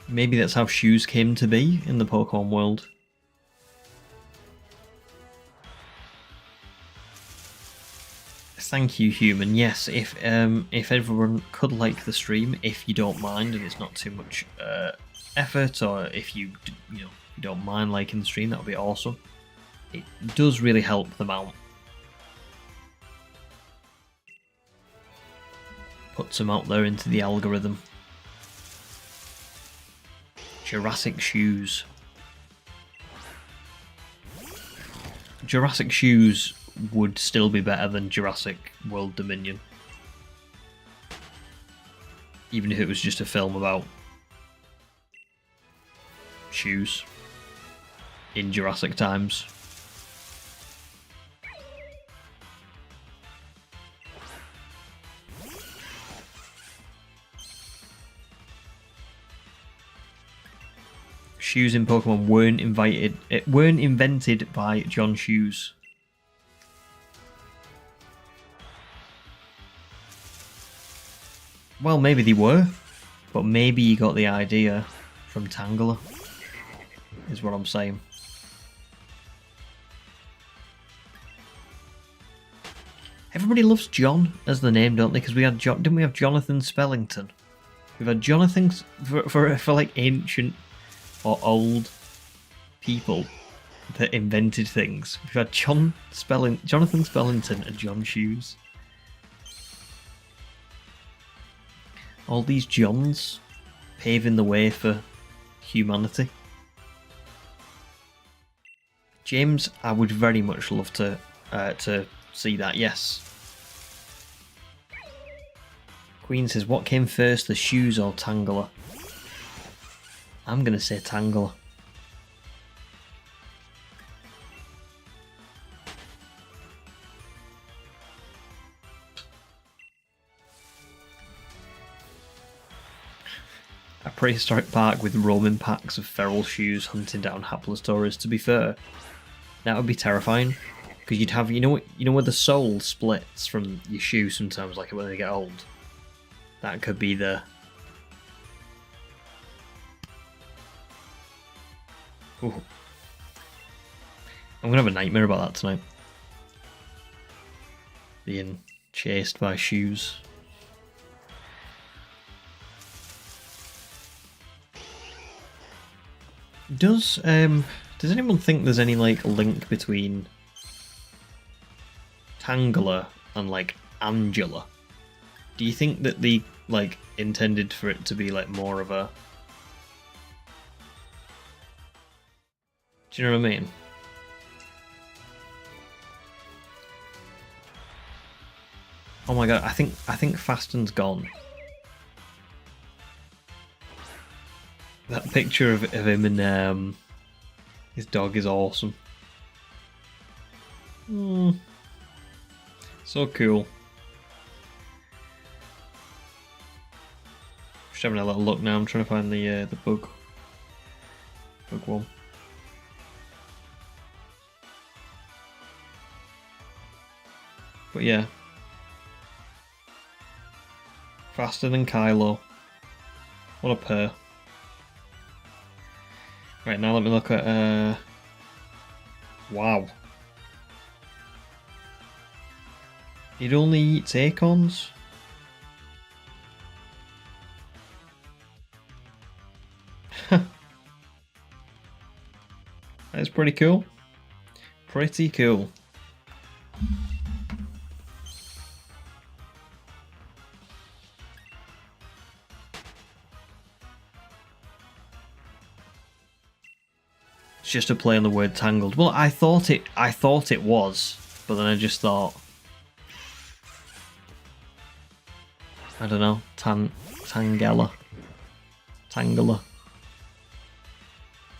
Maybe that's how shoes came to be in the Pokemon world. Thank you, human. Yes, if everyone could like the stream, if you don't mind and it's not too much effort, or if you don't mind liking the stream, that would be awesome. It does really help them out. Puts them out there into the algorithm. Jurassic shoes. Jurassic shoes would still be better than Jurassic World Dominion. Even if it was just a film about shoes in Jurassic times. Shoes in Pokemon weren't invented by John Shoes. Well, maybe they were, but maybe you got the idea from Tangela, is what I'm saying. Everybody loves John as the name, don't they? Because we had didn't we have Jonathan Spellington? We've had Jonathan for like ancient or old people that invented things. We've had Jonathan Spellington and John Shoes. All these Johns paving the way for humanity. James, I would very much love to see that, yes. Queen says, what came first, the shoes or Tangela? I'm going to say Tangela. A prehistoric park with roaming packs of feral shoes hunting down hapless tourists. To be fair, that would be terrifying, because you'd have, you know where the sole splits from your shoe sometimes, like when they get old. That could be the. Ooh. I'm gonna have a nightmare about that tonight. Being chased by shoes. Does anyone think there's any like link between Tangela and like Angela? Do you think that they like intended for it to be like more of a? Do you know what I mean? Oh my god, I think Fasten's gone. That picture of him and his dog is awesome. So cool. Just having a little look now. I'm trying to find the bug one. But yeah. Faster than Kylo. What a pair. Right, now let me look at... Wow. It only eats acorns? That's pretty cool. Pretty cool. It's just a play on the word tangled. Well, I thought it was, but then I just thought, I don't know, Tangela. Tangela.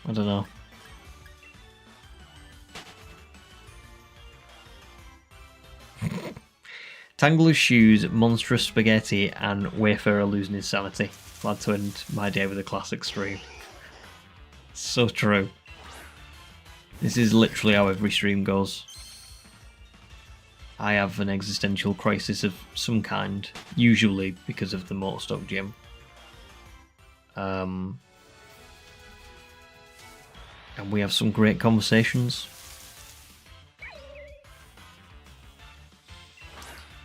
I don't know. Tangler's shoes, monstrous spaghetti, and Wayfarer losing his sanity. Glad to end my day with a classic stream. So true. This is literally how every stream goes. I have an existential crisis of some kind, usually because of the Motostoke Gym. And we have some great conversations.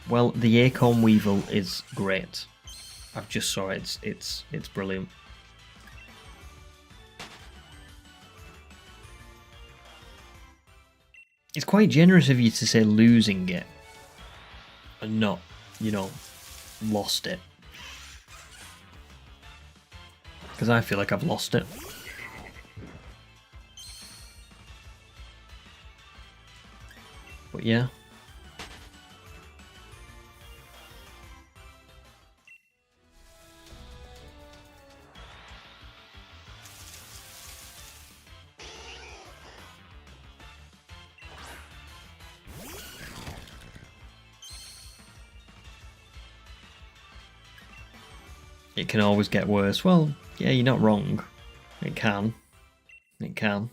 Well, the Acorn Weevil is great. I've just saw it. It's brilliant. It's quite generous of you to say losing it and not, you know, lost it. Because I feel like I've lost it. But yeah. It can always get worse. Well, yeah, you're not wrong. It can. It can.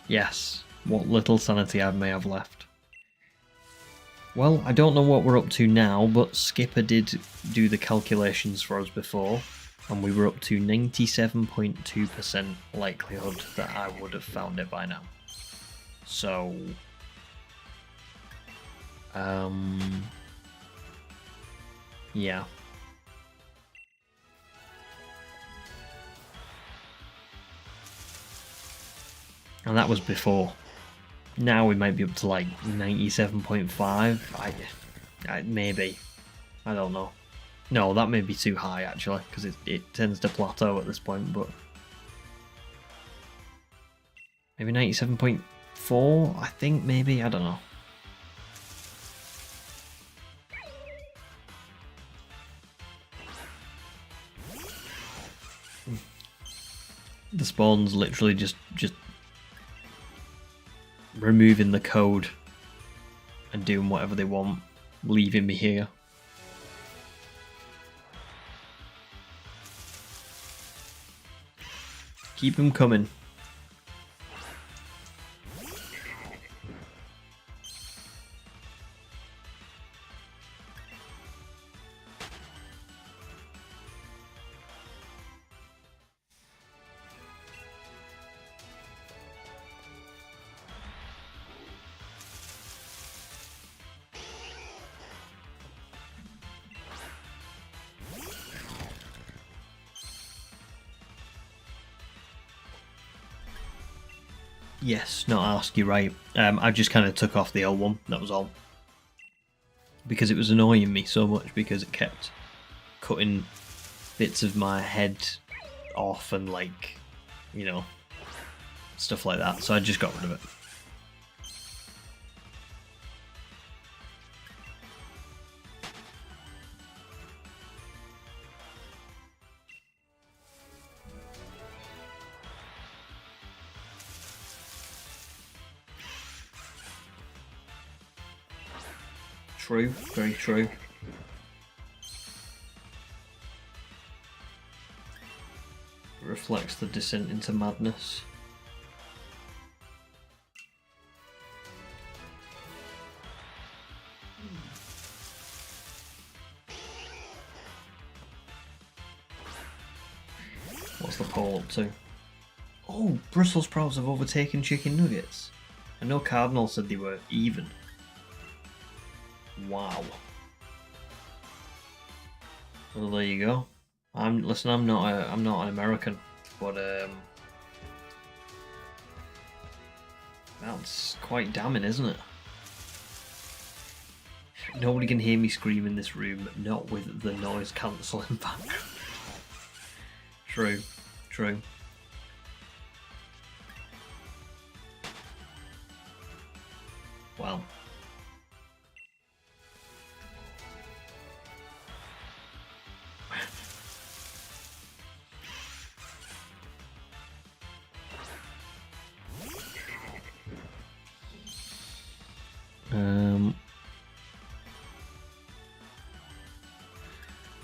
Yes, what little sanity I may have left. Well, I don't know what we're up to now, but Skipper did do the calculations for us before, and we were up to 97.2% likelihood that I would have found it by now. So... yeah. And that was before. Now we might be up to like 97.5. Maybe. I don't know. No, that may be too high actually, because it tends to plateau at this point, but... maybe 97.4, I think, maybe, I don't know. The spawn's literally just removing the code and doing whatever they want, leaving me here. Keep them coming. Yes, not ask you right. I just kind of took off the L1, that was all. Because it was annoying me so much because it kept cutting bits of my head off and like, you know, stuff like that. So I just got rid of it. True, very true. Reflects the descent into madness. What's the poll up to? Oh, Brussels sprouts have overtaken chicken nuggets. I know Cardinal said they were even. Wow. Well, there you go. I'm not an American, but that's quite damning, isn't it? Nobody can hear me scream in this room, not with the noise cancelling back. True, true. Well.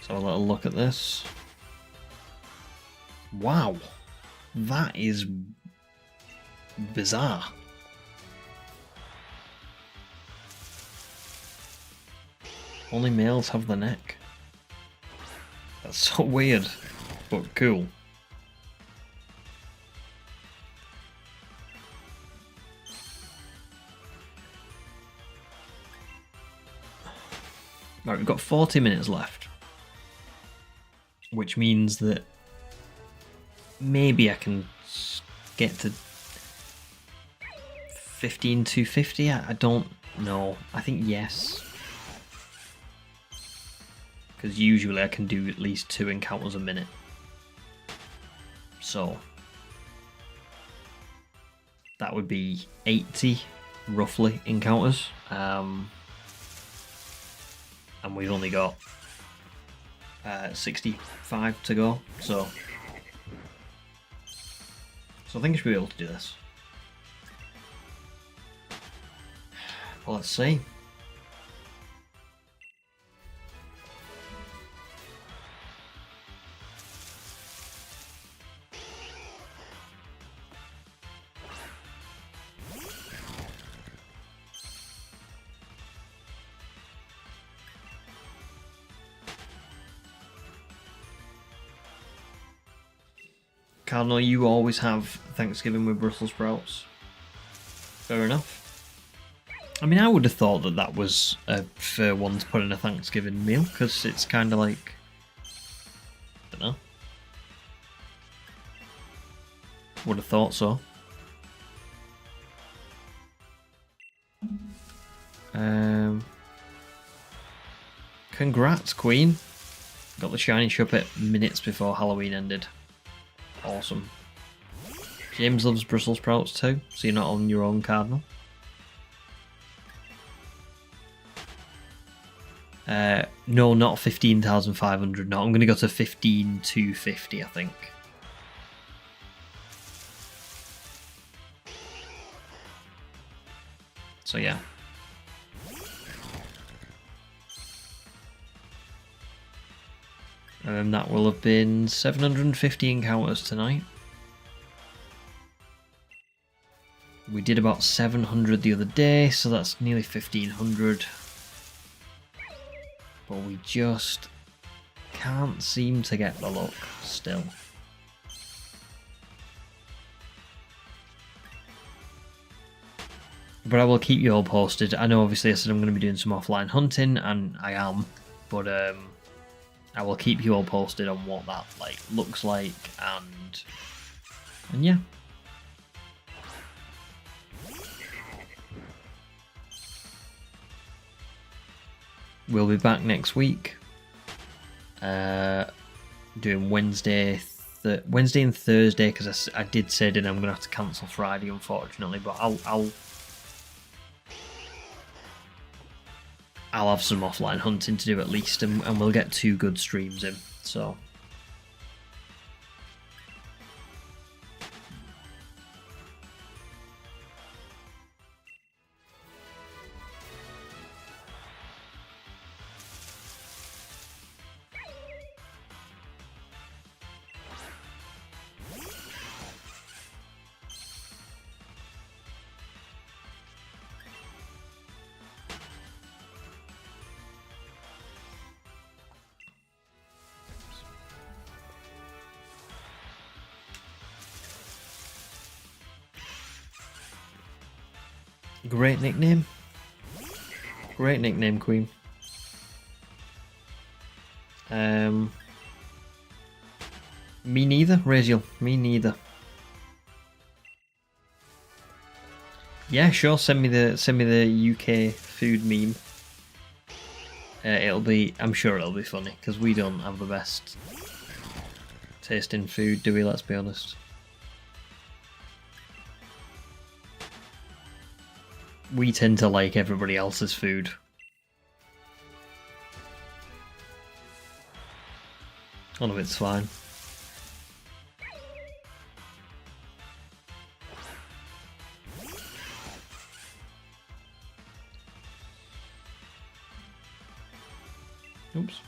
So a little look at this. Wow, that is bizarre. Only males have the neck. That's so weird, but cool. Right, we've got 40 minutes left, which means that maybe I can get to 15,250. I don't know. I think yes. Because usually I can do at least 2 encounters a minute. So that would be 80 roughly encounters. And we've only got 65 to go. So I think I should be able to do this. Well, let's see. Cardinal, you always have Thanksgiving with Brussels sprouts. Fair enough. I mean, I would have thought that that was a fair one to put in a Thanksgiving meal, because it's kind of like... I don't know. Would have thought so. Congrats, Queen. Got the shiny shuppet minutes before Halloween ended. Awesome. James loves Brussels sprouts too, so you're not on your own, Cardinal. No, not 15,500. No, I'm going to go to 15,250, I think. So yeah. That will have been 750 encounters tonight. We did about 700 the other day, so that's nearly 1,500. But we just can't seem to get the luck still. But I will keep you all posted. I know obviously I said I'm going to be doing some offline hunting, and I am, but I will keep you all posted on what that looks like, and yeah. We'll be back next week. Doing Wednesday and Thursday, because I did say that I'm gonna have to cancel Friday, unfortunately. But I'll have some offline hunting to do at least, and we'll get 2 good streams in. So. Great nickname. Great nickname, Queen. Me neither, Rachel. Me neither. Yeah, sure. Send me the UK food meme. I'm sure it'll be funny because we don't have the best taste in food, do we? Let's be honest. We tend to like everybody else's food. Oh no, it's fine. Oops.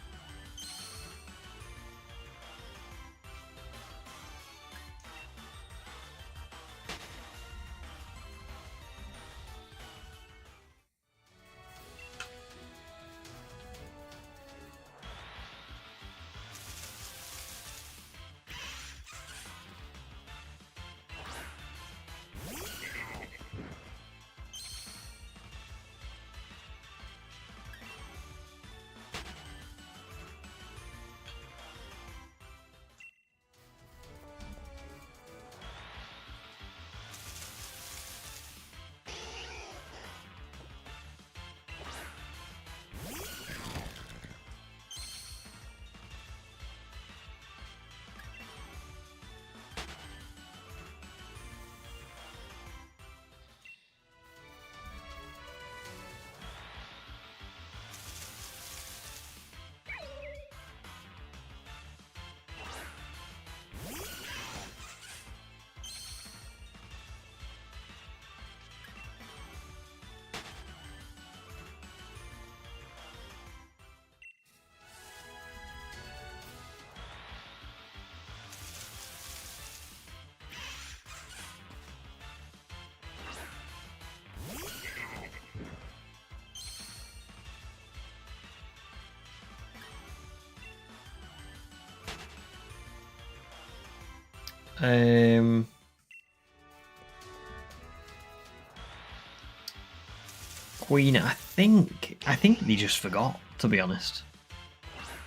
Queen, I think they just forgot, to be honest.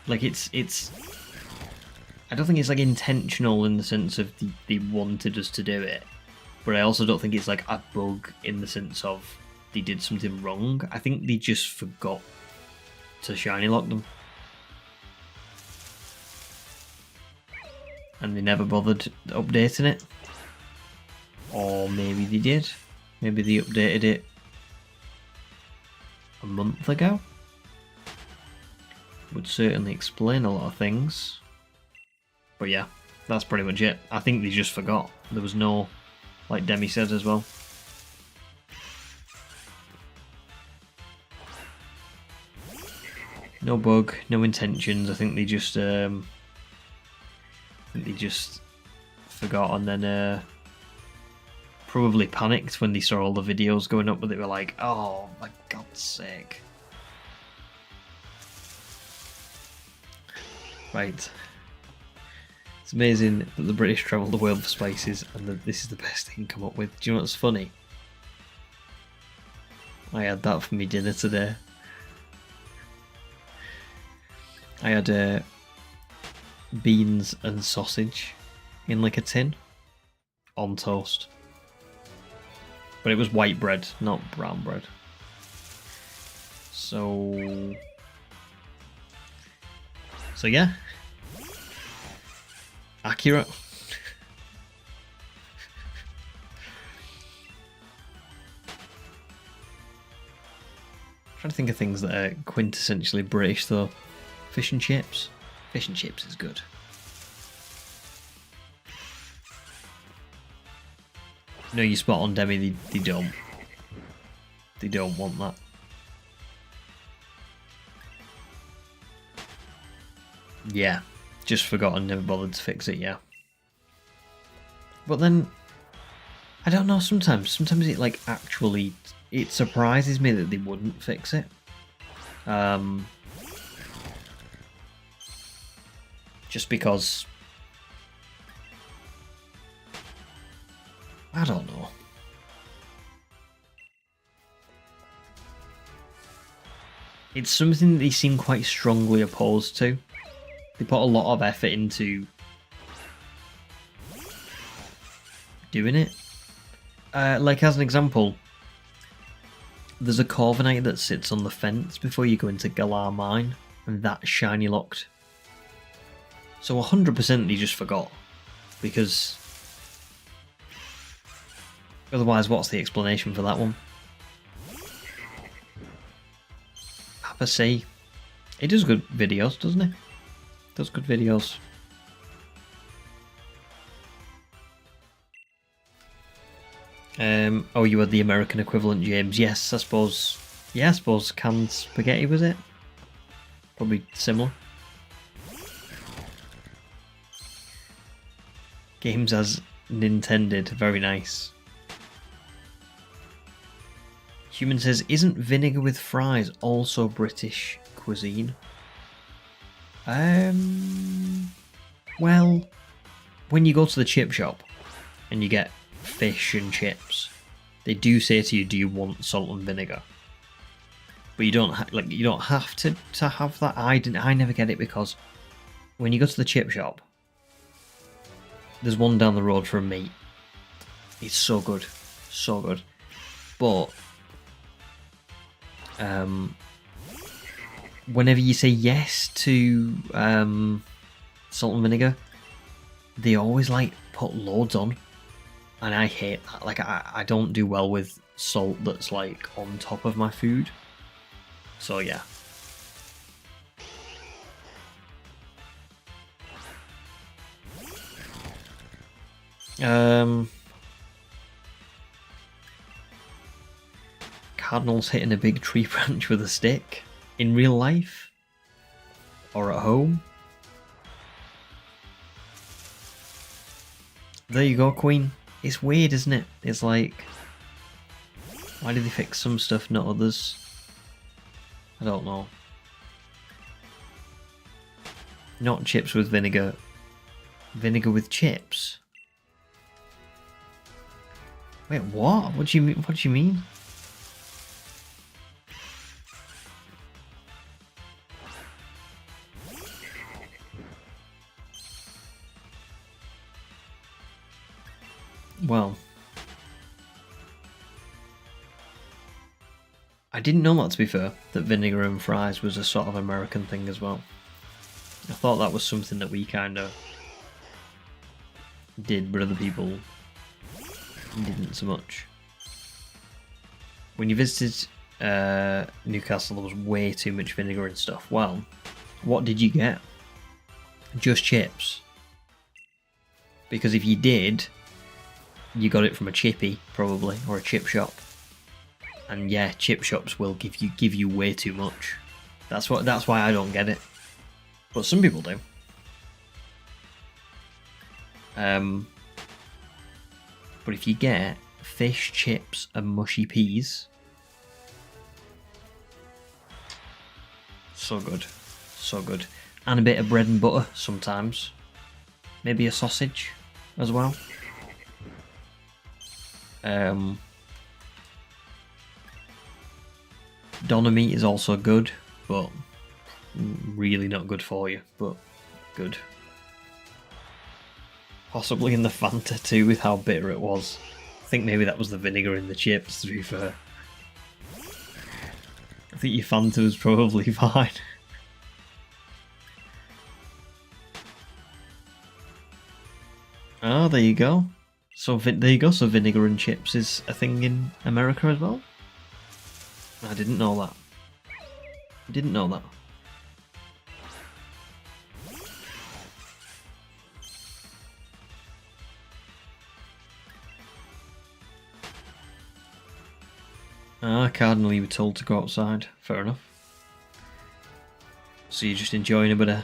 Like it's I don't think it's like intentional in the sense of they wanted us to do it, but I also don't think it's like a bug in the sense of they did something wrong. I think they just forgot to shiny lock them. And they never bothered updating it. Or maybe they did. Maybe they updated it a month ago. Would certainly explain a lot of things. But yeah, that's pretty much it. I think they just forgot. There was no, like Demi said as well. No bug, no intentions. I think they just forgot and then probably panicked when they saw all the videos going up, but they were like, oh my god's sake. Right. It's amazing that the British travel the world for spices and that this is the best they can come up with. Do you know what's funny? I had that for me dinner today. I had beans and sausage in like a tin on toast. But it was white bread, not brown bread. So yeah. Accurate. Trying to think of things that are quintessentially British though. Fish and chips. Fish and chips is good. No, you spot on, Demi. They don't. They don't want that. Yeah, just forgot and never bothered to fix it. Yeah. But then, I don't know. Sometimes it like actually it surprises me that they wouldn't fix it. Just because I don't know. It's something that they seem quite strongly opposed to. They put a lot of effort into doing it. Like, as an example, there's a Corviknight that sits on the fence before you go into Galar Mine, and that's shiny locked. So 100% they just forgot, because otherwise what's the explanation for that one? Papa C. He does good videos, doesn't he? Does good videos. Oh, you had the American equivalent, James. Yes, I suppose. Yeah, I suppose canned spaghetti, was it? Probably similar. Games as Nintended. Very nice. Human says, isn't vinegar with fries also British cuisine? Well, when you go to the chip shop and you get fish and chips, they do say to you, do you want salt and vinegar? But you don't you don't have to have that. I never get it, because when you go to the chip shop, there's one down the road from me. It's so good, so good. But whenever you say yes to salt and vinegar, they always like put loads on, and I hate that. Like, I don't do well with salt that's like on top of my food. So yeah. Cardinals hitting a big tree branch with a stick in real life or at home. There you go, Queen. It's weird, isn't it? It's like, why do they fix some stuff, not others? I don't know. Not chips with vinegar. Vinegar with chips. Wait, what? What do you mean? What do you mean? Well, I didn't know that, to be fair, that vinegar and fries was a sort of American thing as well. I thought that was something that we kind of did, but other people didn't so much. When you visited Newcastle, there was way too much vinegar and stuff. Well, what did you get? Just chips? Because if you did, you got it from a chippy, probably, or a chip shop. And yeah, chip shops will give you way too much. That's why I don't get it. But some people do. But if you get fish, chips, and mushy peas, so good, so good, and a bit of bread and butter sometimes, maybe a sausage as well. Doner meat is also good, but really not good for you, but good. Possibly in the Fanta too, with how bitter it was. I think maybe that was the vinegar in the chips, to be fair. I think your Fanta was probably fine. Oh, there you go. So there you go. So vinegar and chips is a thing in America as well. I didn't know that. I didn't know that. Ah, Cardinal, you were told to go outside. Fair enough. So you're just enjoying a bit of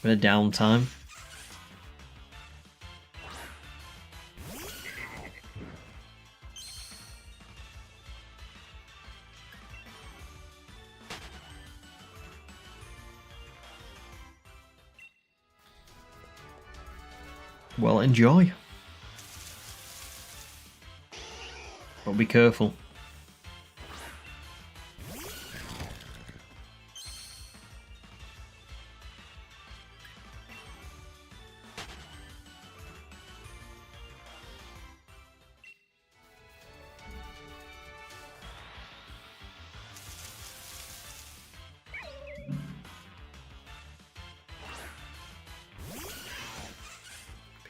downtime. Well, enjoy. But be careful.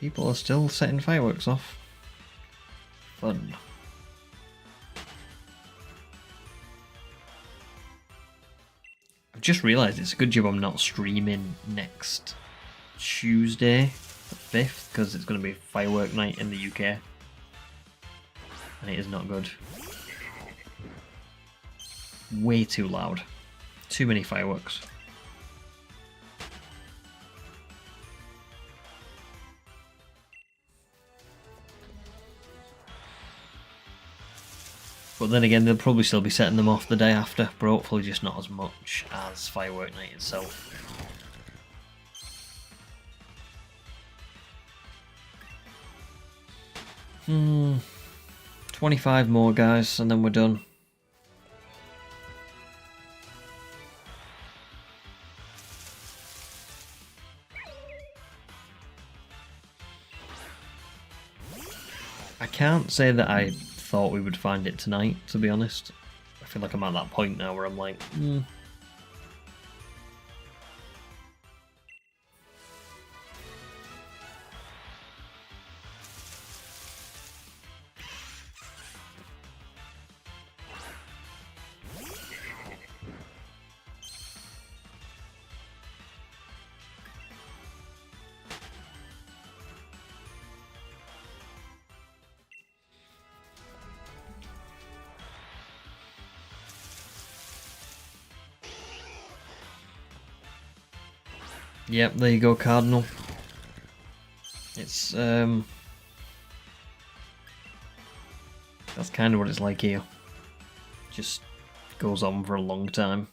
People are still setting fireworks off. Fun. I've just realised it's a good job I'm not streaming next Tuesday, the 5th, because it's going to be firework night in the UK. And it is not good. Way too loud. Too many fireworks. But then again, they'll probably still be setting them off the day after, but hopefully just not as much as firework night itself. 25 more, guys, and then we're done. I can't say that I thought we would find it tonight, to be honest. I feel like I'm at that point now where I'm like, Yep, there you go, Cardinal. It's, that's kind of what it's like here. Just goes on for a long time.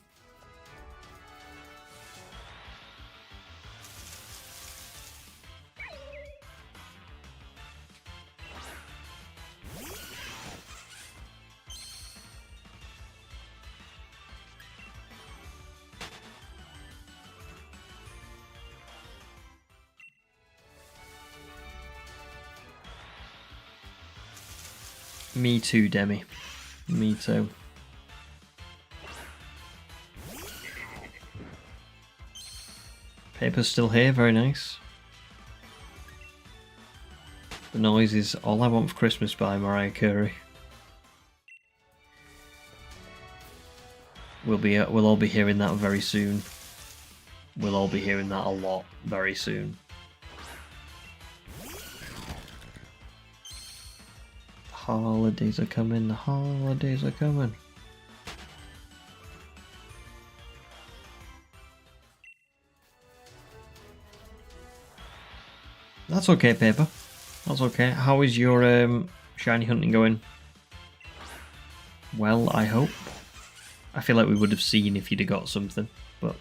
Me too, Demi. Me too. Paper's still here, very nice. The Noise is All I Want for Christmas by Mariah Carey. We'll all be hearing that very soon. We'll all be hearing that a lot very soon. Holidays are coming, the holidays are coming. That's okay, Paper. That's okay. How is your shiny hunting going? Well, I hope. I feel like we would have seen if you'd have got something, but...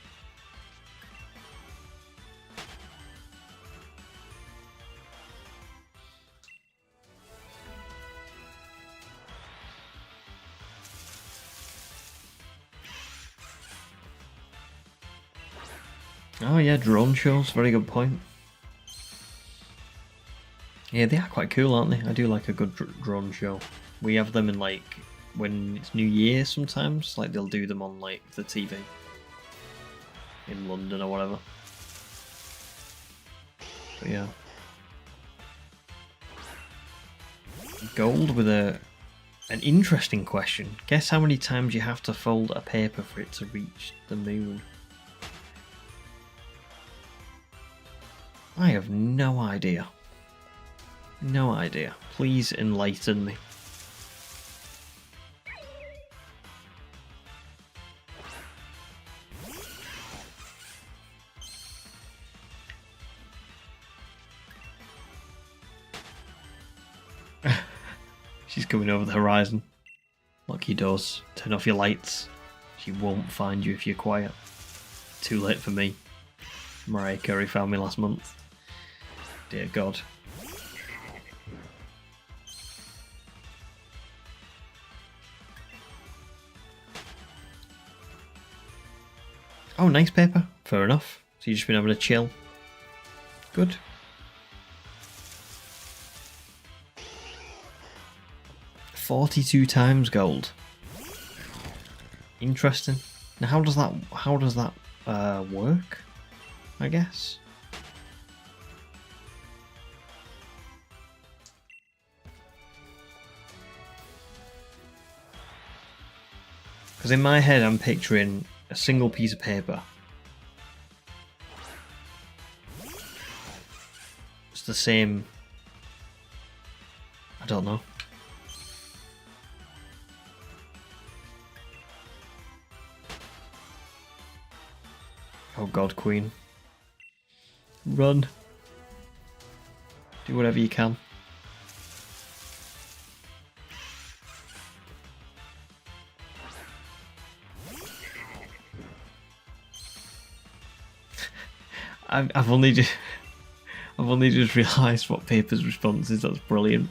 Oh yeah, drone shows, very good point. Yeah, they are quite cool, aren't they? I do like a good drone show. We have them in, like, when it's New Year sometimes, like they'll do them on, like, the TV. In London or whatever. But yeah. Gold with an interesting question. Guess how many times you have to fold a paper for it to reach the moon? I have no idea. No idea. Please enlighten me. She's coming over the horizon. Lock your doors. Turn off your lights. She won't find you if you're quiet. Too late for me. Mariah Carey found me last month. Dear God. Oh, nice, Paper. Fair enough. So you've just been having a chill. Good. $42 times gold. Interesting. Now, how does that work? I guess. Because in my head I'm picturing a single piece of paper. It's the same... I don't know. Oh god, Queen. Run. Do whatever you can. I've only just realised what Paper's response is. That's brilliant.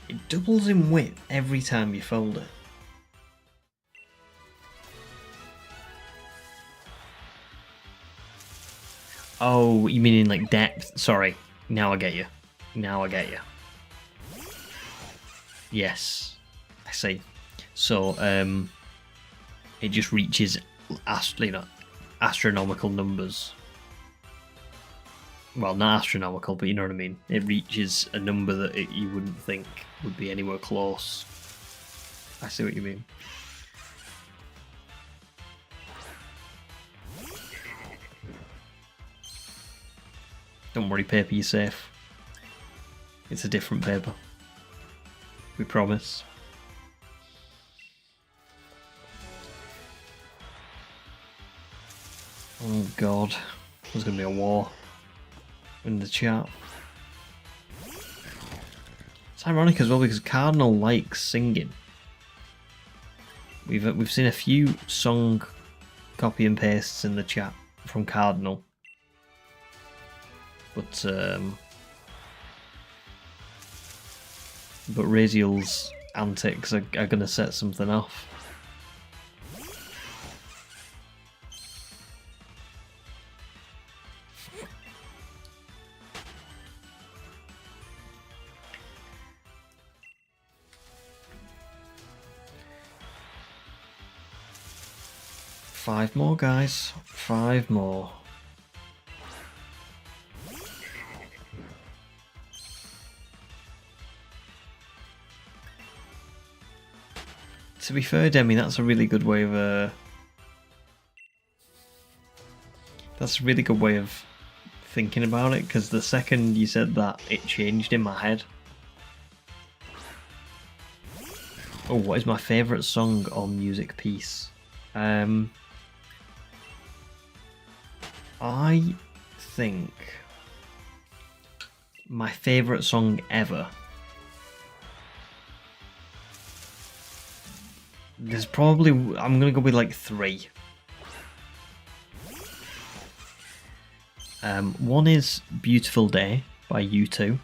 It doubles in width every time you fold it. Oh, you mean in like depth? Sorry. Now I get you. Now I get you. Yes. I see. So, it just reaches astronomical numbers. Well, not astronomical, but you know what I mean. It reaches a number that you wouldn't think would be anywhere close. I see what you mean. Don't worry, Paper, you're safe. It's a different Paper. We promise. Oh god. There's gonna be a war in the chat. It's ironic as well because Cardinal likes singing. We've seen a few song copy and pastes in the chat from Cardinal. But Raziel's antics are going to set something off. Five more, guys. 5 more. To be fair, Demi, that's a really good way of thinking about it, because the second you said that, it changed in my head. Oh, what is my favourite song or music piece? I think my favourite song ever. There's probably, I'm gonna go with like 3. One is Beautiful Day by U2.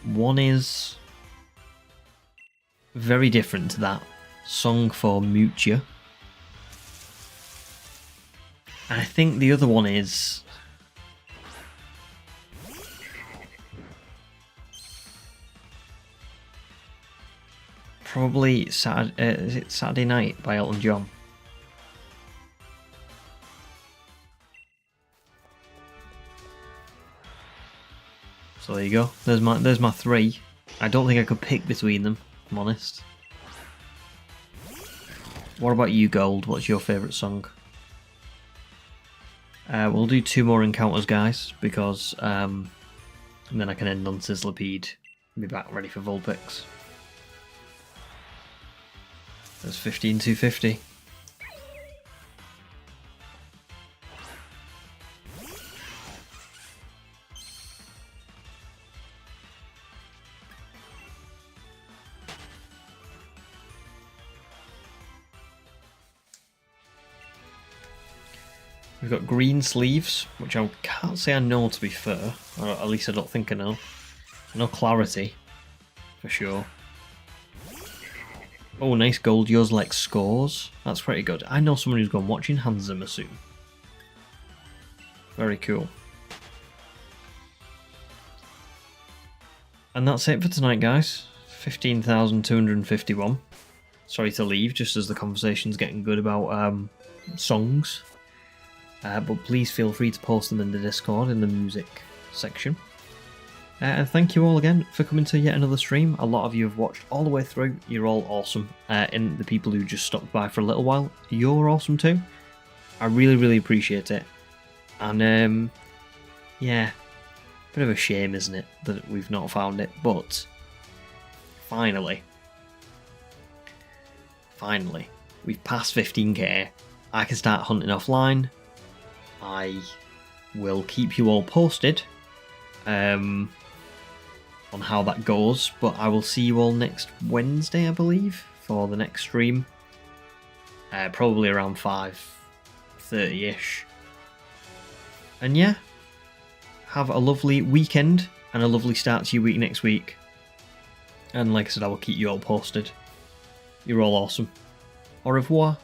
One is very different to that, Song for Mucha. And I think the other one is probably is it Saturday Night by Elton John. So there you go. There's my 3. I don't think I could pick between them, if I'm honest. What about you, Gold? What's your favourite song? We'll do 2 more encounters, guys, because and then I can end on Sizzlipede and be back ready for Vulpix. That's 15,250. We've got green sleeves, which I can't say I know, to be fair. Or at least I don't think I know. I know clarity, for sure. Oh, nice gold. Yours like scores. That's pretty good. I know someone who's gone watching Hans Zimmer soon. Very cool. And that's it for tonight, guys. 15,251. Sorry to leave just as the conversation's getting good about songs. But please feel free to post them in the Discord in the music section. And thank you all again for coming to yet another stream. A lot of you have watched all the way through. You're all awesome. And the people who just stopped by for a little while, you're awesome too. I really, really appreciate it. And yeah, bit of a shame, isn't it, that we've not found it. But finally, we've passed 15k. I can start hunting offline. I will keep you all posted on how that goes, but I will see you all next Wednesday, I believe, for the next stream. Probably around 5:30ish. And yeah, have a lovely weekend and a lovely start to your week next week. And like I said, I will keep you all posted. You're all awesome. Au revoir.